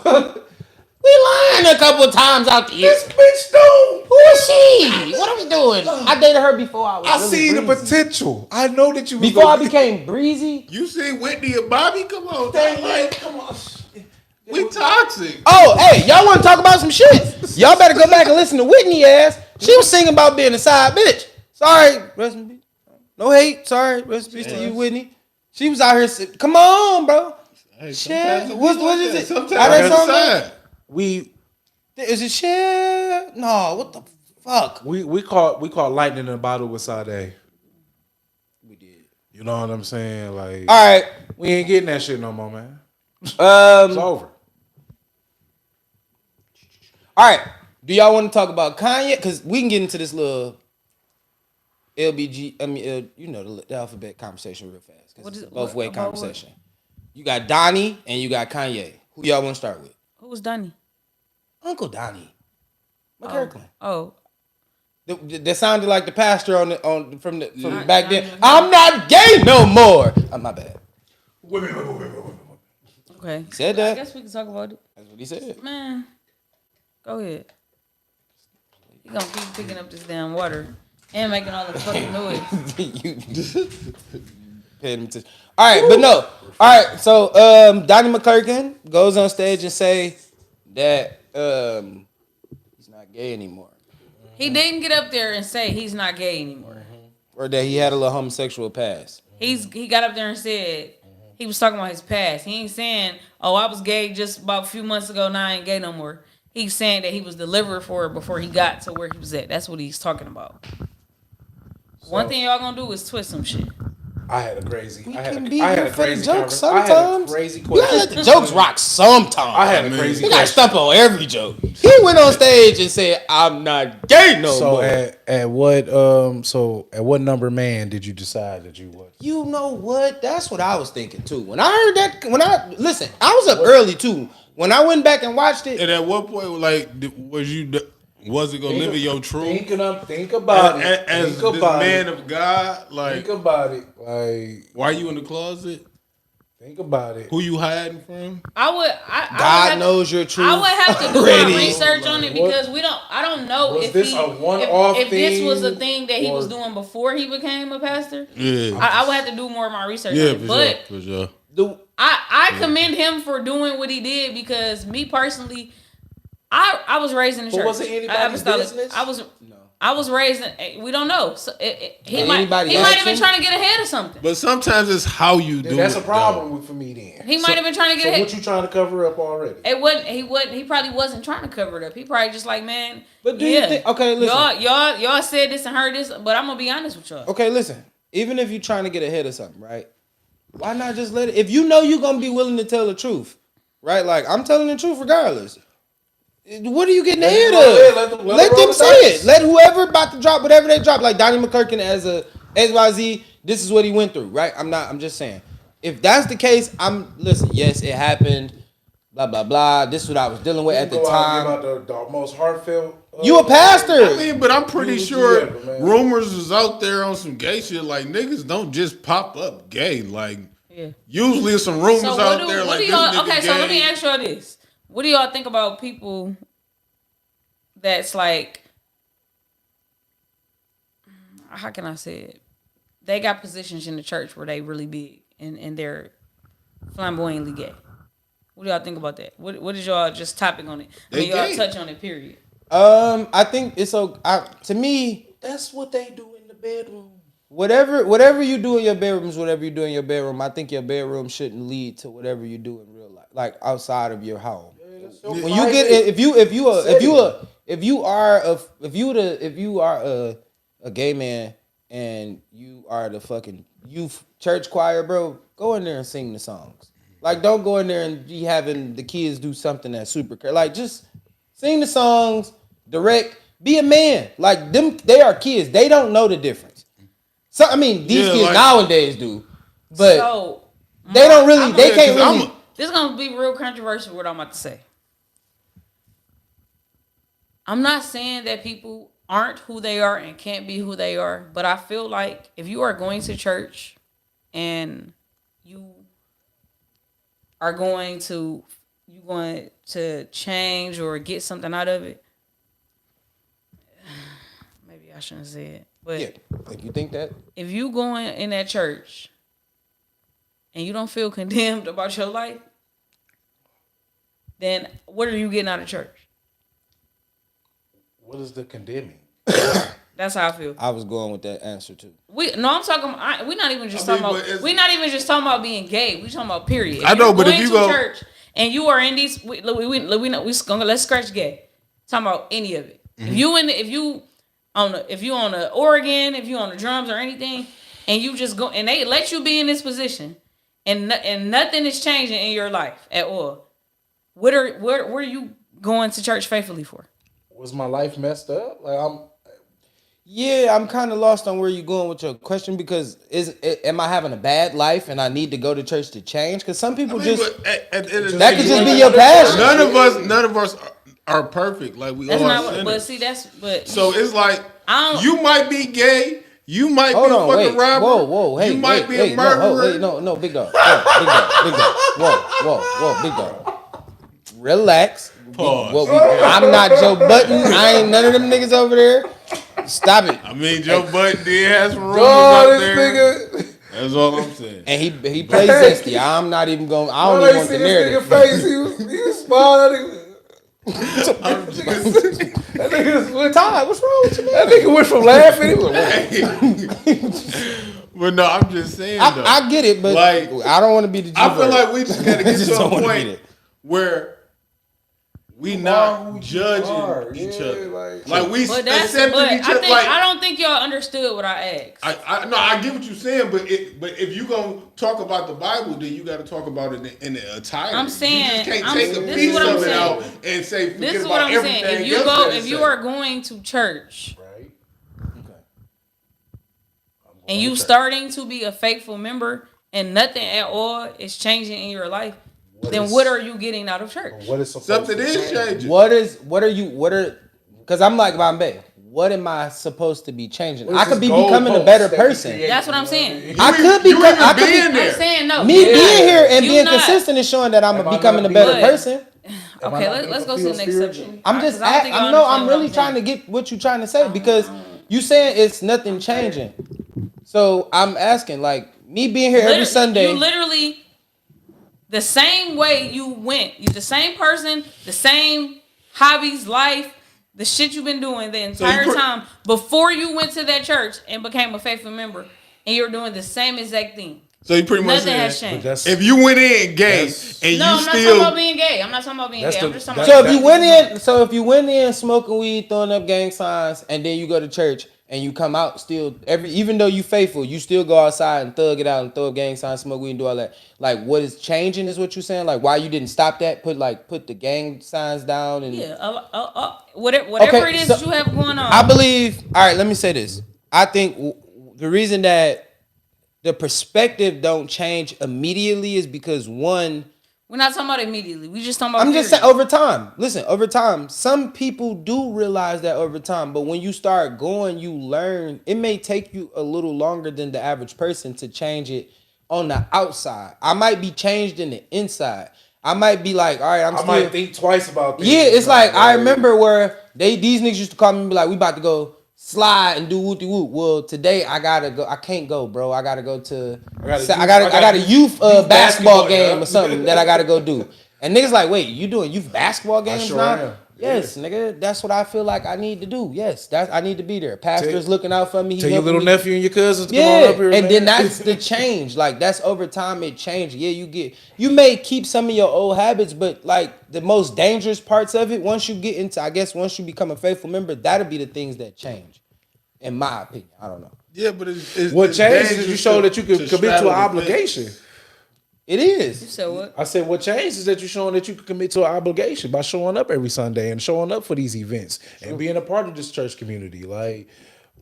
[SPEAKER 3] We lying a couple times out there.
[SPEAKER 2] This bitch don't.
[SPEAKER 3] Who is she? What are we doing? I dated her before I was
[SPEAKER 2] I
[SPEAKER 3] really
[SPEAKER 2] see the
[SPEAKER 3] breezy.
[SPEAKER 2] potential. I know that you was
[SPEAKER 3] Before I
[SPEAKER 2] gonna-
[SPEAKER 3] became breezy.
[SPEAKER 6] You see Whitney and Bobby? Come on,
[SPEAKER 2] Dang,
[SPEAKER 6] like,
[SPEAKER 2] come on.
[SPEAKER 6] we toxic.
[SPEAKER 3] Oh, hey, y'all want to talk about some shit? Y'all better go back and listen to Whitney ass. She was singing about being a side bitch. Sorry, rest in peace. No hate. Sorry, rest in peace to you, Whitney. She was out here. Come on, bro.
[SPEAKER 6] Hey,
[SPEAKER 3] Shit.
[SPEAKER 6] sometimes
[SPEAKER 3] What is
[SPEAKER 6] that.
[SPEAKER 3] it?
[SPEAKER 6] Sometimes
[SPEAKER 3] How that
[SPEAKER 6] it's
[SPEAKER 3] song go?
[SPEAKER 6] sad.
[SPEAKER 3] Is it shit? No. What the fuck?
[SPEAKER 2] We caught lightning in a bottle with Sade.
[SPEAKER 3] We did.
[SPEAKER 2] You know what I'm saying? Like,
[SPEAKER 3] All right.
[SPEAKER 2] we ain't getting that shit no more, man. It's over.
[SPEAKER 3] All right. Do y'all want to talk about Kanye? Because we can get into this little LBG. The alphabet conversation real fast. Because it's a both-way conversation. You got Donnie and you got Kanye. Who y'all want to start with?
[SPEAKER 5] Who was Donnie?
[SPEAKER 3] Uncle Donnie McKirkland.
[SPEAKER 5] Oh,
[SPEAKER 3] That sounded like the pastor from back then. I'm not gay no more. My bad.
[SPEAKER 5] okay.
[SPEAKER 3] He said
[SPEAKER 5] I
[SPEAKER 3] that.
[SPEAKER 5] guess we can talk about it.
[SPEAKER 3] That's what he said.
[SPEAKER 5] Man, go ahead. You gonna keep picking up this damn water and making all the fucking noise.
[SPEAKER 3] You paid him attention. All right, but no. All right, so Donnie McKirkland goes on stage and say that he's not gay anymore,
[SPEAKER 5] He didn't get up there and say he's not gay anymore.
[SPEAKER 3] or that he had a little homosexual past.
[SPEAKER 5] He got up there and said he was talking about his past. He ain't saying, oh, I was gay just about a few months ago, now I ain't gay no more. He's saying that he was delivered for it before he got to where he was at. That's what he's talking about. One thing y'all gonna do is twist some shit.
[SPEAKER 2] I had a crazy.
[SPEAKER 3] We
[SPEAKER 2] I had
[SPEAKER 3] can
[SPEAKER 2] a,
[SPEAKER 3] be
[SPEAKER 2] I had
[SPEAKER 3] here
[SPEAKER 2] a
[SPEAKER 3] for the
[SPEAKER 2] crazy
[SPEAKER 3] jokes
[SPEAKER 2] conver- I had a
[SPEAKER 3] sometimes.
[SPEAKER 2] crazy
[SPEAKER 3] You gotta let
[SPEAKER 2] question.
[SPEAKER 3] the jokes rock sometimes.
[SPEAKER 2] I had a crazy
[SPEAKER 3] You gotta
[SPEAKER 2] question.
[SPEAKER 3] stump on every joke. He went on stage and said, "I'm not gay no
[SPEAKER 2] So
[SPEAKER 3] more."
[SPEAKER 2] at what number man did you decide that you was?
[SPEAKER 3] You know what? That's what I was thinking too. When I heard that, I was up early too. When I went back and watched it,
[SPEAKER 6] And at what point, like, was it gonna live in your truth?
[SPEAKER 2] Think about it.
[SPEAKER 6] As
[SPEAKER 2] Think
[SPEAKER 6] this
[SPEAKER 2] about
[SPEAKER 6] man
[SPEAKER 2] it.
[SPEAKER 6] of God, like,
[SPEAKER 2] Think about it. Like,
[SPEAKER 6] why you in the closet?
[SPEAKER 2] think about it.
[SPEAKER 6] Who you hiding from?
[SPEAKER 3] God knows your truth.
[SPEAKER 5] I would have to do
[SPEAKER 3] already.
[SPEAKER 5] my research on it
[SPEAKER 2] What?
[SPEAKER 5] because I don't know
[SPEAKER 2] Was
[SPEAKER 5] if
[SPEAKER 2] this
[SPEAKER 5] he,
[SPEAKER 2] a one-off
[SPEAKER 5] if this was a
[SPEAKER 2] thing,
[SPEAKER 5] thing that he was
[SPEAKER 2] or-
[SPEAKER 5] doing before he became a pastor.
[SPEAKER 6] Yeah,
[SPEAKER 5] I would have to do more of my research
[SPEAKER 6] yeah,
[SPEAKER 5] on it.
[SPEAKER 6] for
[SPEAKER 5] But
[SPEAKER 6] sure, for sure.
[SPEAKER 5] I commend him for doing what he did because me personally, I was raised in the
[SPEAKER 2] But
[SPEAKER 5] church.
[SPEAKER 2] was it anybody's
[SPEAKER 5] Apostolic.
[SPEAKER 2] business?
[SPEAKER 5] I was I was raised in, we don't know. So he might
[SPEAKER 3] anybody
[SPEAKER 5] have
[SPEAKER 3] ask
[SPEAKER 5] been
[SPEAKER 3] him?
[SPEAKER 5] trying to get ahead of something.
[SPEAKER 6] But sometimes it's how you do
[SPEAKER 2] That's
[SPEAKER 6] it.
[SPEAKER 2] a problem for me then.
[SPEAKER 5] He might have been trying to get
[SPEAKER 2] So
[SPEAKER 5] ahead.
[SPEAKER 2] what you trying to cover up already?
[SPEAKER 5] He probably wasn't trying to cover it up. He probably just like, man.
[SPEAKER 3] But do you think? Okay, listen.
[SPEAKER 5] Y'all said this and heard this, but I'm gonna be honest with y'all.
[SPEAKER 3] Okay, listen. Even if you're trying to get ahead of something, right? Why not just let it? If you know you're gonna be willing to tell the truth, right? Like I'm telling the truth regardless. What are you getting ahead of? Let them say it. Let whoever about to drop whatever they drop. Like Donnie McClurkin as a XYZ. This is what he went through, right? I'm just saying. If that's the case, listen. Yes, it happened. Blah blah blah. This is what I was dealing with at the time.
[SPEAKER 2] About the most heartfelt.
[SPEAKER 3] You a pastor?
[SPEAKER 6] I mean, but I'm pretty
[SPEAKER 2] You
[SPEAKER 6] sure
[SPEAKER 2] ever, man.
[SPEAKER 6] rumors is out there on some gay shit. Like niggas don't just pop up gay. Like usually there's some rumors out there. Like this nigga
[SPEAKER 5] okay,
[SPEAKER 6] gay.
[SPEAKER 5] so let me ask y'all this. What do y'all think about people that's like, how can I say it? They got positions in the church where they really big and they're flamboyantly gay. What do y'all think about that? What is y'all just topic on it? I mean, y'all touch on it, period.
[SPEAKER 3] I think it's so. To me,
[SPEAKER 2] That's what they do in the bedroom.
[SPEAKER 3] whatever you do in your bedroom is whatever you do in your bedroom. I think your bedroom shouldn't lead to whatever you do in real life, like outside of your home. When you get if you are a gay man and you are the fucking youth church choir, bro, go in there and sing the songs. Like, don't go in there and be having the kids do something that's super. Like, just sing the songs, direct, be a man. Like, they are kids. They don't know the difference. So, I mean, these kids nowadays do. But they don't really, they can't really.
[SPEAKER 5] This is going to be real controversial, what I'm about to say. I'm not saying that people aren't who they are and can't be who they are, but I feel like if you are going to church and you are going to change or get something out of it, maybe I shouldn't say it, but
[SPEAKER 3] Yeah, if you think that.
[SPEAKER 5] if you going in that church and you don't feel condemned about your life, then what are you getting out of church?
[SPEAKER 2] What is the condemning?
[SPEAKER 5] That's how I feel.
[SPEAKER 3] I was going with that answer too.
[SPEAKER 5] I'm talking. We're not even just talking about. We're not even just talking about being gay. We're talking about period.
[SPEAKER 6] I know, but if you go
[SPEAKER 5] church and you are in these, let's scratch gay. Talking about any of it. Mm-hmm. If you on the organ, if you on the drums or anything, and you just go and they let you be in this position, and nothing is changing in your life at all. What are you going to church faithfully for?
[SPEAKER 2] Was my life messed up? Like
[SPEAKER 3] I'm kind of lost on where you're going with your question because am I having a bad life and I need to go to church to change? Because some people
[SPEAKER 6] at
[SPEAKER 3] that
[SPEAKER 6] the end of the
[SPEAKER 3] could
[SPEAKER 6] day,
[SPEAKER 3] just be your passion.
[SPEAKER 6] None of us are perfect. Like we
[SPEAKER 5] That's
[SPEAKER 6] all
[SPEAKER 5] not.
[SPEAKER 6] sinners.
[SPEAKER 5] But see, that's.
[SPEAKER 6] So it's like
[SPEAKER 5] I don't.
[SPEAKER 6] you might be gay. You might be a fucking robber.
[SPEAKER 3] Whoa, hey,
[SPEAKER 6] you might be a murderer.
[SPEAKER 3] No, big dog. Big dog. Whoa, big dog. Relax.
[SPEAKER 6] Pause.
[SPEAKER 3] I'm not Joe Button. I ain't none of them niggas over there. Stop it.
[SPEAKER 6] I mean, Joe Button did have some rumors out there. That's all I'm saying.
[SPEAKER 3] And he plays zesty. I'm not even going. I don't even want the narrative.
[SPEAKER 2] Face. He was small. That nigga was Todd. What's wrong with you, man? That nigga went from laughing. He was like,
[SPEAKER 6] But no, I'm just saying.
[SPEAKER 3] I get it, but
[SPEAKER 6] like,
[SPEAKER 3] I don't want to be the.
[SPEAKER 6] I feel like we just gotta get to a
[SPEAKER 3] point
[SPEAKER 6] point where we not judging each other. Like we accepting each other.
[SPEAKER 5] I don't think y'all understood what I asked.
[SPEAKER 6] I get what you're saying, but if you gonna talk about the Bible, then you got to talk about it in the entirety.
[SPEAKER 5] I'm saying,
[SPEAKER 6] you just can't take a piece of it out and say forget
[SPEAKER 5] this is
[SPEAKER 6] about
[SPEAKER 5] what I'm
[SPEAKER 6] everything.
[SPEAKER 5] saying. If you are going to church,
[SPEAKER 2] right? Okay.
[SPEAKER 5] And you starting to be a faithful member, and nothing at all is changing in your life, then what are you getting out of church?
[SPEAKER 2] What is
[SPEAKER 6] something is changing?
[SPEAKER 3] Because I'm like Bombay. What am I supposed to be changing? I could be becoming a better person.
[SPEAKER 5] That's what I'm saying.
[SPEAKER 3] I could be
[SPEAKER 5] I'm saying no.
[SPEAKER 3] Me being here and being consistent is showing that I'm becoming a better person.
[SPEAKER 5] Okay, let's go to the next subject.
[SPEAKER 3] I'm really trying to get what you're trying to say because you saying it's nothing changing. So I'm asking, like, me being here every Sunday.
[SPEAKER 5] You literally, the same way you went, you the same person, the same hobbies, life, the shit you've been doing the entire time before you went to that church and became a faithful member, and you're doing the same exact thing.
[SPEAKER 6] So you pretty much
[SPEAKER 5] nothing has changed.
[SPEAKER 6] If you went in gay and
[SPEAKER 5] I'm not talking about being gay. I'm not talking about being gay. I'm just talking about.
[SPEAKER 3] So if you went in smoking weed, throwing up gang signs, and then you go to church and you come out still even though you faithful, you still go outside and thug it out and throw up gang signs, smoke weed, and do all that. Like, what is changing is what you're saying. Like, why you didn't stop that? Put the gang signs down and
[SPEAKER 5] Whatever it is that you have going on.
[SPEAKER 3] I believe. All right, let me say this. I think the reason that the perspective don't change immediately is because one.
[SPEAKER 5] We're not talking about immediately. We just talking about.
[SPEAKER 3] I'm just saying over time. Listen, over time, some people do realize that over time. But when you start going, you learn. It may take you a little longer than the average person to change it on the outside. I might be changed in the inside. I might be like, all right, I
[SPEAKER 2] might think twice about this.
[SPEAKER 3] Yeah, it's like I remember where these niggas used to call me and be like, we about to go slide and do whoop de whoop. Well, today I gotta go. I can't go, bro. I gotta go to. I got a youth basketball game or something that I gotta go do. And niggas like, wait, you doing youth basketball games now? Am. Yes, nigga. That's what I feel like I need to do. Yes, I need to be there. Pastor's looking out for me.
[SPEAKER 2] Tell your little nephew and your cousins to
[SPEAKER 3] come
[SPEAKER 2] on up here.
[SPEAKER 3] And then that's the change. Like, that's over time it changed. Yeah, you may keep some of your old habits, but like the most dangerous parts of it, once you get into, I guess once you become a faithful member, that'll be the things that change. In my opinion. I don't know.
[SPEAKER 6] Yeah, but it's
[SPEAKER 2] what changed is you show that you can commit to an obligation.
[SPEAKER 3] It is.
[SPEAKER 5] You said what?
[SPEAKER 2] I said what changed is that you're showing that you can commit to an obligation by showing up every Sunday and showing up for these events and being a part of this church community. Like,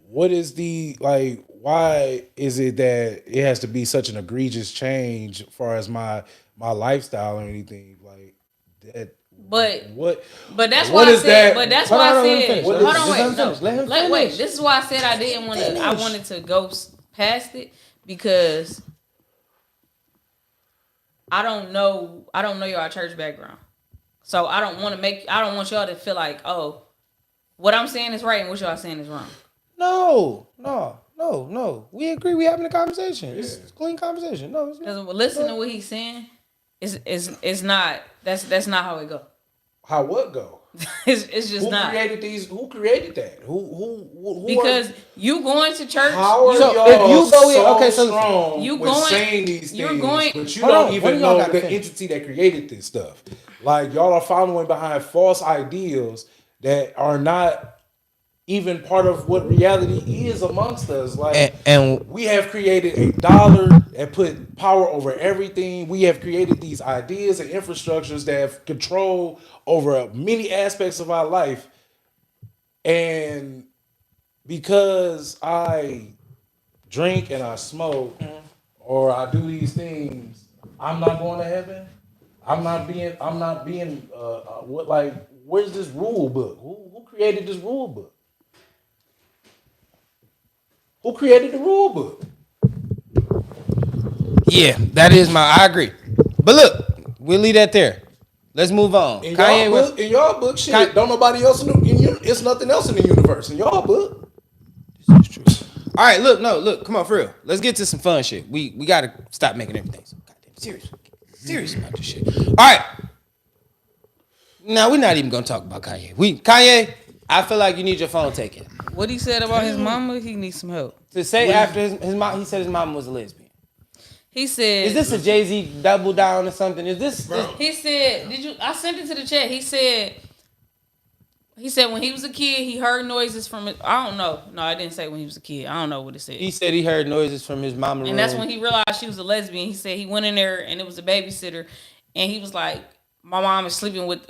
[SPEAKER 2] what is why is it that it has to be such an egregious change as far as my lifestyle or anything like that?
[SPEAKER 5] But that's
[SPEAKER 2] what
[SPEAKER 5] why
[SPEAKER 2] is
[SPEAKER 5] I said.
[SPEAKER 2] that?
[SPEAKER 5] But that's why I said.
[SPEAKER 3] Hold on, wait.
[SPEAKER 5] Wait. This is why I said I didn't want to. I wanted to go past it because I don't know your church background, so I don't want y'all to feel like, oh, what I'm saying is right and what y'all saying is wrong.
[SPEAKER 3] No. We agree. We having a conversation. It's a clean conversation. No, it's
[SPEAKER 5] not. Listen to what he's saying. It's not. That's not how it go.
[SPEAKER 2] How what go?
[SPEAKER 5] It's just not.
[SPEAKER 2] Who created that? Who
[SPEAKER 5] because you going to church.
[SPEAKER 2] How are y'all strong with saying these things, but you don't even know the entity that created this stuff. Like, y'all are following behind false ideals that are not even part of what reality is amongst us. Like, and we have created a dollar and put power over everything. We have created these ideas and infrastructures that have control over many aspects of our life. And because I drink and I smoke or I do these things, I'm not going to heaven. I'm not being where's this rule book? Who created this rule book? Who created the rule book?
[SPEAKER 3] Yeah, I agree. But look, we'll leave that there. Let's move on.
[SPEAKER 2] In y'all book, shit, don't nobody else it's nothing else in the universe. In y'all book.
[SPEAKER 3] This is true. All right, look, come on, for real. Let's get to some fun shit. We gotta stop making everything so goddamn serious about this shit. All right. Now we're not even gonna talk about Kanye. Kanye, I feel like you need your phone taken.
[SPEAKER 5] What he said about his mama, he needs some help.
[SPEAKER 3] To say after his mom, he said his mom was a lesbian.
[SPEAKER 5] He said,
[SPEAKER 3] "Is this a Jay-Z double down or something? Is this?"
[SPEAKER 5] He said, I sent it to the chat. He said when he was a kid, he heard noises from it. I don't know. No, I didn't say when he was a kid. I don't know what it said.
[SPEAKER 3] He said he heard noises from his mama room.
[SPEAKER 5] And that's when he realized she was a lesbian. He said he went in there and it was a babysitter, and he was like, "My mom is sleeping with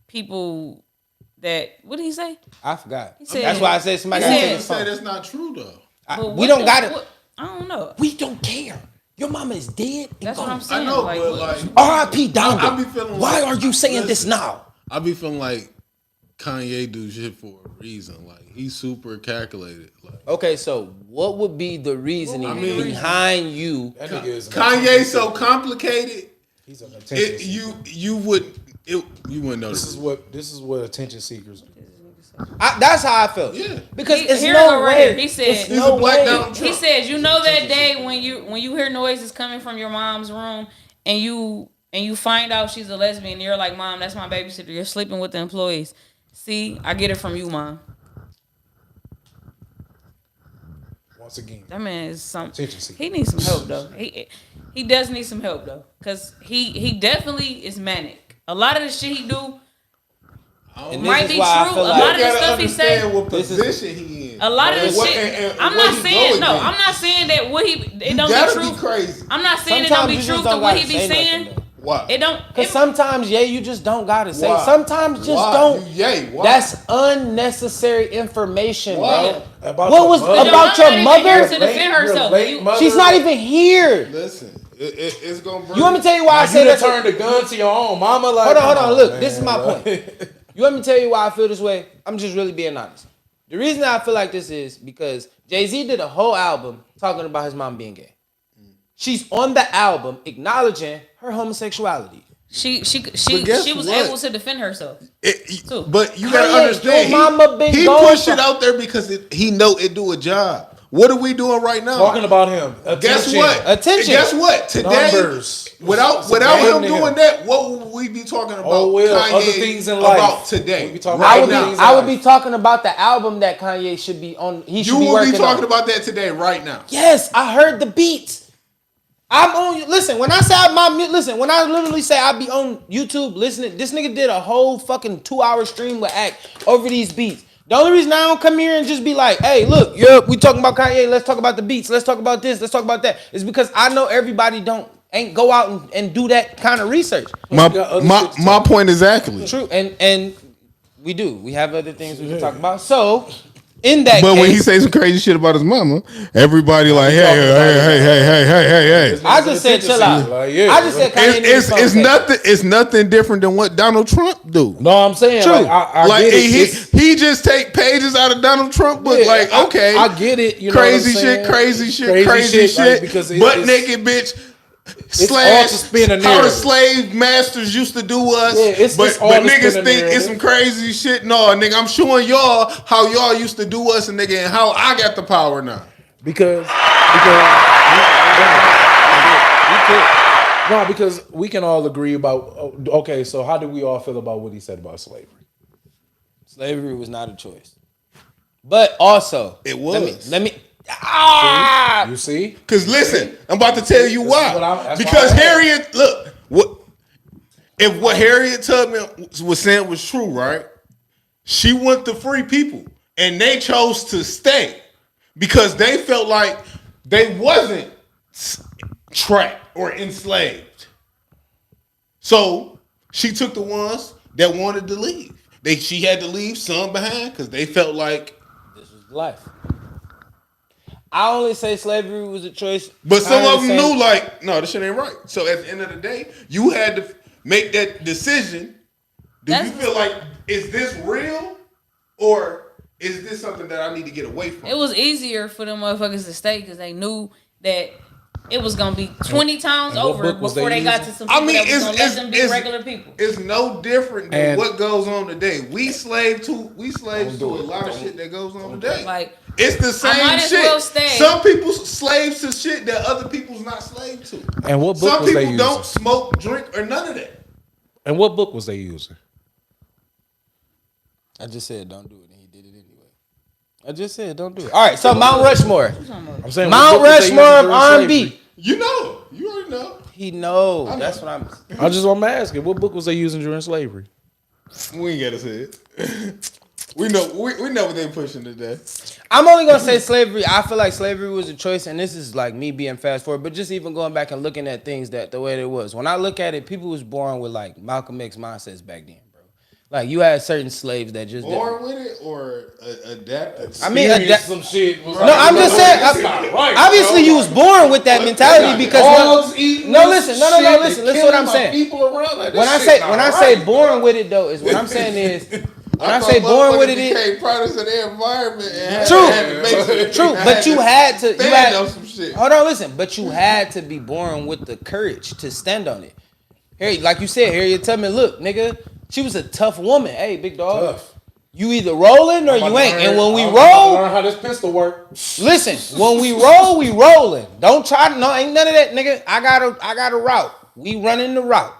[SPEAKER 5] people." That what did he say?
[SPEAKER 3] I forgot.
[SPEAKER 5] Said,
[SPEAKER 3] that's why I said somebody.
[SPEAKER 6] He said it's not true though.
[SPEAKER 3] We don't got it.
[SPEAKER 5] I don't know.
[SPEAKER 3] We don't care. Your mama is dead.
[SPEAKER 5] That's what I'm saying.
[SPEAKER 6] I know, but like
[SPEAKER 3] R.I.P. Donda.
[SPEAKER 6] I be feeling.
[SPEAKER 3] Why are you saying this now?
[SPEAKER 6] I be feeling like Kanye do shit for a reason. Like, he's super calculated. Like,
[SPEAKER 3] okay, so what would be the reasoning behind you?
[SPEAKER 6] Kanye so complicated.
[SPEAKER 2] He's an attention seeker.
[SPEAKER 6] You wouldn't know.
[SPEAKER 2] This is what attention seekers do.
[SPEAKER 3] That's how I felt.
[SPEAKER 6] Yeah,
[SPEAKER 3] because it's no way.
[SPEAKER 5] He said,
[SPEAKER 3] no way.
[SPEAKER 5] He said, you know that day when you hear noises coming from your mom's room and you and you find out she's a lesbian, and you're like, Mom, that's my babysitter. You're sleeping with the employees. See, I get it from you, Mom.
[SPEAKER 2] Once again,
[SPEAKER 5] That man is something.
[SPEAKER 2] Contingency.
[SPEAKER 5] He needs some help though. He does need some help though, cause he definitely is manic. A lot of the shit he do
[SPEAKER 3] And
[SPEAKER 5] might
[SPEAKER 3] this
[SPEAKER 5] be
[SPEAKER 3] is why I
[SPEAKER 5] true.
[SPEAKER 3] feel
[SPEAKER 5] A
[SPEAKER 3] like-
[SPEAKER 5] lot of
[SPEAKER 4] You
[SPEAKER 5] the
[SPEAKER 4] gotta
[SPEAKER 5] stuff he say.
[SPEAKER 4] understand what
[SPEAKER 3] This is-
[SPEAKER 4] position he in.
[SPEAKER 5] A lot of the
[SPEAKER 4] And what-
[SPEAKER 5] shit.
[SPEAKER 4] and
[SPEAKER 5] I'm
[SPEAKER 4] what
[SPEAKER 5] not
[SPEAKER 4] he
[SPEAKER 5] saying
[SPEAKER 4] going
[SPEAKER 5] no.
[SPEAKER 4] against.
[SPEAKER 5] I'm not saying that what he it don't
[SPEAKER 4] gotta
[SPEAKER 5] be
[SPEAKER 4] be
[SPEAKER 5] true.
[SPEAKER 4] crazy.
[SPEAKER 5] I'm not saying it
[SPEAKER 3] Sometimes
[SPEAKER 5] don't be
[SPEAKER 3] you
[SPEAKER 5] true
[SPEAKER 3] just
[SPEAKER 5] to
[SPEAKER 3] don't
[SPEAKER 5] what he
[SPEAKER 3] gotta
[SPEAKER 5] be
[SPEAKER 3] say
[SPEAKER 5] saying.
[SPEAKER 3] nothing, though.
[SPEAKER 4] Why?
[SPEAKER 5] It don't.
[SPEAKER 3] Because sometimes, you just don't gotta say.
[SPEAKER 4] Why?
[SPEAKER 3] Sometimes just
[SPEAKER 4] Why?
[SPEAKER 3] don't.
[SPEAKER 4] You yay. Why?
[SPEAKER 3] That's unnecessary information,
[SPEAKER 4] Why?
[SPEAKER 3] bro.
[SPEAKER 2] About
[SPEAKER 3] What
[SPEAKER 2] your
[SPEAKER 3] was
[SPEAKER 2] mother.
[SPEAKER 3] about
[SPEAKER 5] Your
[SPEAKER 3] your
[SPEAKER 5] mom not even here
[SPEAKER 3] mother?
[SPEAKER 5] to defend herself.
[SPEAKER 2] late
[SPEAKER 5] You-
[SPEAKER 2] mother.
[SPEAKER 3] She's not even here.
[SPEAKER 4] Listen, it's gonna bring.
[SPEAKER 3] You want me to tell you why I
[SPEAKER 2] You
[SPEAKER 3] say
[SPEAKER 2] done
[SPEAKER 3] that?
[SPEAKER 2] turned the gun to your own mama. Like,
[SPEAKER 3] Hold on.
[SPEAKER 2] come on,
[SPEAKER 3] Look,
[SPEAKER 2] man,
[SPEAKER 3] this is my
[SPEAKER 2] like-
[SPEAKER 3] point. You want me to tell you why I feel this way? I'm just really being honest. The reason I feel like this is because Jay-Z did a whole album talking about his mom being gay. She's on the album acknowledging her homosexuality.
[SPEAKER 5] She
[SPEAKER 4] guess
[SPEAKER 5] was
[SPEAKER 4] what?
[SPEAKER 5] able to defend herself. Too.
[SPEAKER 4] But you gotta
[SPEAKER 3] Kanye,
[SPEAKER 4] understand,
[SPEAKER 3] your mama been
[SPEAKER 4] he
[SPEAKER 3] gone
[SPEAKER 4] pushed
[SPEAKER 3] for-
[SPEAKER 4] it out there because he know it do a job. What are we doing right now?
[SPEAKER 2] Talking about him.
[SPEAKER 4] Guess
[SPEAKER 2] Attention.
[SPEAKER 4] what?
[SPEAKER 3] Attention.
[SPEAKER 4] Guess what? Today,
[SPEAKER 2] Numbers.
[SPEAKER 4] without
[SPEAKER 2] It's a
[SPEAKER 4] him
[SPEAKER 2] game to
[SPEAKER 4] doing
[SPEAKER 2] him.
[SPEAKER 4] that, what would we be talking about?
[SPEAKER 2] Oh, well,
[SPEAKER 4] Kanye
[SPEAKER 2] other things in life.
[SPEAKER 4] about today.
[SPEAKER 2] We be talking
[SPEAKER 4] right
[SPEAKER 2] about
[SPEAKER 4] now.
[SPEAKER 2] things in
[SPEAKER 3] I would
[SPEAKER 2] life.
[SPEAKER 3] be talking about the album that Kanye should be on. He should
[SPEAKER 4] You
[SPEAKER 3] be
[SPEAKER 4] will
[SPEAKER 3] working
[SPEAKER 4] be talking
[SPEAKER 3] on.
[SPEAKER 4] about that today, right now.
[SPEAKER 3] Yes, I heard the beats. I'm on. Listen, when I say when I literally say I be on YouTube listening, this nigga did a whole fucking 2-hour stream with Act over these beats. The only reason I don't come here and just be like, hey, look, we talking about Kanye, let's talk about the beats, let's talk about this, let's talk about that, is because I know everybody ain't go out and do that kind of research.
[SPEAKER 4] My
[SPEAKER 2] got other
[SPEAKER 4] my
[SPEAKER 2] shit to
[SPEAKER 4] my
[SPEAKER 2] talk
[SPEAKER 4] point exactly.
[SPEAKER 3] True, and we do. We have other things we can talk about. So, in that
[SPEAKER 4] But
[SPEAKER 3] case,
[SPEAKER 4] when he say some crazy shit about his mama, everybody like, hey,
[SPEAKER 2] talking
[SPEAKER 4] hey,
[SPEAKER 2] about
[SPEAKER 4] hey,
[SPEAKER 2] it.
[SPEAKER 4] hey.
[SPEAKER 3] I just said chill out.
[SPEAKER 2] Like, yeah.
[SPEAKER 3] I just said Kanye needs some
[SPEAKER 4] It's
[SPEAKER 3] space.
[SPEAKER 4] nothing. It's nothing different than what Donald Trump do.
[SPEAKER 2] No, I'm saying.
[SPEAKER 3] True.
[SPEAKER 2] Like, I
[SPEAKER 4] Like
[SPEAKER 2] get it. It's-
[SPEAKER 4] he just take pages out of Donald Trump book.
[SPEAKER 2] Yeah,
[SPEAKER 4] like, okay,
[SPEAKER 2] I get it. You know
[SPEAKER 4] crazy
[SPEAKER 2] what I'm
[SPEAKER 4] shit,
[SPEAKER 2] saying?
[SPEAKER 4] crazy shit,
[SPEAKER 2] Crazy shit, like, because
[SPEAKER 4] shit.
[SPEAKER 2] it-
[SPEAKER 4] Butt
[SPEAKER 2] it's-
[SPEAKER 4] naked bitch.
[SPEAKER 2] all to spin a
[SPEAKER 4] How the
[SPEAKER 2] narrative.
[SPEAKER 4] slave masters used to do us.
[SPEAKER 2] Yeah, it's
[SPEAKER 4] but
[SPEAKER 2] all to
[SPEAKER 4] niggas
[SPEAKER 2] spin a
[SPEAKER 4] think it's
[SPEAKER 2] narrative.
[SPEAKER 4] some crazy shit. No, nigga, I'm showing y'all how y'all used to do us, and nigga, and how I got the power now.
[SPEAKER 2] because because we can all agree about. Okay, so how do we all feel about what he said about slavery?
[SPEAKER 3] Slavery was not a choice. But also,
[SPEAKER 4] It was.
[SPEAKER 3] Let me.
[SPEAKER 2] You see?
[SPEAKER 4] Cause listen, I'm about to tell you why.
[SPEAKER 2] that's
[SPEAKER 4] Because
[SPEAKER 2] why I
[SPEAKER 4] Harriet, look, what Harriet Tubman was saying was true, right? She wanted to free people, and they chose to stay because they felt like they wasn't trapped or enslaved. So she took the ones that wanted to leave. She had to leave some behind because they felt like.
[SPEAKER 3] This was life. I only say slavery was a choice.
[SPEAKER 4] But some
[SPEAKER 3] kinda
[SPEAKER 4] of them
[SPEAKER 3] same-
[SPEAKER 4] knew, like, no, this shit ain't right. So at the end of the day, you had to make that decision. Do you feel like, is this real? Or is this something that I need to get away from?
[SPEAKER 5] It was easier for them motherfuckers to stay because they knew that it was gonna be 20 times
[SPEAKER 2] and what
[SPEAKER 5] over
[SPEAKER 2] book was
[SPEAKER 5] before
[SPEAKER 2] they
[SPEAKER 5] they got
[SPEAKER 2] using?
[SPEAKER 5] to some
[SPEAKER 4] I
[SPEAKER 5] people
[SPEAKER 4] mean,
[SPEAKER 5] that was gonna let them be regular people.
[SPEAKER 4] It's no different than
[SPEAKER 2] And-
[SPEAKER 4] what goes on today. We slaves to a lot of shit that goes on today.
[SPEAKER 5] Like,
[SPEAKER 4] It's the same
[SPEAKER 5] might as
[SPEAKER 4] shit.
[SPEAKER 5] well stay.
[SPEAKER 4] Some people slaves to shit that other people's not slave to.
[SPEAKER 2] And what book
[SPEAKER 4] Some
[SPEAKER 2] was they
[SPEAKER 4] people
[SPEAKER 2] using?
[SPEAKER 4] don't smoke, drink, or none of that.
[SPEAKER 2] And what book was they using?
[SPEAKER 3] I just said don't do it, and he did it anyway. I just said don't do it. All right, so Mount Rushmore.
[SPEAKER 2] I'm saying
[SPEAKER 3] Mount
[SPEAKER 2] what book was they
[SPEAKER 3] Rushmore
[SPEAKER 2] using
[SPEAKER 3] of
[SPEAKER 2] during
[SPEAKER 3] R&B.
[SPEAKER 2] slavery?
[SPEAKER 4] You know. You already know.
[SPEAKER 3] He knows. That's what I'm.
[SPEAKER 2] I'm asking, what book was they using during slavery?
[SPEAKER 4] We ain't gotta say it. we know what they pushing today.
[SPEAKER 3] I'm only gonna say slavery. I feel like slavery was a choice, and this is like me being fast forward, but just even going back and looking at things that the way it was. When I look at it, people was born with like Malcolm X mindsets back then, bro. Like you had certain slaves that just
[SPEAKER 4] Born with it or adapted?
[SPEAKER 3] I mean,
[SPEAKER 2] Experience some shit. Was
[SPEAKER 3] no, I'm just saying. Obviously, you was born with that mentality because listen. Listen to what I'm saying. When I say born with it though, is what I'm saying is when I say born with it is
[SPEAKER 4] became products of their environment. And
[SPEAKER 3] true. But you had to. You
[SPEAKER 4] stand on
[SPEAKER 3] had.
[SPEAKER 4] some shit.
[SPEAKER 3] Hold on, listen. But you had to be born with the courage to stand on it. Harry, like you said, Harriet Tubman. Look, nigga, she was a tough woman. Hey, big dog.
[SPEAKER 2] Tough.
[SPEAKER 3] You either rolling or you ain't. And when we
[SPEAKER 2] learn
[SPEAKER 3] roll,
[SPEAKER 2] how this pistol work.
[SPEAKER 3] listen. When we roll, we rolling. Don't try to. No, ain't none of that, nigga. I got a route. We running the route.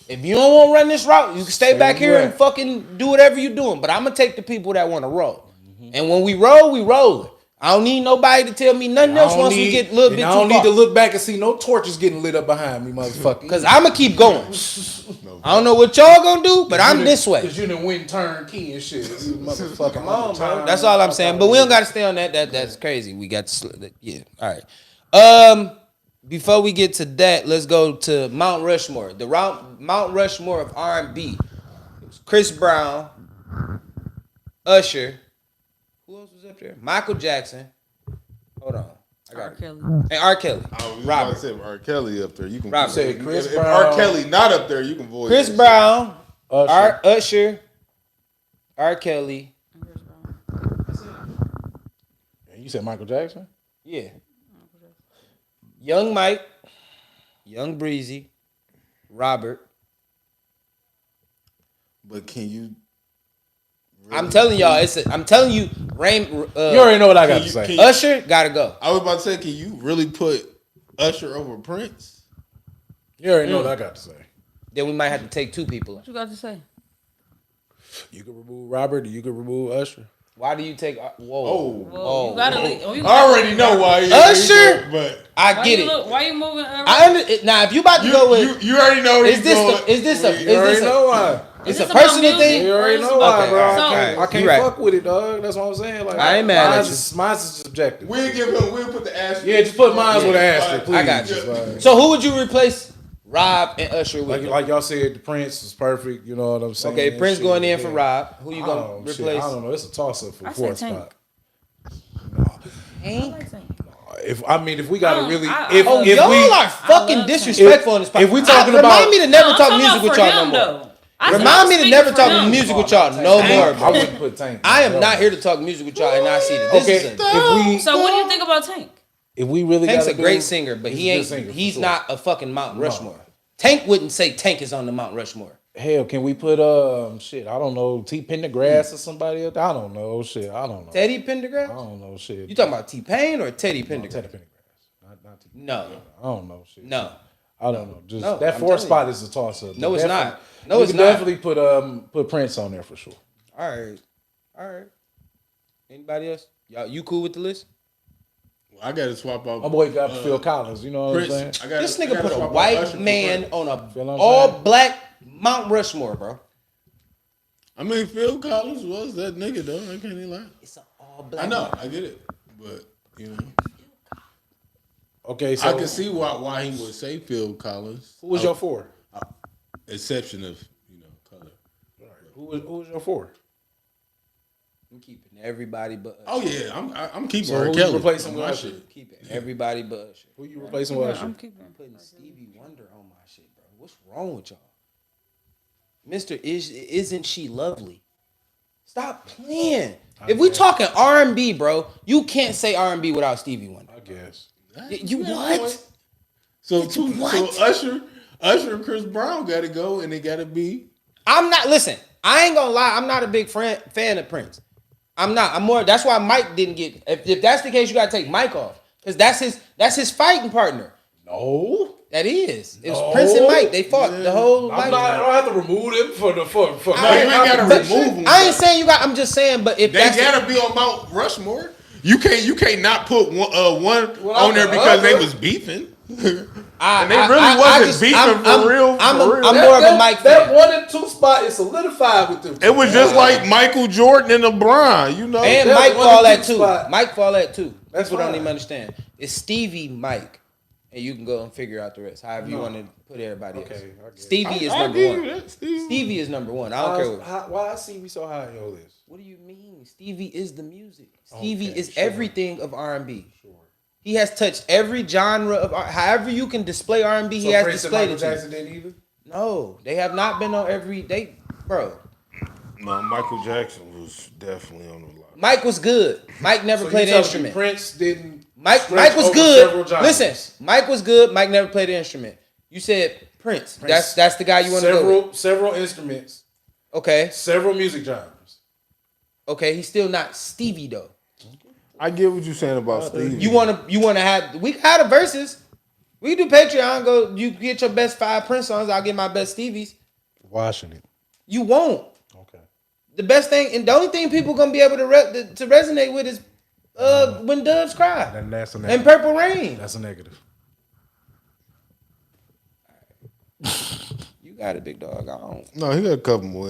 [SPEAKER 3] If you don't want to run this route, you can stay back here and fucking do whatever you're doing. But I'm gonna take the people that want to roll. And when we roll, we roll. I don't need nobody to tell me nothing else once we get a little bit too far.
[SPEAKER 2] I don't need to look back and see no torches getting lit up behind me, motherfucker.
[SPEAKER 3] Because I'm going to keep going. I don't know what y'all going to do, but I'm this way.
[SPEAKER 2] Because you done went turn key and shit. You motherfucker.
[SPEAKER 3] Come on, bro. That's all I'm saying. But we don't got to stay on that. That's crazy. We got to, yeah. All right. Before we get to that, let's go to Mount Rushmore. The Mount Rushmore of R&B. It was Chris Brown, Usher. Who else was up there? Michael Jackson. Hold on. I got
[SPEAKER 5] R. Kelly.
[SPEAKER 3] And R. Kelly.
[SPEAKER 6] I was
[SPEAKER 3] Robert.
[SPEAKER 6] about to say R. Kelly up there. You can
[SPEAKER 3] Robert.
[SPEAKER 2] Say Chris
[SPEAKER 6] if
[SPEAKER 2] Brown.
[SPEAKER 6] R. Kelly not up there, you can void
[SPEAKER 3] Chris
[SPEAKER 6] that
[SPEAKER 3] Brown,
[SPEAKER 2] Usher.
[SPEAKER 3] Usher, R. Kelly.
[SPEAKER 2] You said Michael Jackson?
[SPEAKER 3] Yeah. Young Mike, Young Breezy, Robert.
[SPEAKER 6] shit. But can you?
[SPEAKER 3] I'm telling y'all, I'm telling you, Rain.
[SPEAKER 2] You already know what I got to say.
[SPEAKER 3] Usher gotta go.
[SPEAKER 6] I was about to say, can you really put Usher over Prince?
[SPEAKER 2] You already know what I got to say.
[SPEAKER 3] Then we might have to take two people.
[SPEAKER 5] What you got to say?
[SPEAKER 2] You can remove Robert, or you can remove Usher.
[SPEAKER 3] Why do you take? Whoa.
[SPEAKER 5] Well, you gotta leave. Oh, you
[SPEAKER 6] I already know why.
[SPEAKER 3] Usher?
[SPEAKER 6] But
[SPEAKER 3] I get it.
[SPEAKER 5] Why you moving?
[SPEAKER 3] Now, if you about to go with,
[SPEAKER 6] you already know.
[SPEAKER 3] is this
[SPEAKER 2] You know why.
[SPEAKER 3] it's a
[SPEAKER 5] this about
[SPEAKER 3] personal
[SPEAKER 5] music?
[SPEAKER 3] thing?
[SPEAKER 2] You already know why,
[SPEAKER 3] Okay,
[SPEAKER 2] bro.
[SPEAKER 3] all
[SPEAKER 5] right.
[SPEAKER 2] I can't
[SPEAKER 3] You right.
[SPEAKER 2] fuck with it, dog. That's what I'm saying. Like,
[SPEAKER 3] I ain't mad at
[SPEAKER 2] Mine's is subjective.
[SPEAKER 6] We'll give him. We'll put the asterisk.
[SPEAKER 2] Yeah, just put mine with an asterisk, please.
[SPEAKER 3] I got you.
[SPEAKER 2] Like,
[SPEAKER 3] So who would you replace Rob and Usher with?
[SPEAKER 2] like y'all said, the Prince is perfect. You know what I'm saying?
[SPEAKER 3] Okay, Prince
[SPEAKER 2] Shit,
[SPEAKER 3] going in for
[SPEAKER 2] yeah.
[SPEAKER 3] Rob. Who you
[SPEAKER 2] I
[SPEAKER 3] gonna
[SPEAKER 2] don't know, shit,
[SPEAKER 3] replace?
[SPEAKER 2] I don't know. It's a toss up for
[SPEAKER 5] I
[SPEAKER 2] the fourth
[SPEAKER 5] said Tank.
[SPEAKER 2] spot. If we gotta really, if
[SPEAKER 3] Oh,
[SPEAKER 2] if
[SPEAKER 3] y'all
[SPEAKER 2] we
[SPEAKER 3] are fucking
[SPEAKER 5] love
[SPEAKER 3] disrespectful in this podcast.
[SPEAKER 2] if we talking about-
[SPEAKER 3] remind me to never talk music with y'all no more. Remind me to never talk music with y'all no more,
[SPEAKER 2] I
[SPEAKER 3] bro.
[SPEAKER 2] wouldn't put Tank.
[SPEAKER 3] I am not here to talk music with y'all, and I see that this
[SPEAKER 2] Okay,
[SPEAKER 3] is a,
[SPEAKER 5] So what do you think about Tank?
[SPEAKER 2] if we really
[SPEAKER 3] Tank's a
[SPEAKER 2] gotta
[SPEAKER 3] great
[SPEAKER 2] do-
[SPEAKER 3] singer, but
[SPEAKER 2] he's
[SPEAKER 3] he
[SPEAKER 2] a good
[SPEAKER 3] ain't.
[SPEAKER 2] singer, for
[SPEAKER 3] He's
[SPEAKER 2] sure.
[SPEAKER 3] not a fucking Mount Rushmore. Tank wouldn't say Tank is on the Mount Rushmore.
[SPEAKER 2] Hell, can we put shit? I don't know, T Pendergrass or somebody else. I don't know, shit. I don't know.
[SPEAKER 3] Teddy
[SPEAKER 2] I
[SPEAKER 3] Pendergrass?
[SPEAKER 2] don't know, shit.
[SPEAKER 3] You talking about T-Pain or Teddy Pendergrass?
[SPEAKER 2] Teddy Pendergrass? Not T.
[SPEAKER 3] No,
[SPEAKER 2] I don't know, shit.
[SPEAKER 3] no.
[SPEAKER 2] I don't know. Just
[SPEAKER 3] No,
[SPEAKER 2] that
[SPEAKER 3] I'm
[SPEAKER 2] fourth
[SPEAKER 3] telling
[SPEAKER 2] spot is a toss up.
[SPEAKER 3] No, it's not. No,
[SPEAKER 2] you
[SPEAKER 3] it's
[SPEAKER 2] can
[SPEAKER 3] not.
[SPEAKER 2] definitely put Prince on there for sure.
[SPEAKER 3] All right. Anybody else? Y'all, you cool with the list?
[SPEAKER 6] I got to swap out.
[SPEAKER 2] My boy got Phil Collins. You know what
[SPEAKER 6] Prince.
[SPEAKER 2] I'm saying?
[SPEAKER 3] This nigga put a white man on a
[SPEAKER 2] Feel what I'm
[SPEAKER 3] all
[SPEAKER 2] saying?
[SPEAKER 3] black Mount Rushmore, bro.
[SPEAKER 6] I mean, Phil Collins was that nigga though. I can't even lie.
[SPEAKER 3] It's an all black.
[SPEAKER 6] I know. I get it, but you know,
[SPEAKER 2] Okay, so
[SPEAKER 6] I can see why he would say Phil Collins.
[SPEAKER 2] who was your four?
[SPEAKER 6] Exception of color.
[SPEAKER 2] Who was your four?
[SPEAKER 3] I'm keeping everybody but Usher.
[SPEAKER 6] Oh yeah, I'm keeping
[SPEAKER 2] So
[SPEAKER 6] R.
[SPEAKER 2] who you
[SPEAKER 6] Kelly
[SPEAKER 2] replacing
[SPEAKER 6] on
[SPEAKER 2] with
[SPEAKER 6] my
[SPEAKER 2] Usher?
[SPEAKER 6] shit.
[SPEAKER 3] Keeping everybody but Usher.
[SPEAKER 2] Who you replacing with Usher?
[SPEAKER 5] I'm keeping.
[SPEAKER 3] I'm putting Stevie Wonder on my shit, bro. What's wrong with y'all? Mr. Isn't she lovely? Stop playing. If we talking R&B, bro, you can't say R&B without Stevie Wonder.
[SPEAKER 2] I guess.
[SPEAKER 3] You what?
[SPEAKER 6] So
[SPEAKER 3] What?
[SPEAKER 6] So Usher and Chris Brown got to go, and they got to be.
[SPEAKER 3] Listen, I ain't gonna lie, I'm not a big fan of Prince. I'm not. I'm more. That's why Mike didn't get. If that's the case, you gotta take Mike off because that's his fighting partner.
[SPEAKER 2] No.
[SPEAKER 3] That is. It was Prince and Mike. They fought the whole.
[SPEAKER 2] I don't have to remove them for.
[SPEAKER 6] No, you ain't got to
[SPEAKER 3] But
[SPEAKER 6] remove them.
[SPEAKER 3] I ain't saying you got. I'm just saying. But if
[SPEAKER 6] They
[SPEAKER 3] that's
[SPEAKER 6] got to be on Mount Rushmore. You can't not put one on there because they was beefing. And they really wasn't beefing for real.
[SPEAKER 3] I'm more of a Mike fan.
[SPEAKER 2] That 1 and 2 spot is solidified with them.
[SPEAKER 6] It was just like Michael Jordan and LeBron, you know.
[SPEAKER 3] And
[SPEAKER 2] That's
[SPEAKER 3] Mike
[SPEAKER 2] one
[SPEAKER 3] fall
[SPEAKER 2] of the
[SPEAKER 3] at
[SPEAKER 2] two
[SPEAKER 3] two.
[SPEAKER 2] spot.
[SPEAKER 3] Mike fall at two.
[SPEAKER 2] That's
[SPEAKER 3] People don't
[SPEAKER 2] fine.
[SPEAKER 3] even understand. It's Stevie, Mike, and you can go and figure out the rest. However you want to put everybody else.
[SPEAKER 2] Okay, I get it.
[SPEAKER 3] Stevie is
[SPEAKER 6] I'll
[SPEAKER 3] number
[SPEAKER 6] give
[SPEAKER 3] one.
[SPEAKER 6] you that, Steve.
[SPEAKER 3] Stevie is number one. I don't care what.
[SPEAKER 2] Why I see me so high on your list?
[SPEAKER 3] What do you mean? Stevie is the music. Stevie
[SPEAKER 2] Okay,
[SPEAKER 3] is
[SPEAKER 2] sure.
[SPEAKER 3] everything of R&B.
[SPEAKER 2] Sure.
[SPEAKER 3] He has touched every genre of however you can display R&B. He has
[SPEAKER 2] Prince and
[SPEAKER 3] displayed
[SPEAKER 2] Michael
[SPEAKER 3] it. To you.
[SPEAKER 2] Jackson didn't either.
[SPEAKER 3] No, they have not been on every day, bro.
[SPEAKER 6] No, Michael Jackson was definitely on the lot.
[SPEAKER 3] Mike was good. Mike never
[SPEAKER 2] So
[SPEAKER 3] played
[SPEAKER 2] you
[SPEAKER 3] an
[SPEAKER 2] telling me
[SPEAKER 3] instrument.
[SPEAKER 2] Prince didn't.
[SPEAKER 3] Mike
[SPEAKER 2] stretch
[SPEAKER 3] was
[SPEAKER 2] over
[SPEAKER 3] good.
[SPEAKER 2] several genres?
[SPEAKER 3] Listen, Mike was good. Mike never played an instrument. You said Prince. That's the guy you want to go with.
[SPEAKER 2] Several instruments,
[SPEAKER 3] Okay.
[SPEAKER 2] several music genres.
[SPEAKER 3] Okay. He's still not Stevie though.
[SPEAKER 6] I get what you're saying about Stevie.
[SPEAKER 3] You want to have? We had a versus. We can do Patreon. Go, you get your best 5 Prince songs. I'll get my best Stevies.
[SPEAKER 2] Watching it.
[SPEAKER 3] You won't.
[SPEAKER 2] Okay.
[SPEAKER 3] The best thing, and the only thing people gonna be able to resonate with is When Doves Cry
[SPEAKER 2] And that's a
[SPEAKER 3] and
[SPEAKER 2] negative.
[SPEAKER 3] Purple Rain.
[SPEAKER 2] That's a negative.
[SPEAKER 3] You got it, big dog. I don't.
[SPEAKER 6] No, he got a couple more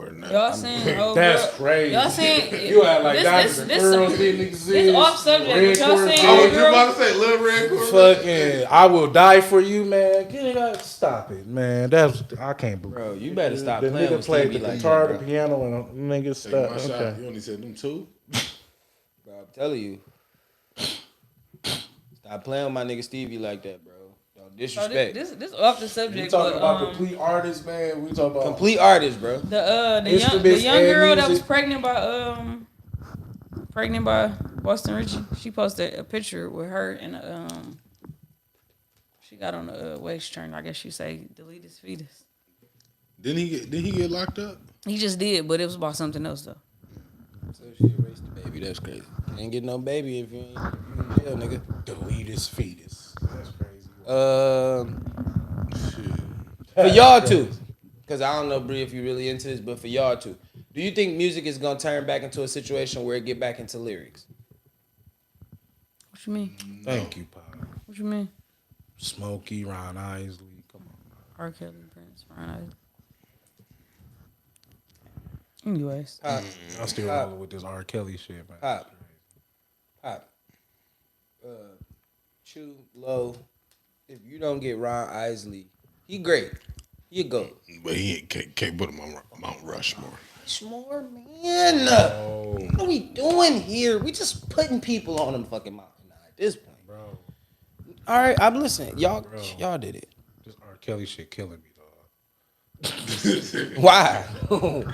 [SPEAKER 6] than that.
[SPEAKER 5] Y'all saying, oh,
[SPEAKER 2] That's
[SPEAKER 5] girl,
[SPEAKER 2] crazy.
[SPEAKER 5] Y'all saying
[SPEAKER 2] You act like
[SPEAKER 5] this,
[SPEAKER 2] Dr.
[SPEAKER 5] this,
[SPEAKER 2] Girls
[SPEAKER 5] this,
[SPEAKER 2] didn't exist.
[SPEAKER 5] this off subject.
[SPEAKER 2] Red
[SPEAKER 5] But y'all
[SPEAKER 2] Corvette.
[SPEAKER 5] saying,
[SPEAKER 6] I was
[SPEAKER 5] oh,
[SPEAKER 6] just
[SPEAKER 5] girl,
[SPEAKER 6] about to say Little Red Corvette.
[SPEAKER 2] Fucking, I will die for you, man. Get it out. Stop it, man. That's I can't believe.
[SPEAKER 3] Bro, you better stop
[SPEAKER 2] The
[SPEAKER 3] playing
[SPEAKER 2] nigga
[SPEAKER 3] with
[SPEAKER 2] played
[SPEAKER 3] Stevie
[SPEAKER 2] the
[SPEAKER 3] like
[SPEAKER 2] guitar,
[SPEAKER 3] that,
[SPEAKER 2] the
[SPEAKER 3] bro.
[SPEAKER 2] piano, and nigga
[SPEAKER 6] Take
[SPEAKER 2] stuff.
[SPEAKER 6] my shot.
[SPEAKER 2] Okay.
[SPEAKER 6] You only said them 2.
[SPEAKER 3] Bro, I'm telling you. Stop playing with my nigga Stevie like that, bro. Don't
[SPEAKER 5] oh,
[SPEAKER 3] disrespect.
[SPEAKER 5] this off the
[SPEAKER 2] We
[SPEAKER 5] subject.
[SPEAKER 2] talking
[SPEAKER 5] But,
[SPEAKER 2] about complete artists, man. We talking about
[SPEAKER 3] Complete artist, bro.
[SPEAKER 5] the
[SPEAKER 2] Instruments
[SPEAKER 5] young
[SPEAKER 2] and
[SPEAKER 5] girl that was
[SPEAKER 2] music.
[SPEAKER 5] pregnant by Boston Richie. She posted a picture with her and she got on a waist trainer. I guess she say delete his fetus.
[SPEAKER 6] Didn't he get locked up?
[SPEAKER 5] He just did, but it was about something else though.
[SPEAKER 3] So she erased the baby. That's crazy. Ain't get no baby if you ain't in jail, nigga.
[SPEAKER 2] delete his fetus. That's crazy.
[SPEAKER 3] For y'all too, because I don't know, Bree, if you really into this, but for y'all too, do you think music is gonna turn back into a situation where it get back into lyrics?
[SPEAKER 5] What you mean?
[SPEAKER 2] Thank you, Pop.
[SPEAKER 5] What you mean?
[SPEAKER 2] Smokey, Ron Isley. Come on.
[SPEAKER 5] R. Kelly, Prince, Ryan. Anyways,
[SPEAKER 3] Pop,
[SPEAKER 2] I'm still rolling with this R. Kelly shit, man.
[SPEAKER 3] Pop. Chew, Low. If you don't get Ron Isley, he great. He a GOAT.
[SPEAKER 6] But he can't put him on Mount Rushmore.
[SPEAKER 3] Rushmore, man. What are we doing here? We just putting people on them fucking mountain now at this point.
[SPEAKER 2] Bro,
[SPEAKER 3] All right, I'm listening. Y'all did it.
[SPEAKER 2] this R. Kelly shit killing me, dog.
[SPEAKER 3] Why?
[SPEAKER 6] You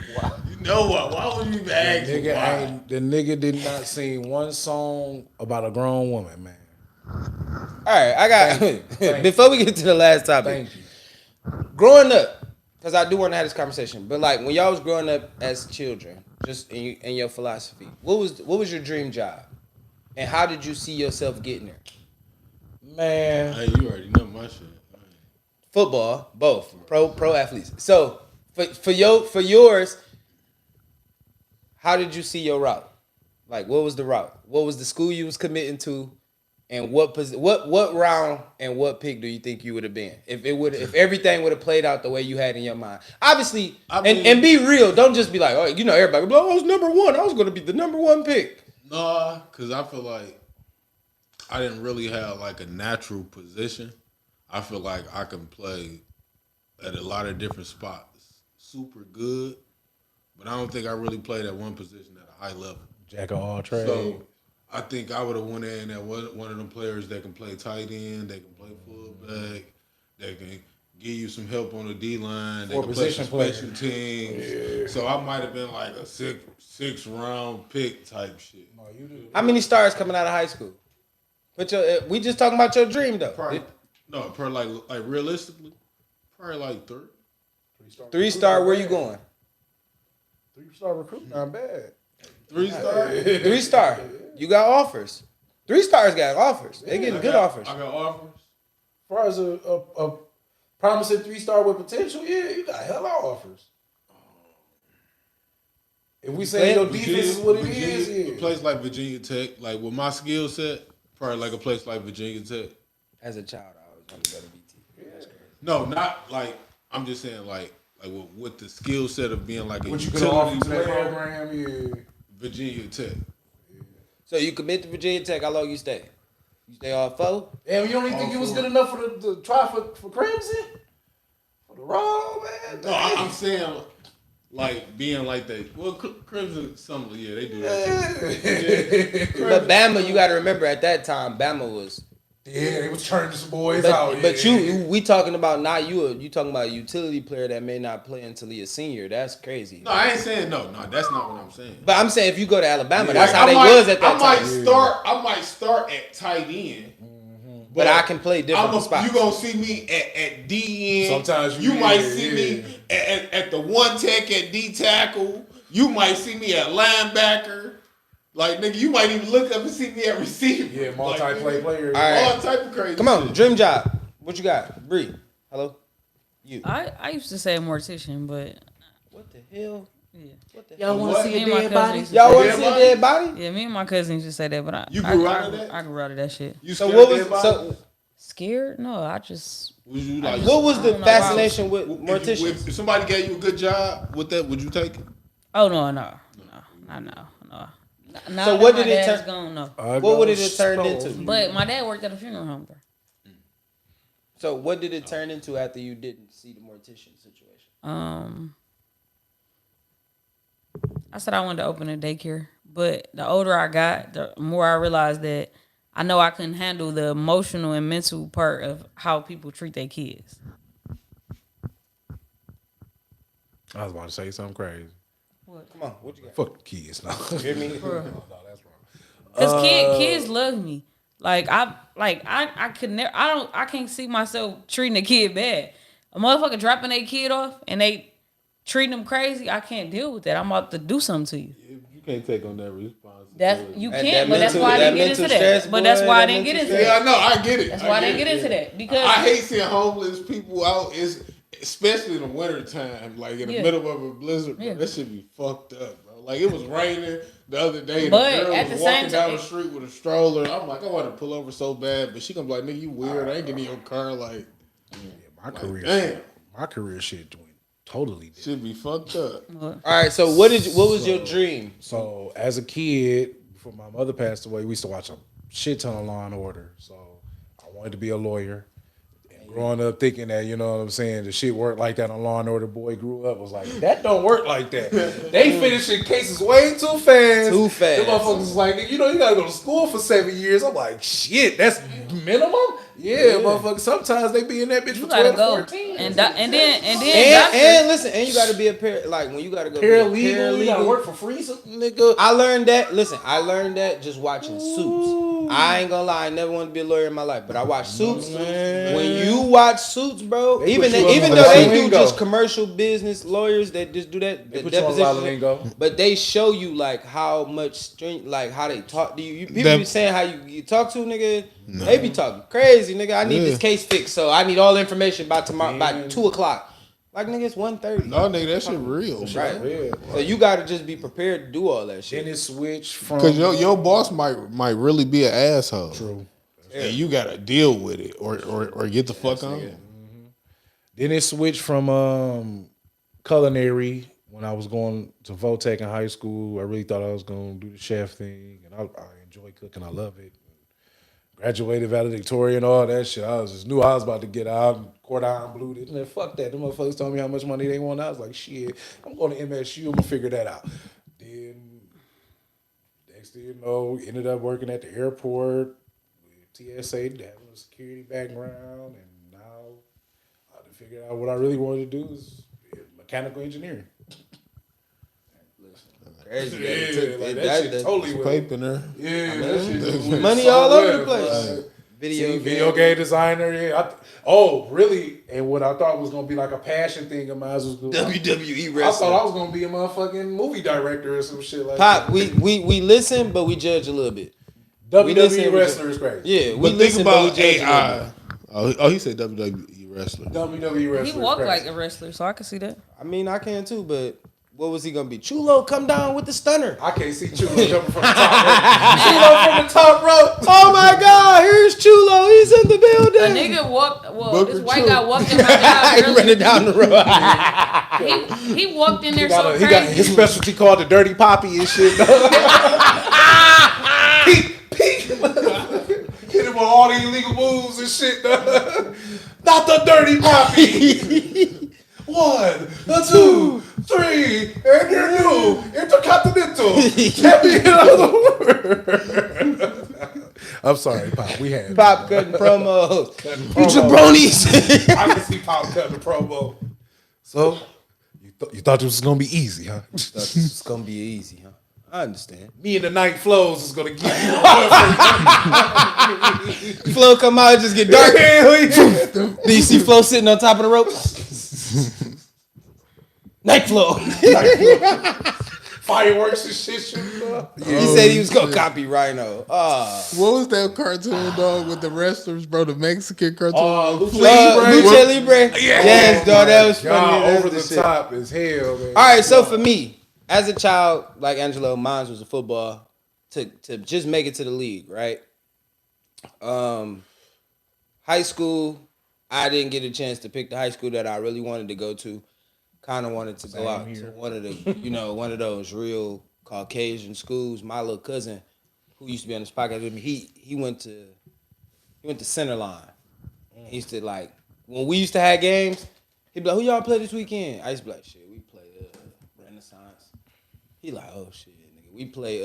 [SPEAKER 6] know what? Why would you even ask me why?
[SPEAKER 2] The nigga did not sing one song about a grown woman, man.
[SPEAKER 3] All right, I got.
[SPEAKER 2] Thank
[SPEAKER 3] Before we get to the last topic,
[SPEAKER 2] Thank you.
[SPEAKER 3] growing up, because I do want to have this conversation, but like when y'all was growing up as children, just in your philosophy, what was your dream job, and how did you see yourself getting there?
[SPEAKER 2] Man,
[SPEAKER 6] Hey, you already know my shit.
[SPEAKER 3] Football, both pro athletes. So for yours, how did you see your route? Like, what was the route? What was the school you was committing to? And what round and what pick do you think you would have been if everything would have played out the way you had in your mind? Obviously, and be real. Don't just be like, oh, you know, everybody. Oh, I was number 1. I was going to be the number 1 pick.
[SPEAKER 6] Nah, because I feel like I didn't really have like a natural position. I feel like I can play at a lot of different spots super good, but I don't think I really played at one position at a high level.
[SPEAKER 2] jack of all trades.
[SPEAKER 6] So I think I would have went in at one of them players that can play tight end, they can play fullback, they can give you some help on the D line, they
[SPEAKER 2] For
[SPEAKER 6] can play
[SPEAKER 2] position
[SPEAKER 6] some special
[SPEAKER 2] players.
[SPEAKER 6] teams. Yeah. So I might have been like a six round pick type shit.
[SPEAKER 2] No, you do.
[SPEAKER 3] How many stars coming out of high school? We just talking about your dream though.
[SPEAKER 6] Probably, like realistically, probably like 3.
[SPEAKER 3] 3-star. Where you going?
[SPEAKER 2] 3-star recruit, not bad.
[SPEAKER 6] 3-star.
[SPEAKER 3] 3-star. You got offers. 3-stars got offers. They getting good offers.
[SPEAKER 6] I got offers.
[SPEAKER 2] As far as a promising 3-star with potential, yeah, you got hella offers. If we say your defense is what it is,
[SPEAKER 6] A
[SPEAKER 2] yeah.
[SPEAKER 6] place like Virginia Tech, like with my skill set, probably like a place like Virginia Tech.
[SPEAKER 3] As a child, I always wanted to go to BT. That's crazy.
[SPEAKER 6] No, not like, I'm just saying like with the skill set of being like a
[SPEAKER 2] What you could offer
[SPEAKER 6] utility
[SPEAKER 2] to that
[SPEAKER 6] player,
[SPEAKER 2] program, yeah.
[SPEAKER 6] Virginia Tech.
[SPEAKER 3] So you commit to Virginia Tech, how long you stay? You stay all 4?
[SPEAKER 2] Damn, you don't even think it was good enough for the try for Crimson? For the Raw, man?
[SPEAKER 6] No, I'm saying like being like that. Well, Crimson, some yeah, they do that. Too.
[SPEAKER 3] But Bama, you got to remember at that time, Bama was.
[SPEAKER 2] Yeah, they was turning some boys out.
[SPEAKER 3] But we talking about not you. You talking about a utility player that may not play until he a senior. That's crazy.
[SPEAKER 6] No, I ain't saying no. That's not what I'm saying.
[SPEAKER 3] But I'm saying if you go to Alabama,
[SPEAKER 6] Yeah,
[SPEAKER 3] that's how
[SPEAKER 6] I
[SPEAKER 3] they
[SPEAKER 6] might-
[SPEAKER 3] was at that time.
[SPEAKER 6] I might start at tight end.
[SPEAKER 3] But I can play different spots.
[SPEAKER 6] You gonna see me at D end.
[SPEAKER 2] Sometimes
[SPEAKER 6] you
[SPEAKER 2] you
[SPEAKER 6] might
[SPEAKER 2] is,
[SPEAKER 6] see
[SPEAKER 2] yeah.
[SPEAKER 6] me at the 1 tech at D tackle. You might see me at linebacker. Like, nigga, you might even look up and see me at receiver.
[SPEAKER 2] Yeah, multi-play player.
[SPEAKER 3] All right.
[SPEAKER 6] All type of crazy
[SPEAKER 3] Come on,
[SPEAKER 6] shit.
[SPEAKER 3] dream job. What you got? Bree. Hello? You.
[SPEAKER 5] I used to say mortician, but
[SPEAKER 3] What the hell?
[SPEAKER 5] yeah.
[SPEAKER 3] What the
[SPEAKER 2] Y'all
[SPEAKER 3] hell?
[SPEAKER 2] want
[SPEAKER 6] What?
[SPEAKER 2] to see
[SPEAKER 5] Me
[SPEAKER 2] a
[SPEAKER 5] and my
[SPEAKER 2] dead
[SPEAKER 5] cousin
[SPEAKER 2] body?
[SPEAKER 5] used to
[SPEAKER 3] Y'all
[SPEAKER 5] say
[SPEAKER 3] want to
[SPEAKER 5] that.
[SPEAKER 3] see a dead body?
[SPEAKER 5] Yeah, me and my cousin used to say that, but
[SPEAKER 6] You grew out of that?
[SPEAKER 5] I grew out of that shit.
[SPEAKER 6] You
[SPEAKER 3] So
[SPEAKER 6] scared
[SPEAKER 3] what
[SPEAKER 6] of
[SPEAKER 3] was
[SPEAKER 6] dead
[SPEAKER 3] so
[SPEAKER 6] bodies?
[SPEAKER 5] Scared? No, I just
[SPEAKER 6] Was you like,
[SPEAKER 3] what was
[SPEAKER 5] I
[SPEAKER 3] the
[SPEAKER 5] don't know why.
[SPEAKER 3] fascination with
[SPEAKER 6] if
[SPEAKER 3] morticians?
[SPEAKER 6] if somebody gave you a good job with that, would you take it?
[SPEAKER 5] oh no.
[SPEAKER 3] So what did it
[SPEAKER 5] turn?
[SPEAKER 3] turn-
[SPEAKER 5] Gone, no.
[SPEAKER 3] What would it have turned into?
[SPEAKER 5] But my dad worked at a funeral home, bro.
[SPEAKER 3] So what did it turn into after you didn't see the mortician situation?
[SPEAKER 5] I said I wanted to open a daycare, but the older I got, the more I realized that I know I couldn't handle the emotional and mental part of how people treat their kids.
[SPEAKER 2] I was about to say something crazy.
[SPEAKER 3] Come on, what you got?
[SPEAKER 2] Fuck the kids. No.
[SPEAKER 3] Hear me?
[SPEAKER 2] No, that's wrong.
[SPEAKER 5] Cause kids love me. I could never. I can't see myself treating a kid bad. A motherfucker dropping their kid off and they treating them crazy. I can't deal with that. I'm about to do something to you.
[SPEAKER 6] You can't take on that responsibility.
[SPEAKER 5] That's you
[SPEAKER 3] That
[SPEAKER 5] can't. But that's
[SPEAKER 3] mental-
[SPEAKER 5] why I
[SPEAKER 3] that
[SPEAKER 5] didn't get into
[SPEAKER 3] mental
[SPEAKER 5] that.
[SPEAKER 3] stress,
[SPEAKER 5] But that's
[SPEAKER 3] boy,
[SPEAKER 5] why I
[SPEAKER 3] that
[SPEAKER 5] didn't get
[SPEAKER 3] mental
[SPEAKER 5] into
[SPEAKER 6] Yeah,
[SPEAKER 5] that.
[SPEAKER 6] I know. I get it.
[SPEAKER 5] That's why I didn't
[SPEAKER 6] get
[SPEAKER 5] get
[SPEAKER 6] it.
[SPEAKER 5] into that because
[SPEAKER 6] I hate seeing homeless people out. Is especially in the winter time, like in the
[SPEAKER 5] Yeah.
[SPEAKER 6] middle of a blizzard. Bro,
[SPEAKER 5] Yeah.
[SPEAKER 6] that should be fucked up, bro. Like it was raining the other day, and
[SPEAKER 5] But
[SPEAKER 6] the girl
[SPEAKER 5] at
[SPEAKER 6] was
[SPEAKER 5] the
[SPEAKER 6] walking
[SPEAKER 5] same
[SPEAKER 6] down
[SPEAKER 5] time-
[SPEAKER 6] the street with a stroller. I'm like, I want to pull over so bad, but she gonna be like, nigga, you weird. I ain't getting in your car. Like,
[SPEAKER 2] My career,
[SPEAKER 6] damn,
[SPEAKER 2] my career shit doing totally different.
[SPEAKER 6] should be fucked up.
[SPEAKER 3] All right, so what was your dream?
[SPEAKER 2] So as a kid, before my mother passed away, we used to watch a shit ton of Law and Order. So I wanted to be a lawyer. And growing up thinking that, you know what I'm saying, the shit worked like that on Law and Order, boy grew up, was like, that don't work like that. They finishing cases way too fast.
[SPEAKER 3] Too fast.
[SPEAKER 2] The motherfuckers was like, you know, you gotta go to school for 7 years. I'm like, shit, that's minimum? Yeah, motherfucker. Sometimes they be in that bitch
[SPEAKER 5] you
[SPEAKER 2] for
[SPEAKER 5] gotta
[SPEAKER 2] 12
[SPEAKER 5] go
[SPEAKER 2] 14.
[SPEAKER 5] and then
[SPEAKER 3] And listen, and you got to be a like when you got to go
[SPEAKER 2] Paralegal,
[SPEAKER 3] be a
[SPEAKER 2] you gotta
[SPEAKER 3] paralegal.
[SPEAKER 2] work for free, nigga.
[SPEAKER 3] I learned that. Listen, I learned that just watching Suits. I ain't gonna lie, I never wanted to be a lawyer in my life, but I watched Suits. When you watch Suits, bro,
[SPEAKER 2] They
[SPEAKER 3] even
[SPEAKER 2] put you on
[SPEAKER 3] even
[SPEAKER 2] a
[SPEAKER 3] though
[SPEAKER 2] lot
[SPEAKER 3] they
[SPEAKER 2] of
[SPEAKER 3] do
[SPEAKER 2] lingo.
[SPEAKER 3] just commercial business lawyers that just do that,
[SPEAKER 2] They
[SPEAKER 3] the
[SPEAKER 2] put you on a lot of
[SPEAKER 3] deposition,
[SPEAKER 2] lingo.
[SPEAKER 3] but they show you like how much strength, like how they talk to you. People
[SPEAKER 6] That-
[SPEAKER 3] be saying how you talk to nigga. They be talking crazy, nigga. I need this case fixed, so I need all the information by tomorrow by 2:00. Like nigga, it's 1:30.
[SPEAKER 6] No, nigga, that shit real,
[SPEAKER 3] Right.
[SPEAKER 6] bro.
[SPEAKER 3] So you gotta just be prepared to do all that shit.
[SPEAKER 2] Then it switched from
[SPEAKER 6] Cause your boss might really be an asshole.
[SPEAKER 2] True.
[SPEAKER 6] And you gotta deal with it or get the fuck on.
[SPEAKER 2] Then it switched from culinary when I was going to Votech in high school. I really thought I was gonna do the chef thing, and I enjoy cooking. I love it. Graduated valedictorian, all that shit. I was just knew I was about to get out and court iron blue. And then fuck that. The motherfuckers told me how much money they want. I was like, shit, I'm going to MSU. I'm gonna figure that out. Then next thing you know, ended up working at the airport with TSA, having a security background, and now I had to figure out what I really wanted to do is mechanical engineering.
[SPEAKER 3] Crazy.
[SPEAKER 2] That shit totally went.
[SPEAKER 6] Paper in there.
[SPEAKER 2] Yeah, that shit went
[SPEAKER 3] Money
[SPEAKER 2] so
[SPEAKER 3] all over the
[SPEAKER 2] left,
[SPEAKER 3] place.
[SPEAKER 2] like,
[SPEAKER 3] Video
[SPEAKER 2] video game designer. Yeah. Really? And what I thought was gonna be like a passion thing of mine was
[SPEAKER 3] WWE
[SPEAKER 2] I
[SPEAKER 3] wrestling.
[SPEAKER 2] thought I was gonna be a motherfucking movie director or some shit like
[SPEAKER 3] Pop,
[SPEAKER 2] that.
[SPEAKER 3] we listen, but we judge a little bit.
[SPEAKER 2] WWE
[SPEAKER 3] listen,
[SPEAKER 2] wrestler is crazy.
[SPEAKER 3] Yeah, we
[SPEAKER 6] But think
[SPEAKER 3] listen, but we
[SPEAKER 6] about
[SPEAKER 3] judge a little
[SPEAKER 6] AI. Oh, he said WWE wrestler.
[SPEAKER 2] WWE wrestler.
[SPEAKER 5] he
[SPEAKER 2] is
[SPEAKER 5] walked
[SPEAKER 2] crazy.
[SPEAKER 5] like a wrestler, so I can see that.
[SPEAKER 3] bit. I mean, I can too, but what was he gonna be? Chulo, come down with the stunner.
[SPEAKER 2] I can't see Chulo jumping from the top rope. Chulo from the top rope.
[SPEAKER 3] Oh my God, here's Chulo. He's in the
[SPEAKER 5] A
[SPEAKER 3] building.
[SPEAKER 5] nigga walked. Well,
[SPEAKER 6] Booker
[SPEAKER 5] this white
[SPEAKER 6] T.
[SPEAKER 5] guy walked in my job
[SPEAKER 3] He running
[SPEAKER 5] earlier.
[SPEAKER 3] down the road.
[SPEAKER 5] He walked in there
[SPEAKER 2] He got,
[SPEAKER 5] so
[SPEAKER 2] he got his
[SPEAKER 5] crazy.
[SPEAKER 2] specialty called the Dirty Poppy and shit. Hit him on all the illegal moves and shit. Not the Dirty Poppy. 1, 2, 3, and your new Intercontinental Champion of the World. I'm sorry, Pop. We had
[SPEAKER 3] Pop cutting promos.
[SPEAKER 2] promo.
[SPEAKER 3] Jabronis.
[SPEAKER 2] I can see Pop cutting the promo. So, you thought this was gonna be easy, huh?
[SPEAKER 3] It's gonna be easy, huh? I understand.
[SPEAKER 2] Me and the Night Flows is gonna give you.
[SPEAKER 3] Flow come out and just get dark.
[SPEAKER 2] Hell yeah.
[SPEAKER 3] Do you see Flo sitting on top of the rope? Night Flow.
[SPEAKER 2] Fireworks and shit shooting up.
[SPEAKER 3] He said he was gonna copy Rhino.
[SPEAKER 6] What was that cartoon, dog, with the wrestlers, bro? The Mexican cartoon.
[SPEAKER 3] Lucha Libre. Yes, dog. That was funny.
[SPEAKER 2] God,
[SPEAKER 3] That's
[SPEAKER 2] over
[SPEAKER 3] the
[SPEAKER 2] the
[SPEAKER 3] shit.
[SPEAKER 2] top as hell, man.
[SPEAKER 3] All right, so for me, as a child, like Angelo, mine was a football to just make it to the league, right? High school, I didn't get a chance to pick the high school that I really wanted to go to. Kind of wanted to go out to one of the, one of those real Caucasian schools. My little cousin, who used to be on this podcast with me, he went to Centerline. He used to like when we used to have games. He'd be like, "Who y'all play this weekend?" I used to be like, "Shit, we play Renaissance." He like, "Oh shit, nigga, we play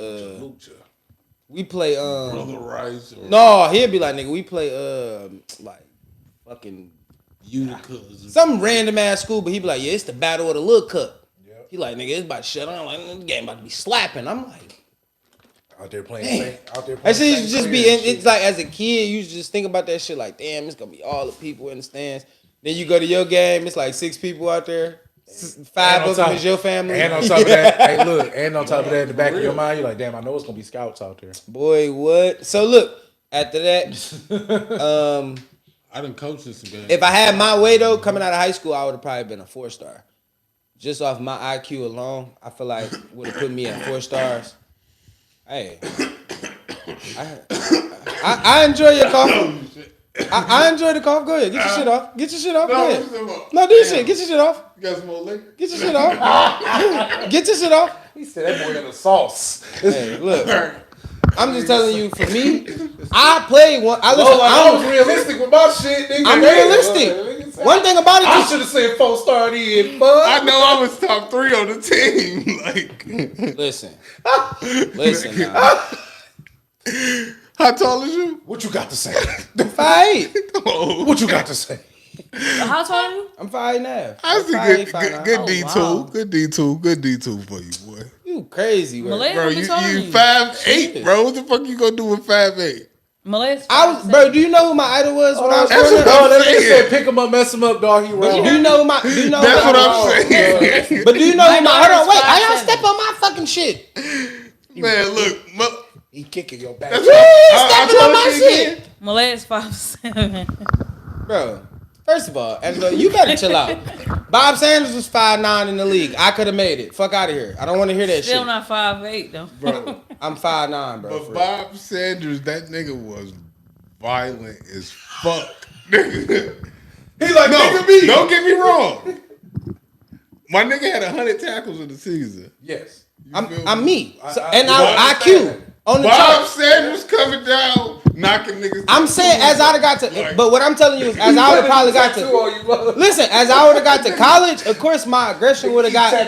[SPEAKER 6] Brother Rice.
[SPEAKER 3] No, he'd be like, "Nigga, we play like fucking."
[SPEAKER 6] Utica.
[SPEAKER 3] Some random ass school, but he be like, yeah, it's the battle of the Little Cup. Yep. He like, nigga, it's about to shut down. Like, this game about to be slapping. I'm like,
[SPEAKER 2] out there playing.
[SPEAKER 3] That shit used to just be, it's like as a kid, you used to just think about that shit like, damn, it's gonna be all the people in the stands. Then you go to your game, it's like 6 people out there. 5 of them is your family.
[SPEAKER 2] And on top of that, hey, look, and on top of that, in the back of your mind, you're like, damn, I know it's gonna be scouts out there.
[SPEAKER 3] Boy, what? So look, after that,
[SPEAKER 6] I done coached this game.
[SPEAKER 3] if I had my way though, coming out of high school, I would have probably been a 4-star. Just off my IQ alone, I feel like would have put me at 4 stars. Hey, I enjoy your cough. I enjoy the cough. Go ahead, get your shit off. Get your shit off. Go ahead. No, do your shit. Get your shit off.
[SPEAKER 6] You got some more liquor?
[SPEAKER 3] Get your shit off. Get your shit off.
[SPEAKER 2] He said that boy got a sauce.
[SPEAKER 3] Hey, look. I'm just telling you, for me, I played one. I
[SPEAKER 2] was realistic with my shit, nigga.
[SPEAKER 3] I'm realistic. One thing about it,
[SPEAKER 2] I should have said 4-star then, bud.
[SPEAKER 6] I know I was top 3 on the team. Like,
[SPEAKER 3] listen now.
[SPEAKER 6] how tall is you?
[SPEAKER 2] What you got to say?
[SPEAKER 3] 5'8".
[SPEAKER 6] Oh,
[SPEAKER 2] What you got to say?
[SPEAKER 5] How tall are you?
[SPEAKER 3] I'm 5'9".
[SPEAKER 6] that's a
[SPEAKER 3] 5'8",
[SPEAKER 6] good
[SPEAKER 3] 5'9".
[SPEAKER 6] D2.
[SPEAKER 5] wow.
[SPEAKER 6] Good D2. Good D2 for you, boy.
[SPEAKER 3] You crazy, bro.
[SPEAKER 5] Malay,
[SPEAKER 6] Bro,
[SPEAKER 5] what
[SPEAKER 6] you
[SPEAKER 5] be taller than you?
[SPEAKER 6] 5'8", bro. What the fuck you gonna do with 5'8"?
[SPEAKER 5] Malay's
[SPEAKER 3] Bro, do you know who my idol was when I was
[SPEAKER 6] that's
[SPEAKER 3] growing
[SPEAKER 6] what
[SPEAKER 3] up?
[SPEAKER 6] I'm
[SPEAKER 2] That nigga
[SPEAKER 6] saying.
[SPEAKER 2] said pick him up, mess him up, dog. He wrong.
[SPEAKER 3] Do you know who my
[SPEAKER 6] That's what I'm saying.
[SPEAKER 3] But do you know who my hold on, wait, how y'all
[SPEAKER 5] 5'7".
[SPEAKER 3] step on my fucking shit?
[SPEAKER 6] Man, look.
[SPEAKER 2] He kicking your back.
[SPEAKER 6] That's
[SPEAKER 3] Woo,
[SPEAKER 6] what
[SPEAKER 3] stepping on my shit.
[SPEAKER 5] Malay's 5'7".
[SPEAKER 3] Bro, first of all, Angelo, you better chill out. Bob Sanders was 5'9" in the league. I could have made it. Fuck out of here. I don't want to hear that
[SPEAKER 5] Still
[SPEAKER 3] shit.
[SPEAKER 5] not 5'8" though.
[SPEAKER 2] Bro,
[SPEAKER 3] I'm 5'9", bro.
[SPEAKER 6] But Bob Sanders, that nigga was violent as fuck. He like, no, don't get me wrong. My nigga had 100 tackles in the season.
[SPEAKER 2] yes.
[SPEAKER 3] I'm me. So, and
[SPEAKER 2] I
[SPEAKER 3] IQ on the
[SPEAKER 6] Bob
[SPEAKER 3] chart.
[SPEAKER 6] Sanders coming down, knocking niggas.
[SPEAKER 3] I'm saying as I'd have got to, but what I'm telling you is as I would have probably got to. Listen, as I would have got to college, of course my aggression would have got. I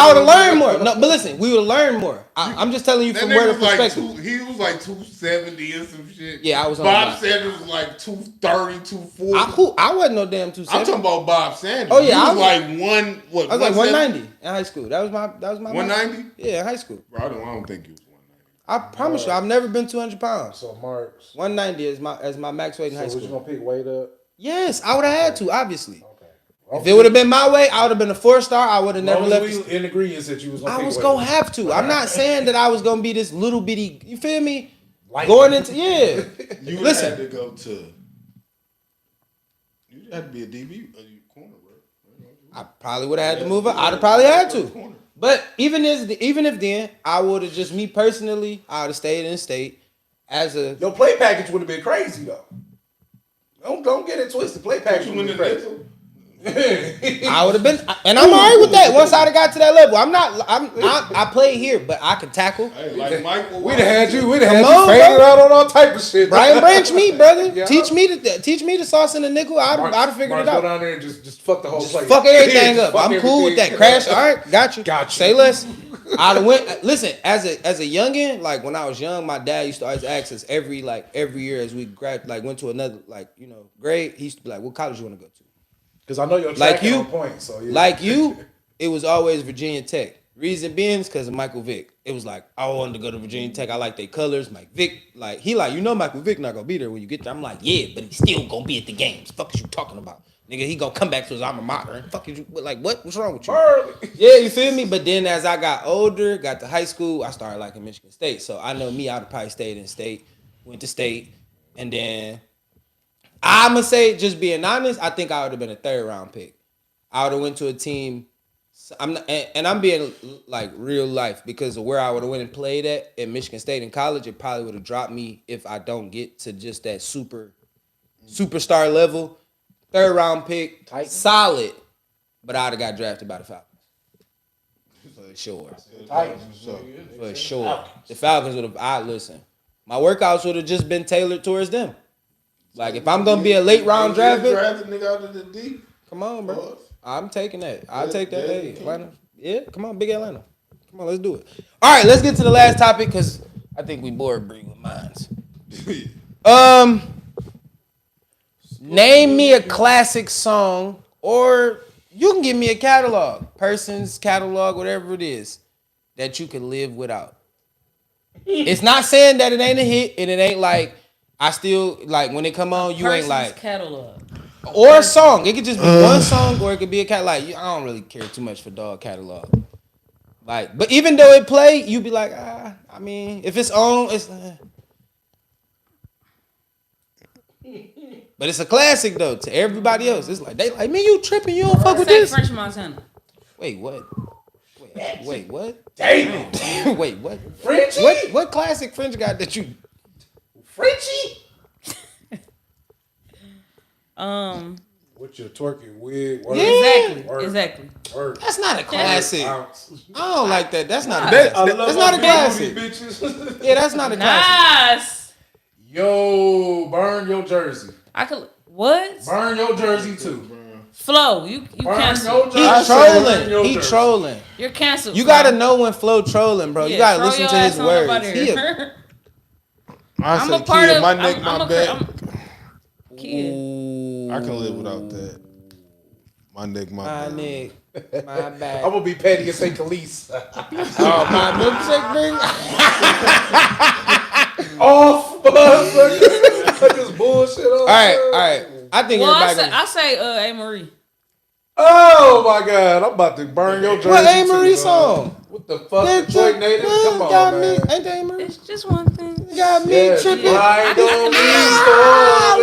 [SPEAKER 3] would have learned more. No, but listen, we would have learned more. I'm just telling you
[SPEAKER 6] That
[SPEAKER 3] from
[SPEAKER 6] nigga
[SPEAKER 3] where the
[SPEAKER 6] was like
[SPEAKER 3] perspective.
[SPEAKER 6] he was like 270 and some shit.
[SPEAKER 3] Yeah, I was on
[SPEAKER 6] Bob
[SPEAKER 3] that.
[SPEAKER 6] Sanders was like 230, 240.
[SPEAKER 3] I wasn't no damn
[SPEAKER 6] I'm
[SPEAKER 3] 270.
[SPEAKER 6] talking about Bob Sanders.
[SPEAKER 3] Oh, yeah,
[SPEAKER 6] he
[SPEAKER 3] I
[SPEAKER 6] was
[SPEAKER 3] was-
[SPEAKER 6] like
[SPEAKER 3] I was like 190 in high school. That was my
[SPEAKER 6] 190?
[SPEAKER 3] Yeah, in high school.
[SPEAKER 6] Bro, I don't think he was 190.
[SPEAKER 3] I promise you, I've never been 200 pounds.
[SPEAKER 2] So Marks.
[SPEAKER 3] 190 is my max weight in high
[SPEAKER 2] So was you
[SPEAKER 3] school.
[SPEAKER 2] gonna pick weight up?
[SPEAKER 3] Yes, I would have had to, obviously.
[SPEAKER 2] Okay.
[SPEAKER 3] If it would have been my way, I would have been a 4-star. I would have never left.
[SPEAKER 2] We in agreement that you was gonna
[SPEAKER 3] I
[SPEAKER 2] pick
[SPEAKER 3] was
[SPEAKER 2] weight
[SPEAKER 3] gonna
[SPEAKER 2] up.
[SPEAKER 3] have to. I'm not saying that I was gonna be this little bitty. You feel me?
[SPEAKER 2] Light.
[SPEAKER 3] Going into yeah.
[SPEAKER 6] You would
[SPEAKER 3] Listen.
[SPEAKER 6] have had to go to. You had to be a DB corner, bro.
[SPEAKER 3] I probably would have had to move up. I'd have probably had to. But even if then, I would have just me personally, I would have stayed in the state as a.
[SPEAKER 2] Your play package would have been crazy though. Don't get it twisted. Play package
[SPEAKER 6] You
[SPEAKER 2] would
[SPEAKER 6] win
[SPEAKER 2] have
[SPEAKER 6] the
[SPEAKER 2] been crazy.
[SPEAKER 6] nickel.
[SPEAKER 3] I would have been, and I'm alright with that. Once I'd have got to that level, I play here, but I can tackle.
[SPEAKER 6] Hey, like Michael.
[SPEAKER 2] We'd have had you. We'd
[SPEAKER 3] Come
[SPEAKER 2] have had
[SPEAKER 3] on,
[SPEAKER 2] you faded
[SPEAKER 3] bro.
[SPEAKER 2] out on all type of shit.
[SPEAKER 3] Brian Branch me, brother.
[SPEAKER 2] Yeah.
[SPEAKER 3] Teach me the sauce and the nickel. I'd have figured it
[SPEAKER 2] Go
[SPEAKER 3] out.
[SPEAKER 2] down there and just fuck the whole place.
[SPEAKER 3] Fuck everything
[SPEAKER 2] Yeah,
[SPEAKER 3] up.
[SPEAKER 2] fuck
[SPEAKER 3] I'm cool with that.
[SPEAKER 2] everything.
[SPEAKER 3] Crash. All right, got you.
[SPEAKER 2] Got you.
[SPEAKER 3] Say less. I'd have went. Listen, as a youngin, like when I was young, my dad used to always ask us every year as we went to another grade. He used to be like, "What college you want to go to?"
[SPEAKER 2] Because I know your
[SPEAKER 3] Like
[SPEAKER 2] track
[SPEAKER 3] you,
[SPEAKER 2] on point. So yeah.
[SPEAKER 3] Like you, it was always Virginia Tech. Reason being is because of Michael Vick. It was like, I wanted to go to Virginia Tech. I like their colors. Mike Vick, like, Michael Vick not gonna be there when you get there. I'm like, yeah, but he's still gonna be at the games. Fuck is you talking about? Nigga, he gonna come back to his alma mater. And fuck is you, like, what? What's wrong with you? Yeah, you feel me? But then as I got older, got to high school, I started liking Michigan State. So I know me, I'd have probably stayed in state, went to state, and then I'ma say, just being honest, I think I would have been a 3rd round pick. I would have went to a team. I'm being like real life because of where I would have went and played at Michigan State in college. It probably would have dropped me if I don't get to just that superstar level. 3rd round pick, solid, but I'd have got drafted by the Falcons. For sure. For sure. The Falcons would have, listen, my workouts would have just been tailored towards them. Like, if I'm going to be a late round draft pick.
[SPEAKER 6] Nigga out of the deep.
[SPEAKER 3] Come on, bro. I'm taking that. I'll take that. Hey, Atlanta. Yeah, come on, big Atlanta. Come on, let's do it. All right, let's get to the last topic because I think we bored Bree with mines. Name me a classic song, or you can give me a catalog, person's catalog, whatever it is, that you can live without. It's not saying that it ain't a hit, and it ain't like I still like when it come on. You ain't like
[SPEAKER 5] catalog.
[SPEAKER 3] Or a song. It could just be one song, or it could be a cat. Like, I don't really care too much for dog catalog. Like, but even though it play, you be like, I mean, if it's on, it's. But it's a classic though to everybody else. It's like they like, man, you tripping? You don't fuck with this?
[SPEAKER 5] French Montana.
[SPEAKER 3] Wait, what? Wait, what?
[SPEAKER 2] Damn.
[SPEAKER 3] Wait, what?
[SPEAKER 2] Frenchie?
[SPEAKER 3] What classic French guy that you?
[SPEAKER 2] Frenchie? With your twerking wig. Word.
[SPEAKER 3] Yeah.
[SPEAKER 5] Exactly.
[SPEAKER 2] Word.
[SPEAKER 3] That's not a classic. I
[SPEAKER 2] Ounce.
[SPEAKER 3] don't like that. That's not a
[SPEAKER 2] That's
[SPEAKER 3] classic. That's not a classic.
[SPEAKER 2] Bitches.
[SPEAKER 3] Yeah, that's not a classic.
[SPEAKER 5] Nice.
[SPEAKER 2] Yo, burn your jersey.
[SPEAKER 5] I could. What?
[SPEAKER 2] Burn your jersey too.
[SPEAKER 5] Flo, you
[SPEAKER 2] Burn
[SPEAKER 5] canceled.
[SPEAKER 2] your
[SPEAKER 3] He's
[SPEAKER 2] jersey.
[SPEAKER 3] trolling. He trolling.
[SPEAKER 5] You're canceled.
[SPEAKER 3] You
[SPEAKER 5] Flo.
[SPEAKER 3] gotta know when Flo trolling, bro.
[SPEAKER 5] Yeah,
[SPEAKER 3] You gotta
[SPEAKER 5] throw
[SPEAKER 3] listen
[SPEAKER 5] your
[SPEAKER 3] to his
[SPEAKER 5] ass on up
[SPEAKER 3] words.
[SPEAKER 5] outta
[SPEAKER 3] He
[SPEAKER 5] here.
[SPEAKER 6] I
[SPEAKER 5] I'm
[SPEAKER 6] say,
[SPEAKER 5] a part
[SPEAKER 6] kid,
[SPEAKER 5] of
[SPEAKER 6] my neck,
[SPEAKER 5] I'm
[SPEAKER 6] my
[SPEAKER 5] a
[SPEAKER 6] back.
[SPEAKER 5] kid.
[SPEAKER 6] I can live without that. My neck, my
[SPEAKER 3] My
[SPEAKER 6] back.
[SPEAKER 3] neck, my back.
[SPEAKER 2] I'm gonna be petty and say Khalees.
[SPEAKER 3] Oh, my milkshake bring.
[SPEAKER 2] Off, motherfucker. Cut this bullshit off.
[SPEAKER 3] All right. I think
[SPEAKER 5] Well,
[SPEAKER 3] everybody.
[SPEAKER 5] I say A. Marie.
[SPEAKER 2] Oh my God, I'm about to burn your jersey.
[SPEAKER 3] What A.
[SPEAKER 2] too,
[SPEAKER 3] Marie
[SPEAKER 2] dog.
[SPEAKER 3] song?
[SPEAKER 2] What the fuck, Detroit native? Come on,
[SPEAKER 3] got
[SPEAKER 2] man.
[SPEAKER 3] me. Ain't that A. Marie?
[SPEAKER 5] It's just one thing.
[SPEAKER 3] Got me
[SPEAKER 2] Yeah,
[SPEAKER 3] tripping.
[SPEAKER 2] I don't
[SPEAKER 5] I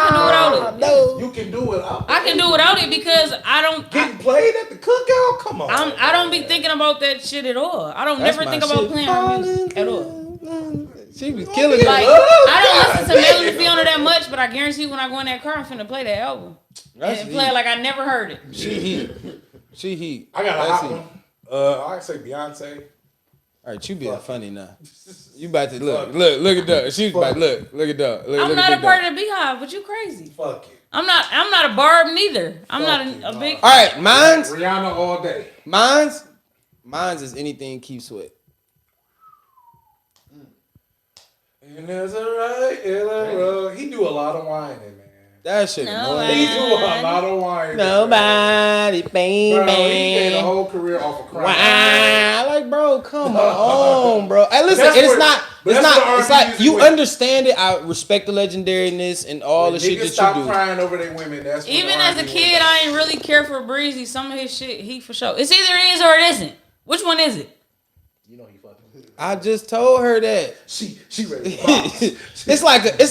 [SPEAKER 5] can do without it.
[SPEAKER 3] No.
[SPEAKER 2] You can do it.
[SPEAKER 5] I can do without it because I don't.
[SPEAKER 2] Getting played at the cookout? Come on.
[SPEAKER 5] I don't be thinking about that shit at all. I don't
[SPEAKER 3] That's
[SPEAKER 5] never
[SPEAKER 3] my
[SPEAKER 5] think about
[SPEAKER 3] shit.
[SPEAKER 5] playing her music at all.
[SPEAKER 3] She was killing it.
[SPEAKER 5] Like I don't listen to Melody Fiona that much, but I guarantee when I go in that car, I'm finna play that album and play it like I never heard it.
[SPEAKER 3] She heat.
[SPEAKER 2] I got a
[SPEAKER 3] That's
[SPEAKER 2] hot
[SPEAKER 3] it.
[SPEAKER 2] one. I say Beyonce.
[SPEAKER 3] All right, you being funny now. You about to look at that. She's about look at that.
[SPEAKER 5] I'm not a part of the Beehive, but you crazy.
[SPEAKER 2] Fuck it.
[SPEAKER 5] I'm not a Barb neither. I'm not a big.
[SPEAKER 3] All right, mine's
[SPEAKER 2] Rihanna all day.
[SPEAKER 3] Mine's is anything Keith Sweat.
[SPEAKER 2] And there's a right in a road. He do a lot of whining, man.
[SPEAKER 3] That shit
[SPEAKER 2] He
[SPEAKER 3] annoying.
[SPEAKER 2] do a lot of whining.
[SPEAKER 3] Nobody, baby.
[SPEAKER 2] Bro, he made a whole career off of crying.
[SPEAKER 3] Wow, like bro, come on, bro. Hey, listen,
[SPEAKER 2] That's
[SPEAKER 3] it's
[SPEAKER 2] what-
[SPEAKER 3] not.
[SPEAKER 2] but
[SPEAKER 3] It's
[SPEAKER 2] that's
[SPEAKER 3] not.
[SPEAKER 2] what
[SPEAKER 3] It's
[SPEAKER 2] R&B
[SPEAKER 3] like
[SPEAKER 2] music
[SPEAKER 3] you
[SPEAKER 2] with.
[SPEAKER 3] understand it. I respect the legendariness and all the shit
[SPEAKER 2] Niggas
[SPEAKER 3] that
[SPEAKER 2] stop
[SPEAKER 3] you do.
[SPEAKER 2] crying over their women. That's when
[SPEAKER 5] Even as a
[SPEAKER 2] R&B
[SPEAKER 5] kid, I ain't really care for Breezy. Some of his shit, he for sure. It's either it is or it isn't. Which one is it?
[SPEAKER 2] You know he fucking.
[SPEAKER 3] I just told her that.
[SPEAKER 2] She ready to box.
[SPEAKER 3] It's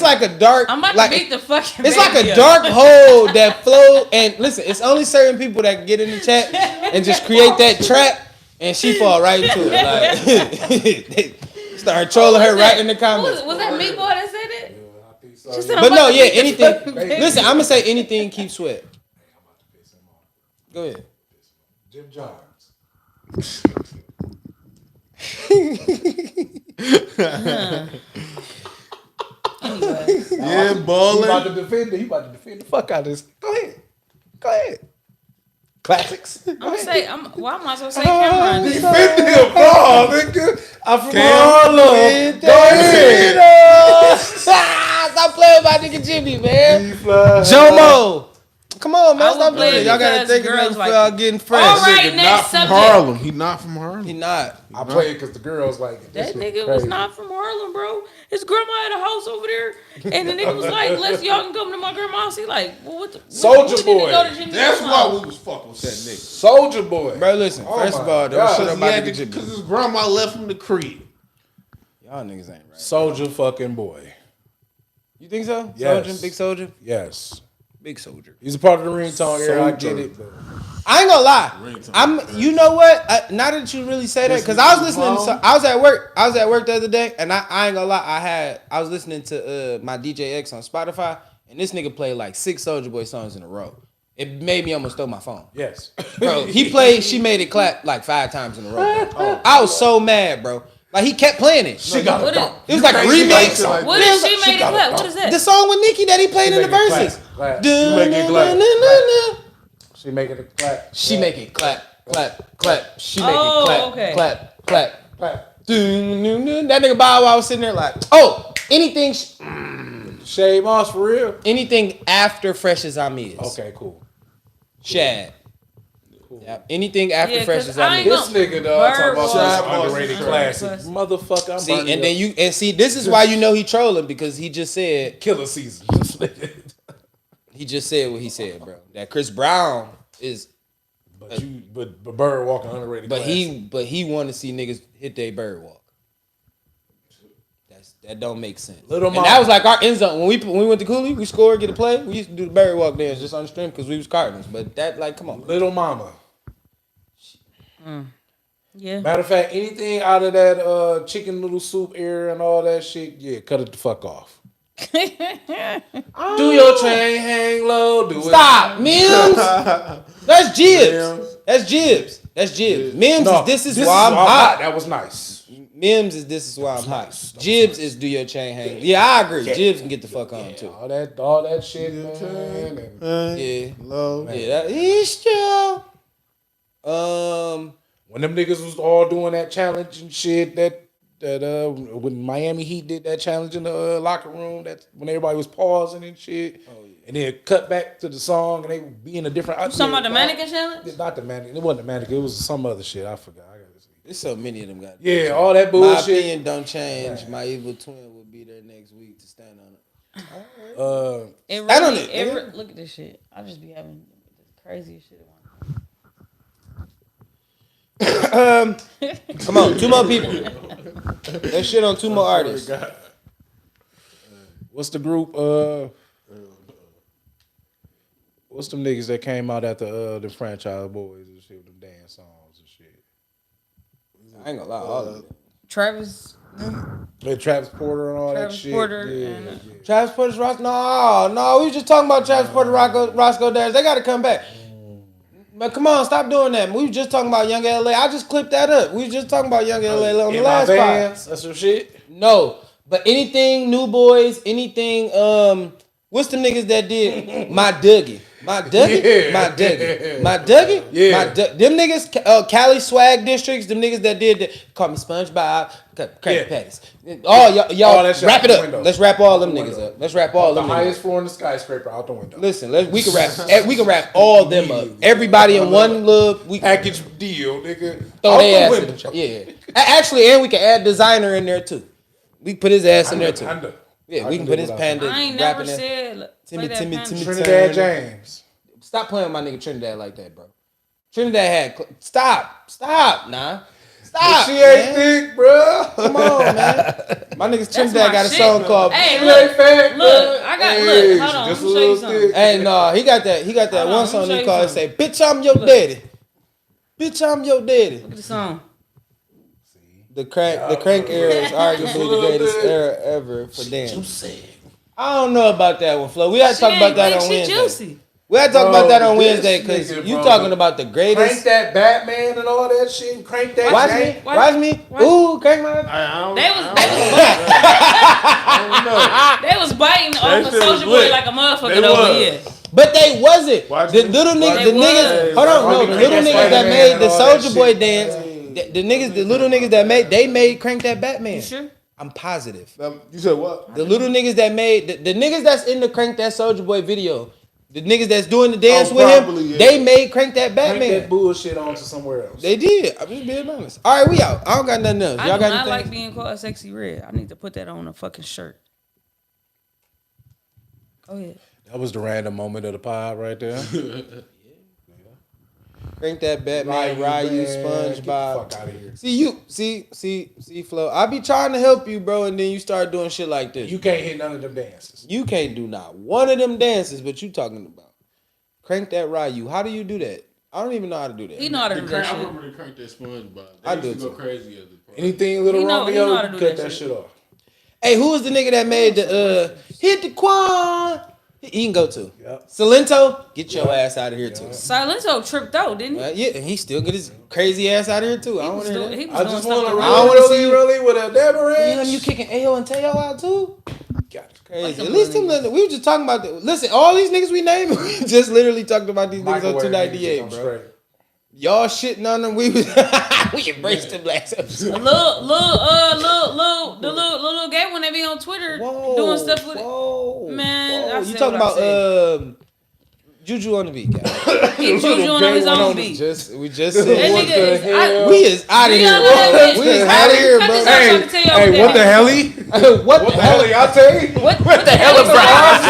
[SPEAKER 3] like a dark.
[SPEAKER 5] I'm about
[SPEAKER 3] like,
[SPEAKER 5] to beat the fucking.
[SPEAKER 3] It's like
[SPEAKER 5] baby
[SPEAKER 3] a
[SPEAKER 5] up.
[SPEAKER 3] dark hole that flow. And listen, it's only certain people that can get in the chat and just create that trap, and she fall right into it. Like they start trolling her right in the comments.
[SPEAKER 5] Was that Meatball that said it?
[SPEAKER 2] I think so.
[SPEAKER 5] She said,
[SPEAKER 3] But
[SPEAKER 5] I'm
[SPEAKER 3] no,
[SPEAKER 5] about to
[SPEAKER 3] yeah,
[SPEAKER 5] beat the
[SPEAKER 3] anything.
[SPEAKER 5] fucking baby.
[SPEAKER 3] Listen, I'm gonna say anything Keep Sweat. Go ahead.
[SPEAKER 2] Jim Jones.
[SPEAKER 5] Anyway.
[SPEAKER 6] Yeah,
[SPEAKER 2] He
[SPEAKER 6] balling.
[SPEAKER 2] about to defend it. He about to defend the fuck out of this. Go ahead. Classics.
[SPEAKER 5] I'm gonna say, why am I supposed to say Cameron?
[SPEAKER 2] Defend him, bro, nigga. I'm from
[SPEAKER 3] Harlem.
[SPEAKER 2] Harlem. Go ahead.
[SPEAKER 3] Stop playing with my nigga Jimmy, man.
[SPEAKER 2] He fly.
[SPEAKER 3] Jomo. Come on, on, man.
[SPEAKER 5] I
[SPEAKER 3] Stop
[SPEAKER 5] would play
[SPEAKER 3] doing it.
[SPEAKER 5] it
[SPEAKER 3] Y'all gotta
[SPEAKER 5] because
[SPEAKER 3] think
[SPEAKER 5] girls
[SPEAKER 3] of
[SPEAKER 5] like
[SPEAKER 3] y'all
[SPEAKER 5] it.
[SPEAKER 3] getting fresh.
[SPEAKER 5] All right,
[SPEAKER 6] Nigga
[SPEAKER 5] next
[SPEAKER 6] not from
[SPEAKER 5] subject.
[SPEAKER 6] Harlem. He not from Harlem.
[SPEAKER 3] He not.
[SPEAKER 2] I play it because the girls like it.
[SPEAKER 5] That
[SPEAKER 2] This
[SPEAKER 5] nigga
[SPEAKER 2] shit
[SPEAKER 5] was
[SPEAKER 2] crazy.
[SPEAKER 5] not from Harlem, bro. His grandma had a house over there, and the nigga was like, "Let's y'all can come to my grandma's house." He like, well, what?
[SPEAKER 2] Soulja
[SPEAKER 5] we need to
[SPEAKER 2] Boy.
[SPEAKER 5] go to Jimmy
[SPEAKER 6] That's
[SPEAKER 5] John's
[SPEAKER 6] why
[SPEAKER 5] house.
[SPEAKER 6] we was fucking with that nigga.
[SPEAKER 2] Soldier Boy.
[SPEAKER 3] Bro, listen.
[SPEAKER 2] Oh
[SPEAKER 3] First
[SPEAKER 2] my
[SPEAKER 3] of all, don't
[SPEAKER 2] God.
[SPEAKER 3] shit up about the
[SPEAKER 6] Because his grandma left him the crib.
[SPEAKER 3] Y'all niggas ain't right.
[SPEAKER 2] Soldier fucking boy.
[SPEAKER 3] You think so?
[SPEAKER 2] Yes.
[SPEAKER 3] Soldier, big soldier,
[SPEAKER 2] Yes.
[SPEAKER 3] big soldier.
[SPEAKER 2] He's a part of the ringtone era. I get
[SPEAKER 6] Soldier.
[SPEAKER 2] it. But
[SPEAKER 3] I ain't gonna lie.
[SPEAKER 6] Ringtone.
[SPEAKER 3] I'm. You know what? Now that you really say that, because I was listening. To, I was at work. I was at work the other day, and I ain't gonna lie. I was listening to my DJ X on Spotify, and this nigga played like 6 Soldier Boy songs in a row. It made me almost throw my phone.
[SPEAKER 2] yes.
[SPEAKER 3] Bro, he played She Made It Clap like 5 times in a row. Bro. I was so mad, bro. Like he kept playing it.
[SPEAKER 2] She got
[SPEAKER 5] What
[SPEAKER 2] a
[SPEAKER 5] is,
[SPEAKER 2] dunk.
[SPEAKER 3] It was like a remix.
[SPEAKER 6] like
[SPEAKER 5] what is she made it clap? What is that?
[SPEAKER 3] The song with Nicki that he played in the
[SPEAKER 2] Make it
[SPEAKER 3] verses.
[SPEAKER 2] clap.
[SPEAKER 3] Dun,
[SPEAKER 6] make it clap.
[SPEAKER 3] dun, dun, dun, dun.
[SPEAKER 2] She making it clap.
[SPEAKER 3] She make it clap, clap, clap. She make
[SPEAKER 5] Oh,
[SPEAKER 3] it clap,
[SPEAKER 5] okay.
[SPEAKER 3] clap, clap.
[SPEAKER 2] Clap.
[SPEAKER 3] Dun, dun, dun. That nigga Bow Wow was sitting there like, oh, anything
[SPEAKER 2] Shade Moss for real.
[SPEAKER 3] anything after Fresh as I'm Is.
[SPEAKER 2] Okay, cool.
[SPEAKER 3] Shad. Yep. Anything after
[SPEAKER 5] Yeah,
[SPEAKER 3] Fresh
[SPEAKER 5] 'cause
[SPEAKER 3] as
[SPEAKER 5] I
[SPEAKER 3] I'm
[SPEAKER 5] ain't
[SPEAKER 3] Is.
[SPEAKER 2] This nigga, dog, talking
[SPEAKER 5] Bird
[SPEAKER 2] about
[SPEAKER 5] was
[SPEAKER 2] some
[SPEAKER 6] Moss.
[SPEAKER 2] underrated classic. Motherfucker, I'm
[SPEAKER 3] See,
[SPEAKER 2] burning
[SPEAKER 3] and then
[SPEAKER 2] up.
[SPEAKER 3] you and see, this is why you know he trolling, because he just said
[SPEAKER 2] Killer season.
[SPEAKER 3] what he said, bro. That Chris Brown is,
[SPEAKER 2] but Bird walking underrated.
[SPEAKER 3] but
[SPEAKER 2] classic.
[SPEAKER 3] he want to see niggas hit their bird walk. That don't make sense.
[SPEAKER 2] Little
[SPEAKER 3] and
[SPEAKER 2] Mama.
[SPEAKER 3] that was like our end zone when we went to Cooley. We scored, get a play. We used to do the bird walk dance just on the stream because we was Cardinals. But that, like, come on.
[SPEAKER 2] Little Mama.
[SPEAKER 5] Yeah.
[SPEAKER 2] Matter of fact, anything out of that chicken noodle soup era and all that shit, yeah, cut it the fuck off. Do your chain hang low. Do
[SPEAKER 3] Stop, Mims. That's Jibs. That's Jibs. That's Jibs. Mims
[SPEAKER 2] No,
[SPEAKER 3] is this is why I'm hot.
[SPEAKER 2] That was nice.
[SPEAKER 3] Mims is this is why I'm hot. Jibs is do your chain hang. Yeah, I agree. Jibs can get the fuck on too.
[SPEAKER 2] All that shit, man. And
[SPEAKER 3] Yeah,
[SPEAKER 6] Low.
[SPEAKER 3] yeah. That is true.
[SPEAKER 2] when them niggas was all doing that challenge and shit, that when Miami Heat did that challenge in the locker room, that's when everybody was pausing and shit. And then cut back to the song and they be in a different.
[SPEAKER 5] You talking about the mannequin challenge?
[SPEAKER 2] Not the mannequin. It wasn't the mannequin. It was some other shit. I forgot. I gotta see.
[SPEAKER 3] There's so many of them guys.
[SPEAKER 2] Yeah, all that
[SPEAKER 3] My
[SPEAKER 2] bullshit.
[SPEAKER 3] opinion don't change. My evil twin will be there next week to stand on it.
[SPEAKER 5] It
[SPEAKER 3] Stand on
[SPEAKER 5] really,
[SPEAKER 3] it,
[SPEAKER 5] look at this shit. I just be having the craziest shit.
[SPEAKER 3] Come on, 2 more people. That shit on 2 more artists.
[SPEAKER 2] What's the group? What's them niggas that came out after the franchise boys and shit with them dance songs and shit?
[SPEAKER 3] I ain't gonna lie, all of it.
[SPEAKER 5] Travis,
[SPEAKER 2] Like Travis Porter and all
[SPEAKER 5] Travis
[SPEAKER 2] that shit.
[SPEAKER 5] Porter,
[SPEAKER 2] Yeah,
[SPEAKER 5] and,
[SPEAKER 2] yeah.
[SPEAKER 3] Travis Porter's Rock. No, we was just talking about Travis Porter, Roscoe Dash. They gotta come back. But come on, stop doing that. We was just talking about Young LA. I just clipped that up. We was just talking about Young LA on the
[SPEAKER 2] In my
[SPEAKER 3] last part.
[SPEAKER 2] Vans, that's some shit.
[SPEAKER 3] No, but anything New Boys, anything. What's the niggas that did My Dougie? My Dougie?
[SPEAKER 2] Yeah.
[SPEAKER 3] My Dougie? My Dougie?
[SPEAKER 2] Yeah.
[SPEAKER 3] Them niggas, Cali Swag Districts, them niggas that did call me SpongeBob, Cracker
[SPEAKER 2] Yeah.
[SPEAKER 3] Patties. Oh, y'all
[SPEAKER 2] All that shit
[SPEAKER 3] wrap
[SPEAKER 2] out
[SPEAKER 3] it
[SPEAKER 2] the
[SPEAKER 3] up.
[SPEAKER 2] window.
[SPEAKER 3] Let's wrap all
[SPEAKER 2] Out
[SPEAKER 3] them
[SPEAKER 2] the
[SPEAKER 3] niggas
[SPEAKER 2] window.
[SPEAKER 3] up. Let's wrap all
[SPEAKER 2] The
[SPEAKER 3] them niggas.
[SPEAKER 2] highest floor in the skyscraper out the window.
[SPEAKER 3] Listen, we can wrap all them up. Everybody in one little we can
[SPEAKER 2] Package deal, nigga.
[SPEAKER 3] throw
[SPEAKER 2] Out
[SPEAKER 3] their
[SPEAKER 2] the
[SPEAKER 3] ass in
[SPEAKER 2] window.
[SPEAKER 3] the Yeah. Actually, and we can add designer in there too. We can put his ass in there too.
[SPEAKER 2] Panda.
[SPEAKER 3] Yeah,
[SPEAKER 2] I
[SPEAKER 3] we
[SPEAKER 2] can
[SPEAKER 3] can put
[SPEAKER 2] do
[SPEAKER 3] his
[SPEAKER 2] without
[SPEAKER 3] panda.
[SPEAKER 5] I ain't never
[SPEAKER 3] rapping that.
[SPEAKER 5] said.
[SPEAKER 3] Timmy,
[SPEAKER 5] play that
[SPEAKER 3] Timmy,
[SPEAKER 5] Panda.
[SPEAKER 3] Timmy.
[SPEAKER 2] Trinidad James.
[SPEAKER 3] Stop playing with my nigga Trinidad like that, bro. Trinidad had stop, nah. Stop.
[SPEAKER 2] She ain't
[SPEAKER 3] man.
[SPEAKER 2] thick, bro.
[SPEAKER 3] Come on, man. My nigga
[SPEAKER 5] That's
[SPEAKER 3] Trinidad
[SPEAKER 5] my
[SPEAKER 3] got a
[SPEAKER 5] shit.
[SPEAKER 3] song called.
[SPEAKER 5] Hey,
[SPEAKER 2] She
[SPEAKER 5] look,
[SPEAKER 2] ain't fat,
[SPEAKER 5] look, I got look. Hold on,
[SPEAKER 2] she
[SPEAKER 5] let
[SPEAKER 2] just
[SPEAKER 5] me
[SPEAKER 2] a
[SPEAKER 5] show you
[SPEAKER 2] little
[SPEAKER 5] something.
[SPEAKER 2] thick.
[SPEAKER 3] Hey, no, he got that
[SPEAKER 5] Hold
[SPEAKER 3] one
[SPEAKER 5] on, let me
[SPEAKER 3] song
[SPEAKER 5] show
[SPEAKER 3] he
[SPEAKER 5] you
[SPEAKER 3] called
[SPEAKER 5] something.
[SPEAKER 3] say, "Bitch, I'm your daddy." Bitch, I'm your daddy.
[SPEAKER 5] Look at the song.
[SPEAKER 3] The crank era is arguably the greatest era ever for dance. I don't know about that one, Flo. We had to talk about that on
[SPEAKER 5] She
[SPEAKER 3] Wednesday.
[SPEAKER 5] juicy.
[SPEAKER 3] We had to talk about that on
[SPEAKER 2] Bro,
[SPEAKER 3] Wednesday
[SPEAKER 2] this
[SPEAKER 3] because
[SPEAKER 2] nigga,
[SPEAKER 3] you
[SPEAKER 2] bro,
[SPEAKER 3] talking about the
[SPEAKER 2] Crank
[SPEAKER 3] greatest.
[SPEAKER 2] that Batman and all that shit. Crank that.
[SPEAKER 3] Watch
[SPEAKER 2] Jank.
[SPEAKER 3] me, watch me.
[SPEAKER 5] Watch.
[SPEAKER 3] Ooh, crank my.
[SPEAKER 5] They was biting off a
[SPEAKER 6] shit was
[SPEAKER 5] Soldier Boy
[SPEAKER 6] lit.
[SPEAKER 5] like a motherfucker
[SPEAKER 6] They
[SPEAKER 5] over
[SPEAKER 6] was.
[SPEAKER 5] here.
[SPEAKER 3] But they wasn't.
[SPEAKER 6] Watch
[SPEAKER 3] The
[SPEAKER 6] me.
[SPEAKER 3] little niggas, the
[SPEAKER 5] They
[SPEAKER 3] niggas.
[SPEAKER 5] was.
[SPEAKER 3] Hold on, no,
[SPEAKER 2] Watch
[SPEAKER 3] the
[SPEAKER 2] me.
[SPEAKER 3] little
[SPEAKER 2] Crank
[SPEAKER 3] niggas that
[SPEAKER 2] that
[SPEAKER 3] made
[SPEAKER 2] Spider-Man
[SPEAKER 3] the
[SPEAKER 2] and all that
[SPEAKER 3] Soldier Boy
[SPEAKER 2] shit.
[SPEAKER 3] dance. The little niggas that made, they made crank that Batman.
[SPEAKER 5] You sure?
[SPEAKER 3] I'm positive.
[SPEAKER 6] You said what?
[SPEAKER 3] The little niggas that made the niggas that's in the crank that Soldier Boy video, The niggas that's doing the dance
[SPEAKER 6] Oh,
[SPEAKER 3] with
[SPEAKER 6] probably,
[SPEAKER 3] him,
[SPEAKER 6] yeah.
[SPEAKER 3] they made Crank That
[SPEAKER 2] Crank
[SPEAKER 3] Batman.
[SPEAKER 2] that bullshit on to somewhere else.
[SPEAKER 3] They did. I'm just being honest. All right, we out. I don't got nothing else.
[SPEAKER 5] I
[SPEAKER 3] Y'all
[SPEAKER 5] do
[SPEAKER 3] got
[SPEAKER 5] not
[SPEAKER 3] anything?
[SPEAKER 5] like being called Sexy Red. I need to put that on a fucking shirt. Go ahead.
[SPEAKER 2] That was the random moment of the pod right there.
[SPEAKER 3] Crank That Batman,
[SPEAKER 2] Ryu,
[SPEAKER 3] Ryu,
[SPEAKER 2] man, get the
[SPEAKER 3] SpongeBob.
[SPEAKER 2] fuck outta here.
[SPEAKER 3] See you, see, Flo. I be trying to help you, bro, and then you start doing shit like this.
[SPEAKER 2] You can't hit none of them dances.
[SPEAKER 3] You can't do not one of them dances, but you talking about. Crank That Ryu. How do you do that? I don't even know how to do that.
[SPEAKER 5] He know how to do that
[SPEAKER 6] I
[SPEAKER 5] shit.
[SPEAKER 6] remember to crank that SpongeBob.
[SPEAKER 3] I
[SPEAKER 6] They
[SPEAKER 3] do
[SPEAKER 6] used to go
[SPEAKER 3] too.
[SPEAKER 6] crazy at the party.
[SPEAKER 2] Anything Little
[SPEAKER 5] He know
[SPEAKER 2] Romeo,
[SPEAKER 5] how to
[SPEAKER 2] you
[SPEAKER 5] do
[SPEAKER 2] cut
[SPEAKER 5] that
[SPEAKER 2] that
[SPEAKER 5] shit.
[SPEAKER 2] shit off.
[SPEAKER 3] Hey, who was the nigga that made the hit the quan? He can go to.
[SPEAKER 2] Yep.
[SPEAKER 3] Salento, get your ass out of here too.
[SPEAKER 5] Silento tripped out, didn't he?
[SPEAKER 3] Yeah, and he still get his crazy ass out of here too. I don't want to hear that.
[SPEAKER 5] He was
[SPEAKER 2] I
[SPEAKER 5] doing
[SPEAKER 2] just
[SPEAKER 5] stuff
[SPEAKER 2] want to
[SPEAKER 5] to
[SPEAKER 3] I don't wanna see you-
[SPEAKER 2] really with a Dmarks.
[SPEAKER 3] You kicking Ayo and Teo out too?
[SPEAKER 2] Got it.
[SPEAKER 3] Crazy. At least them, we were just talking about that. Listen, all these niggas we named, we just literally talked about these niggas on
[SPEAKER 2] Microwave
[SPEAKER 3] 298,
[SPEAKER 2] niggas, I'm
[SPEAKER 3] bro.
[SPEAKER 2] straight.
[SPEAKER 3] Y'all shitting on them. We was we embraced them last
[SPEAKER 5] The
[SPEAKER 3] episode.
[SPEAKER 5] little gay one that be on Twitter doing stuff with it. Man, I
[SPEAKER 3] you
[SPEAKER 5] said
[SPEAKER 3] talking
[SPEAKER 5] what I
[SPEAKER 3] about Juju on the beat, guys.
[SPEAKER 5] He Juju on his own beat.
[SPEAKER 3] We just
[SPEAKER 5] That
[SPEAKER 3] said
[SPEAKER 5] nigga is.
[SPEAKER 3] we is out of here,
[SPEAKER 5] Rihanna
[SPEAKER 3] bro.
[SPEAKER 5] that
[SPEAKER 3] We
[SPEAKER 5] bitch.
[SPEAKER 3] is out of here,
[SPEAKER 5] Cut
[SPEAKER 3] bro.
[SPEAKER 5] this out so I can tell y'all
[SPEAKER 2] Hey, what the
[SPEAKER 5] that-
[SPEAKER 2] hell?
[SPEAKER 3] What the hell?
[SPEAKER 2] Y'all tell you?
[SPEAKER 5] What the hell is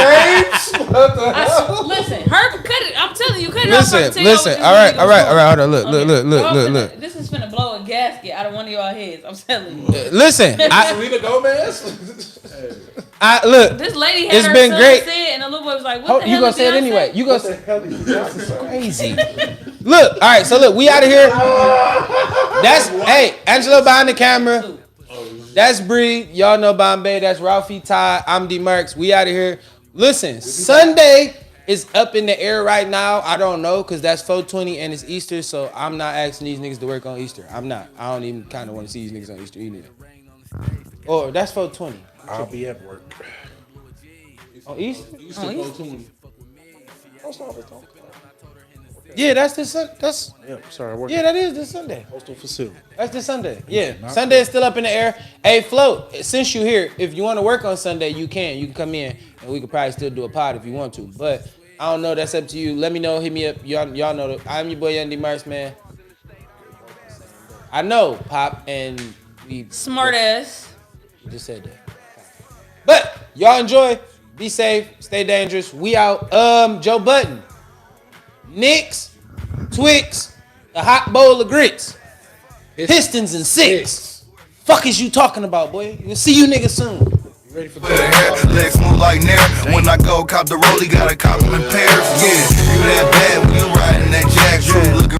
[SPEAKER 2] James? What the hell?
[SPEAKER 5] Listen, Herb, cut it. I'm telling you, cut it out so I can tell y'all what
[SPEAKER 3] Listen.
[SPEAKER 5] this
[SPEAKER 3] All right,
[SPEAKER 5] nigga
[SPEAKER 3] all right,
[SPEAKER 5] was
[SPEAKER 3] all right. Hold on. Look,
[SPEAKER 5] doing. Y'all finna-
[SPEAKER 3] look.
[SPEAKER 5] This is finna blow a gasket out of one of y'all heads. I'm telling you.
[SPEAKER 3] Listen,
[SPEAKER 2] Selena Gomez?
[SPEAKER 3] I look.
[SPEAKER 5] This lady had
[SPEAKER 3] It's
[SPEAKER 5] her
[SPEAKER 3] been
[SPEAKER 5] son
[SPEAKER 3] great.
[SPEAKER 5] say it, and the little boy was like, "What
[SPEAKER 3] Oh,
[SPEAKER 5] the
[SPEAKER 3] you
[SPEAKER 5] hell
[SPEAKER 3] gonna
[SPEAKER 5] is
[SPEAKER 3] say it
[SPEAKER 5] Beyonce?"
[SPEAKER 3] anyway? You gonna
[SPEAKER 2] What the
[SPEAKER 3] say
[SPEAKER 2] hell is this?
[SPEAKER 3] crazy? Look, all right. So look, we out of here. That's hey, Angelo behind the camera. That's Bree. Y'all know Bombay. That's Ralphie Ty. I'm Dmarks. We out of here. Listen, Sunday is up in the air right now. I don't know because that's 420 and it's Easter. So I'm not asking these niggas to work on Easter. I'm not. I don't even kind of want to see these niggas on Easter either. Or that's 420
[SPEAKER 2] I'll be at work.
[SPEAKER 3] on Easter.
[SPEAKER 6] You still go to him.
[SPEAKER 3] Yeah, that's this. That's
[SPEAKER 2] Yeah, sorry, I work
[SPEAKER 3] yeah, that is this Sunday.
[SPEAKER 2] postal facility.
[SPEAKER 3] That's this Sunday. Yeah, Sunday is still up in the air. Hey, Flo, since you here, if you want to work on Sunday, you can. You can come in, and we could probably still do a pod if you want to. But I don't know. That's up to you. Let me know. Hit me up. Y'all know. I'm your boy, Young Dmarks, man. I know, Pop, and we
[SPEAKER 5] Smart ass.
[SPEAKER 3] just said that. But y'all enjoy. Be safe. Stay dangerous. We out. Joe Button, Knicks, Twix, a hot bowl of grits, Pistons and six. Fuck is you talking about, boy? We'll see you niggas soon.
[SPEAKER 2] Ready for
[SPEAKER 7] With the hair, legs move like Nair. When I go cop the rollie, gotta cop them in pairs. Yeah, you that bad when you riding that jack. True looking.